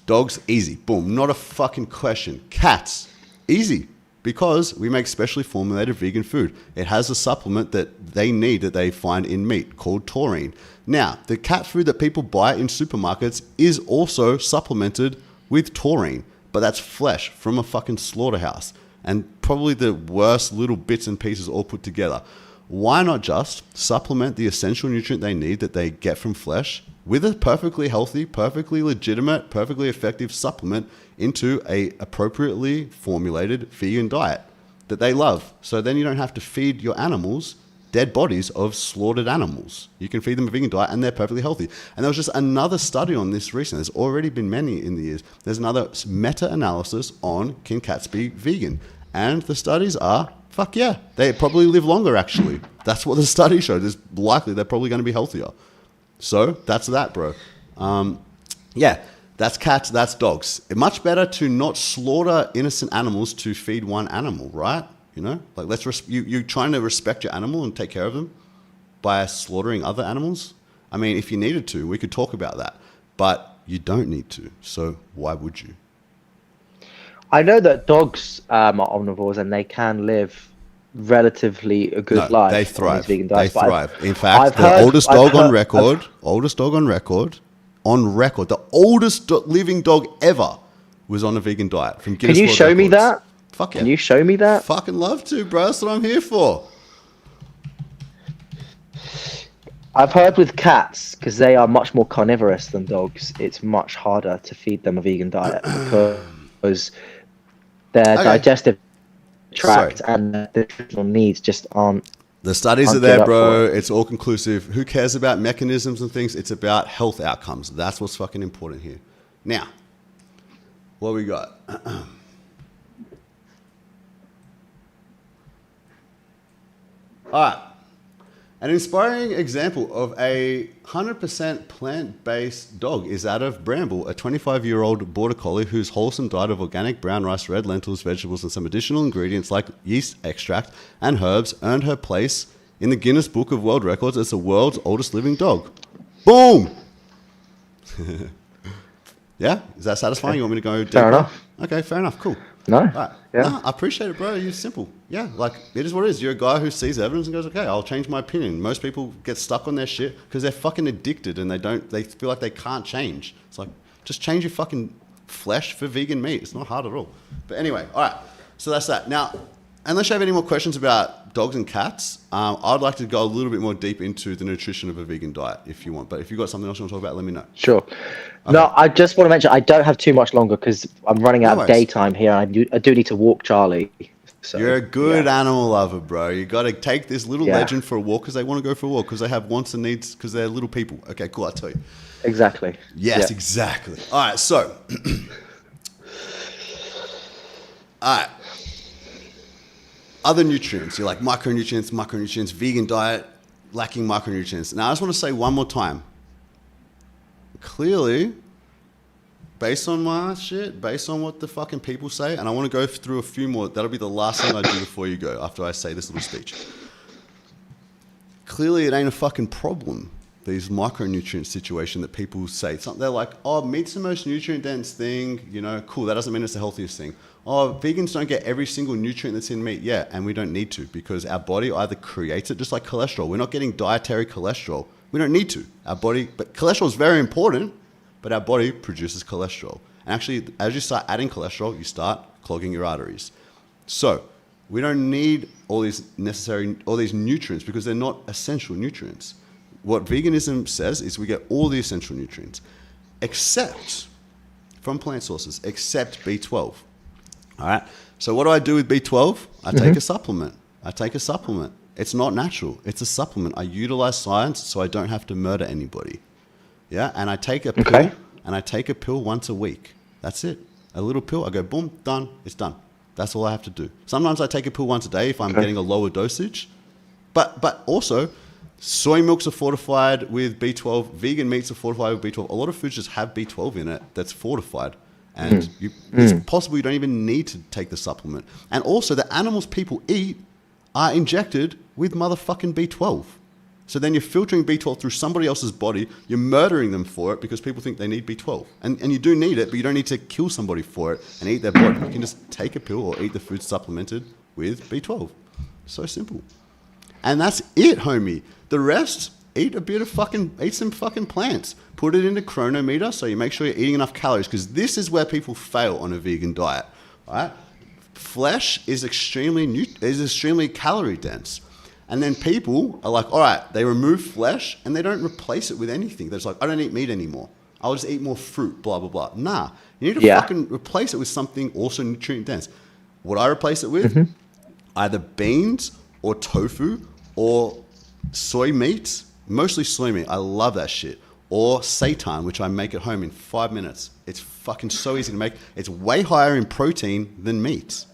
Dogs, easy. Boom. Not a fucking question. Cats, easy. Because we make specially formulated vegan food. It has a supplement that they need that they find in meat called taurine. Now, the cat food that people buy in supermarkets is also supplemented with taurine. But that's flesh from a fucking slaughterhouse. And probably the worst little bits and pieces all put together. Why not just supplement the essential nutrient they need that they get from flesh with a perfectly healthy, perfectly legitimate, perfectly effective supplement into a appropriately formulated vegan diet that they love. So then you don't have to feed your animals dead bodies of slaughtered animals. You can feed them a vegan diet and they're perfectly healthy. And there was just another study on this recently. There's already been many in the years. There's another meta-analysis on can cats be vegan? And the studies are, fuck yeah, they probably live longer actually. That's what the study showed. It's likely they're probably going to be healthier. So that's that, bro. Yeah, that's cats, that's dogs. It's much better to not slaughter innocent animals to feed one animal, right? You know, like you're trying to respect your animal and take care of them by slaughtering other animals. I mean, if you needed to, we could talk about that, but you don't need to. So why would you? I know that dogs are omnivores and they can live relatively a good life. They thrive. Vegan diets, they thrive. In fact, the oldest dog on record, the oldest living dog ever was on a vegan diet from Guinness Can you World show Records. me that? Fuck yeah. Can you show me that? Fucking love to, bro. That's what I'm here for. I've heard with cats, because they are much more carnivorous than dogs, it's much harder to feed them a vegan diet because their digestive tract and their nutritional needs just aren't. The studies are there, bro. It's all conclusive. Who cares about mechanisms and things? It's about health outcomes. That's what's fucking important here. Now, what we got? All right. An inspiring example of a 100% plant-based dog is that of Bramble, a 25-year-old border collie whose wholesome diet of organic brown rice, red lentils, vegetables, and some additional ingredients like yeast extract and herbs earned her place in the Guinness Book of World Records as the world's oldest living dog. Boom! Yeah? Is that satisfying? You want me to go deeper? Fair enough. Okay, fair enough. Cool. No. Right. Yeah. No, I appreciate it, bro. You're simple. Yeah, like, it is what it is. You're a guy who sees evidence and goes, okay, I'll change my opinion. Most people get stuck on their shit because they're fucking addicted and they feel like they can't change. It's like, just change your fucking flesh for vegan meat. It's not hard at all. But anyway, all right. So that's that. Now, unless you have any more questions about dogs and cats, I'd like to go a little bit more deep into the nutrition of a vegan diet if you want. But if you've got something else you want to talk about, let me know. Sure. Okay. No, I just want to mention I don't have too much longer because I'm running out of daytime here. And I do need to walk Charlie. So, you're a good animal lover, bro. You got to take this little legend for a walk because they want to go for a walk because they have wants and needs because they're little people. Okay, cool. I'll tell you. Exactly. Yes, exactly. All right, so. All right. Other nutrients. You're like micronutrients, vegan diet, lacking micronutrients. Now, I just want to say one more time. Clearly, based on my shit, based on what the fucking people say, and I want to go through a few more. That'll be the last thing I do before you go, after I say this little speech. Clearly, it ain't a fucking problem, these micronutrient situation that people say. They're like, oh, meat's the most nutrient-dense thing. You know, cool, that doesn't mean it's the healthiest thing. Oh, vegans don't get every single nutrient that's in meat. Yeah, and we don't need to because our body either creates it, just like cholesterol. We're not getting dietary cholesterol. We don't need to. Our body, but cholesterol is very important, but our body produces cholesterol. And actually, as you start adding cholesterol, you start clogging your arteries. So we don't need all these nutrients because they're not essential nutrients. What veganism says is we get all the essential nutrients, except from plant sources, except B12. All right. So what do I do with B12? I take a supplement. It's not natural. It's a supplement. I utilize science so I don't have to murder anybody. Yeah. And I take a pill once a week. That's it. A little pill. I go, boom, done. It's done. That's all I have to do. Sometimes I take a pill once a day if I'm getting a lower dosage. But also, soy milks are fortified with B12. Vegan meats are fortified with B12. A lot of foods just have B12 in it that's fortified. And it's possible you don't even need to take the supplement. And also, the animals people eat are injected with motherfucking B12. So then you're filtering B12 through somebody else's body. You're murdering them for it because people think they need B12. And you do need it, but you don't need to kill somebody for it and eat their body. You can just take a pill or eat the food supplemented with B12. So simple. And that's it, homie. The rest, eat some fucking plants. Put it in a chronometer so you make sure you're eating enough calories, because this is where people fail on a vegan diet. All right? Flesh is extremely calorie dense. And then people are like, all right, they remove flesh and they don't replace it with anything. They're just like, I don't eat meat anymore. I'll just eat more fruit, blah, blah, blah. Nah, you need to fucking replace it with something also nutrient dense. What I replace it with, either beans or tofu or soy meat, mostly soy meat. I love that shit. Or seitan, which I make at home in 5 minutes. It's fucking so easy to make. It's way higher in protein than meat.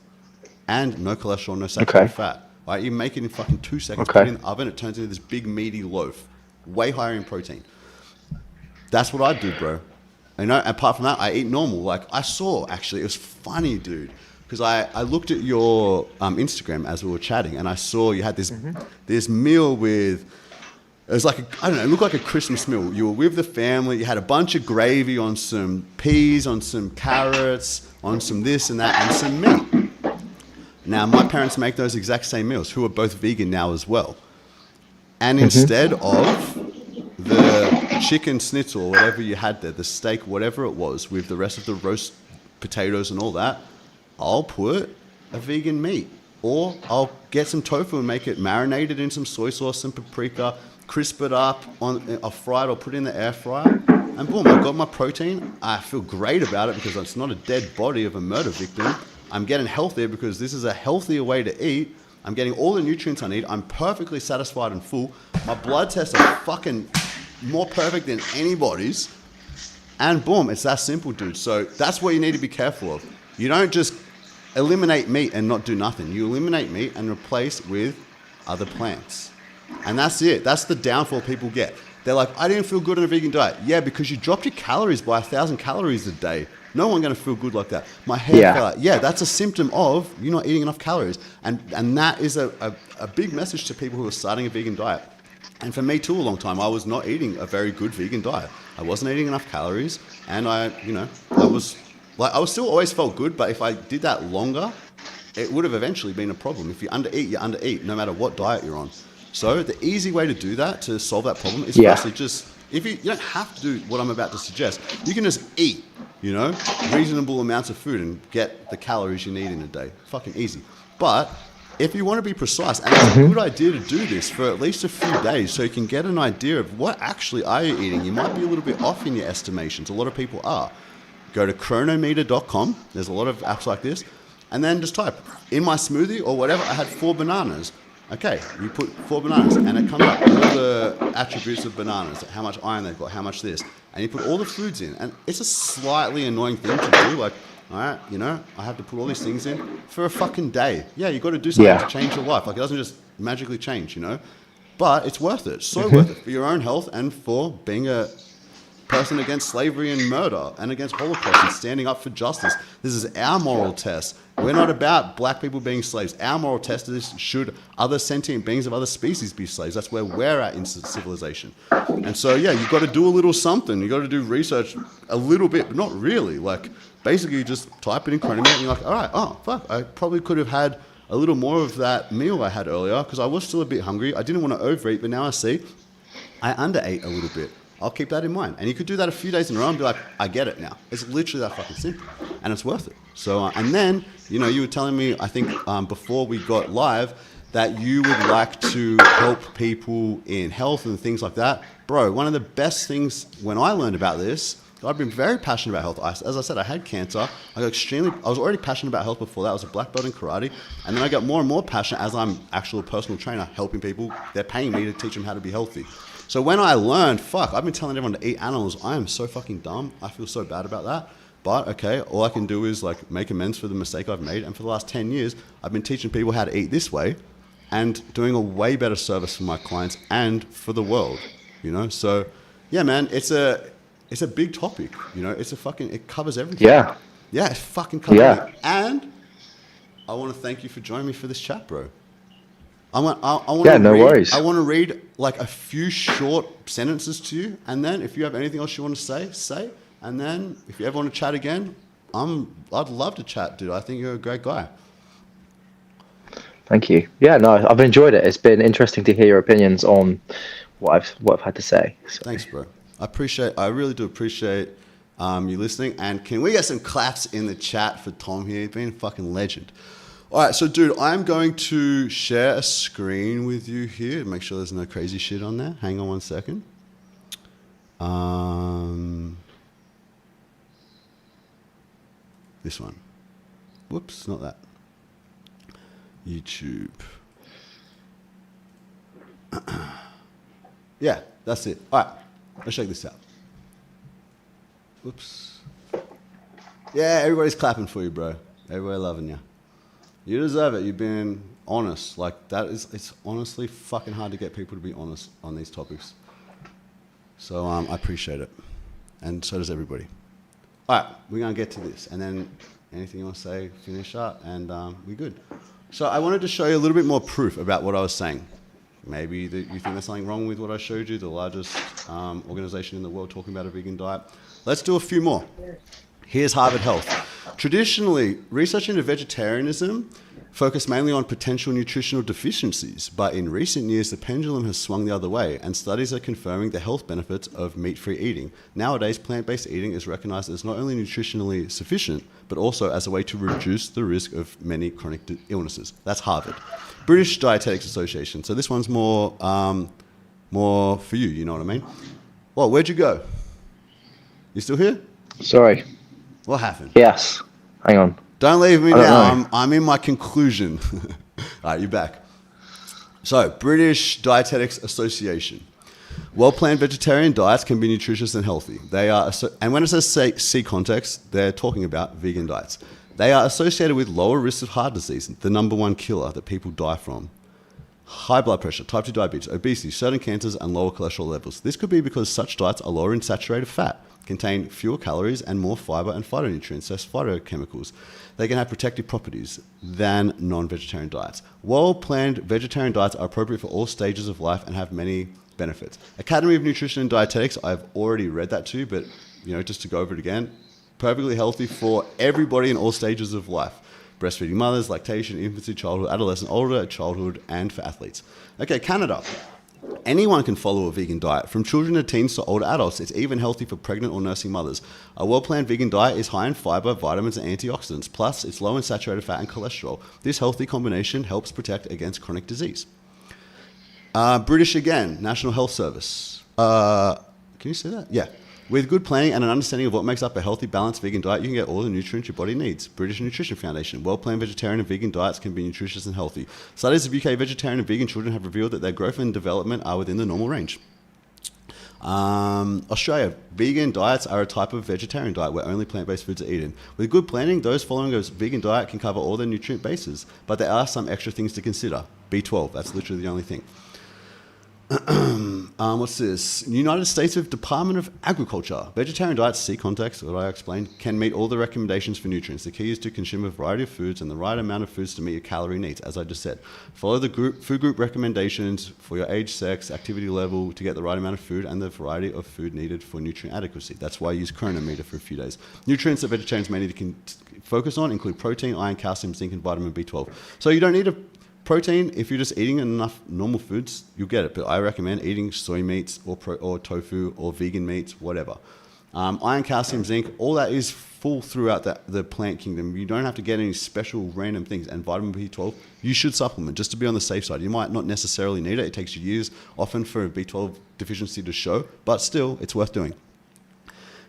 And no cholesterol, no saturated fat. Right, you make it in fucking 2 seconds, put it in the oven, it turns into this big meaty loaf. Way higher in protein. That's what I do, bro. You know, apart from that, I eat normal. Like, I saw, actually, it was funny, dude. Because I looked at your Instagram as we were chatting, and I saw you had this meal with, it was like, I don't know, it looked like a Christmas meal. You were with the family, you had a bunch of gravy on some peas, on some carrots, on some this and that, and some meat. Now, my parents make those exact same meals, who are both vegan now as well. And instead of the chicken schnitzel or whatever you had there, the steak, whatever it was, with the rest of the roast potatoes and all that, I'll put a vegan meat. Or I'll get some tofu and make it marinated in some soy sauce, some paprika, crisp it up, I'll fry it or put it in the air fryer. And boom, I've got my protein. I feel great about it because it's not a dead body of a murder victim. I'm getting healthier because this is a healthier way to eat. I'm getting all the nutrients I need. I'm perfectly satisfied and full. My blood tests are fucking more perfect than anybody's. And boom, it's that simple, dude. So that's what you need to be careful of. You don't just eliminate meat and not do nothing. You eliminate meat and replace with other plants. And that's it. That's the downfall people get. They're like, I didn't feel good on a vegan diet. Yeah, because you dropped your calories by 1,000 calories a day. No one's going to feel good like that. My hair fell out. Yeah, that's a symptom of you not eating enough calories. And that is a big message to people who are starting a vegan diet. And for me too, a long time, I was not eating a very good vegan diet. I wasn't eating enough calories. And I still always felt good. But if I did that longer, it would have eventually been a problem. If you undereat, you undereat, no matter what diet you're on. So the easy way to do that, to solve that problem, is firstly just, if you don't have to do what I'm about to suggest, you can just eat, reasonable amounts of food and get the calories you need in a day. Fucking easy. But if you want to be precise, and it's a good idea to do this for at least a few days so you can get an idea of what actually are you eating. You might be a little bit off in your estimations. A lot of people are. Go to chronometer.com. There's a lot of apps like this. And then just type, in my smoothie or whatever, I had 4 bananas. Okay, you put 4 bananas and it comes up all the attributes of bananas, how much iron they've got, how much this, and you put all the foods in. And it's a slightly annoying thing to do, like, all right, I have to put all these things in for a fucking day. Yeah, you got to do something to change your life. Like, it doesn't just magically change, But it's worth it. So worth it for your own health and for being a person against slavery and murder and against Holocaust and standing up for justice. This is our moral test. We're not about black people being slaves. Our moral test is, should other sentient beings of other species be slaves? That's where we're at in civilization. And so, you've got to do a little something. You've got to do research a little bit, but not really. Like, basically, you just type it in Chronometer and you're like, all right, oh, fuck, I probably could have had a little more of that meal I had earlier because I was still a bit hungry. I didn't want to overeat, but now I see I underate a little bit. I'll keep that in mind. And you could do that a few days in a row and be like, I get it now. It's literally that fucking simple. And it's worth it. So, and then, you were telling me, I think before we got live, that you would like to help people in health and things like that. Bro, one of the best things when I learned about this, I've been very passionate about health. As I said, I had cancer. I was already passionate about health before that. I was a black belt in karate. And then I got more and more passionate as I'm actually a personal trainer, helping people. They're paying me to teach them how to be healthy. So when I learned, I've been telling everyone to eat animals. I am so fucking dumb. I feel so bad about that. But okay, all I can do is like make amends for the mistake I've made. And for the last 10 years, I've been teaching people how to eat this way and doing a way better service for my clients and for the world, you know? So yeah, man, it's a big topic, you know, it covers everything. Yeah. Yeah, it fucking covers Yeah. everything. And I want to thank you for joining me for this chat, bro. I want worries. I want to read like a few short sentences to you, and then if you have anything else you want to say. And then if you ever want to chat again, I'd love to chat, dude. I think you're a great guy. Thank you. Yeah, no, I've enjoyed it. It's been interesting to hear your opinions on what I've had to say. So. Thanks, bro. I really do appreciate you listening. And can we get some claps in the chat for Tom here? He's been a fucking legend. All right, so dude, I'm going to share a screen with you here. Make sure there's no crazy shit on there. Hang on one second. This one. Whoops, not that. YouTube. Yeah, that's it. All right, let's check this out. Whoops. Yeah, everybody's clapping for you, bro. Everybody loving you. You deserve it. You've been honest. Like it's honestly fucking hard to get people to be honest on these topics. So I appreciate it. And so does everybody. All right, we're going to get to this. And then anything you want to say, finish up, and we're good. So I wanted to show you a little bit more proof about what I was saying. Maybe you think there's something wrong with what I showed you, the largest organization in the world talking about a vegan diet. Let's do a few more. Here's Harvard Health. Traditionally, research into vegetarianism focused mainly on potential nutritional deficiencies, but in recent years, the pendulum has swung the other way, and studies are confirming the health benefits of meat-free eating. Nowadays, plant-based eating is recognized as not only nutritionally sufficient, but also as a way to reduce the risk of many chronic illnesses. That's Harvard. British Dietetics Association. So this one's more for you, you know what I mean? Well, where'd you go? You still here? Sorry. What happened? Yes. Hang on. Don't leave me now. I'm in my conclusion. All right, you're back. So, British Dietetics Association. Well-planned vegetarian diets can be nutritious and healthy. They are, and when it says see context, they're talking about vegan diets. They are associated with lower risks of heart disease, the number one killer that people die from. High blood pressure, type 2 diabetes, obesity, certain cancers, and lower cholesterol levels. This could be because such diets are lower in saturated fat, contain fewer calories and more fiber and phytonutrients, that's phytochemicals. They can have protective properties than non-vegetarian diets. Well-planned vegetarian diets are appropriate for all stages of life and have many benefits. Academy of Nutrition and Dietetics, I've already read that too, but just to go over it again, perfectly healthy for everybody in all stages of life. Breastfeeding mothers, lactation, infancy, childhood, adolescent, older childhood, and for athletes. Okay, Canada. Anyone can follow a vegan diet, from children to teens to older adults. It's even healthy for pregnant or nursing mothers. A well-planned vegan diet is high in fiber, vitamins, and antioxidants. Plus, it's low in saturated fat and cholesterol. This healthy combination helps protect against chronic disease. British again, National Health Service. Can you see that? Yeah. With good planning and an understanding of what makes up a healthy, balanced vegan diet, you can get all the nutrients your body needs. British Nutrition Foundation. Well-planned vegetarian and vegan diets can be nutritious and healthy. Studies of UK vegetarian and vegan children have revealed that their growth and development are within the normal range. Australia. Vegan diets are a type of vegetarian diet where only plant-based foods are eaten. With good planning, those following a vegan diet can cover all their nutrient bases, but there are some extra things to consider. B12, that's literally the only thing. What's this? United States Department of Agriculture. Vegetarian diets, see context, what I explained, can meet all the recommendations for nutrients. The key is to consume a variety of foods and the right amount of foods to meet your calorie needs, as I just said. Follow the food group recommendations for your age, sex, activity level to get the right amount of food and the variety of food needed for nutrient adequacy. That's why I use Chronometer for a few days. Nutrients that vegetarians may need to focus on include protein, iron, calcium, zinc, and vitamin B12. So you don't need protein, if you're just eating enough normal foods, you'll get it. But I recommend eating soy meats or tofu or vegan meats, whatever. Iron, calcium, zinc, all that is full throughout the plant kingdom. You don't have to get any special random things. And vitamin B12, you should supplement just to be on the safe side. You might not necessarily need it. It takes you years often for a B12 deficiency to show, but still, it's worth doing.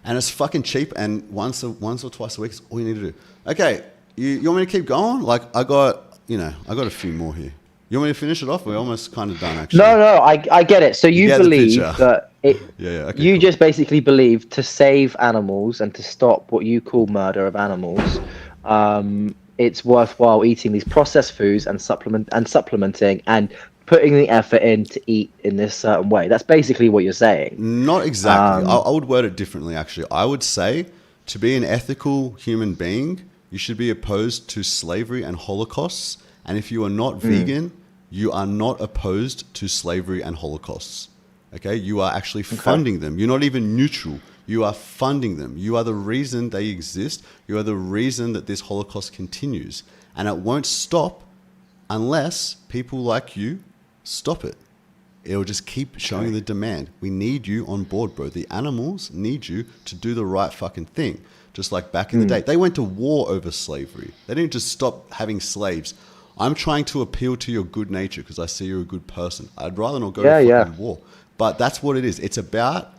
And it's fucking cheap, and once or twice a week is all you need to do. Okay, you want me to keep going? Like, I got a few more here. You want me to finish it off? We're almost kind of done, actually. No, I get it. So you believe that It, Okay, you cool. just basically believe to save animals and to stop what you call murder of animals, it's worthwhile eating these processed foods and supplementing and putting the effort in to eat in this certain way. That's basically what you're saying. Not exactly. Um, I would word it differently, actually. I would say to be an ethical human being, you should be opposed to slavery and holocausts. And if you are not vegan, you are not opposed to slavery and holocausts. Okay? You are actually okay. funding them. You're not even neutral. You are funding them. You are the reason they exist. You are the reason that this Holocaust continues. And it won't stop unless people like you stop it. It'll just keep showing the demand. We need you on board, bro. The animals need you to do the right fucking thing. Just like back in the day. They went to war over slavery. They didn't just stop having slaves. I'm trying to appeal to your good nature because I see you're a good person. I'd rather not go Yeah, to yeah. fucking war. But that's what it is. It's about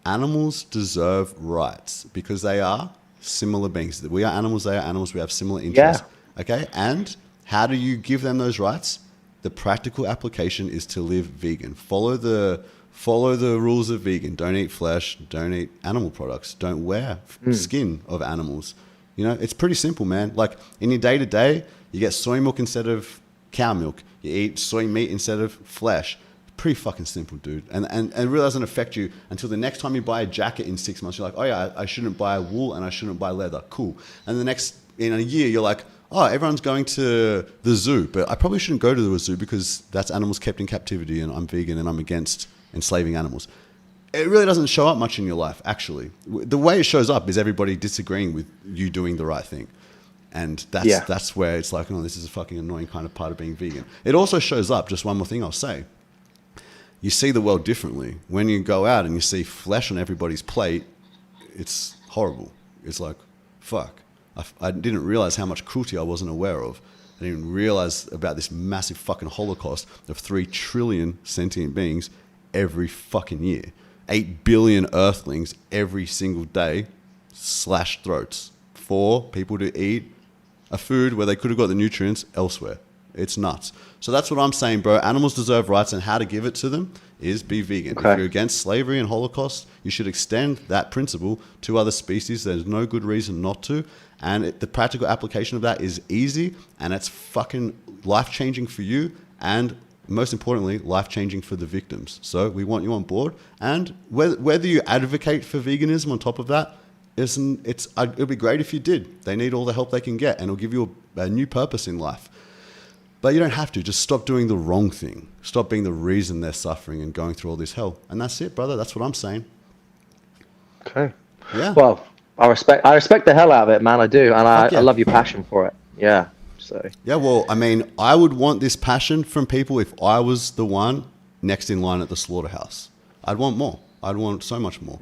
animals deserve rights because they are similar beings. We are animals, they are animals, we have similar Yeah. interests. Okay? And how do you give them those rights? The practical application is to live vegan. Follow the rules of vegan. Don't eat flesh, don't eat animal products, don't wear skin of animals. You know, it's pretty simple, man. Like in your day to day, you get soy milk instead of cow milk. You eat soy meat instead of flesh. Pretty fucking simple, dude. And it really doesn't affect you until the next time you buy a jacket in 6 months. You're like, oh yeah, I shouldn't buy wool and I shouldn't buy leather. Cool. And in a year, you're like, oh, everyone's going to the zoo, but I probably shouldn't go to the zoo because that's animals kept in captivity and I'm vegan and I'm against enslaving animals. It really doesn't show up much in your life, actually. The way it shows up is everybody disagreeing with you doing the right thing. And that's where it's like, oh, this is a fucking annoying kind of part of being vegan. It also shows up, just one more thing I'll say. You see the world differently. When you go out and you see flesh on everybody's plate, it's horrible. It's like, fuck. I didn't realize how much cruelty I wasn't aware of. I didn't realize about this massive fucking holocaust of 3 trillion sentient beings every fucking year. 8 billion earthlings every single day slash throats for people to eat a food where they could have got the nutrients elsewhere. It's nuts. So that's what I'm saying, bro. Animals deserve rights, and how to give it to them is be vegan. Okay. If you're against slavery and Holocaust, you should extend that principle to other species. There's no good reason not to. And the practical application of that is easy, and it's fucking life-changing for you, and most importantly, life-changing for the victims. So we want you on board. And whether you advocate for veganism on top of that, it'd be great if you did. They need all the help they can get, and it'll give you a new purpose in life. But you don't have to. Just stop doing the wrong thing. Stop being the reason they're suffering and going through all this hell. And that's it, brother. That's what I'm saying. Okay. Yeah. Well, I respect the hell out of it, man. I do, and Fuck yeah. I love your passion for it. Yeah. So. Yeah, well, I mean, I would want this passion from people if I was the one next in line at the slaughterhouse. I'd want more. I'd want so much more.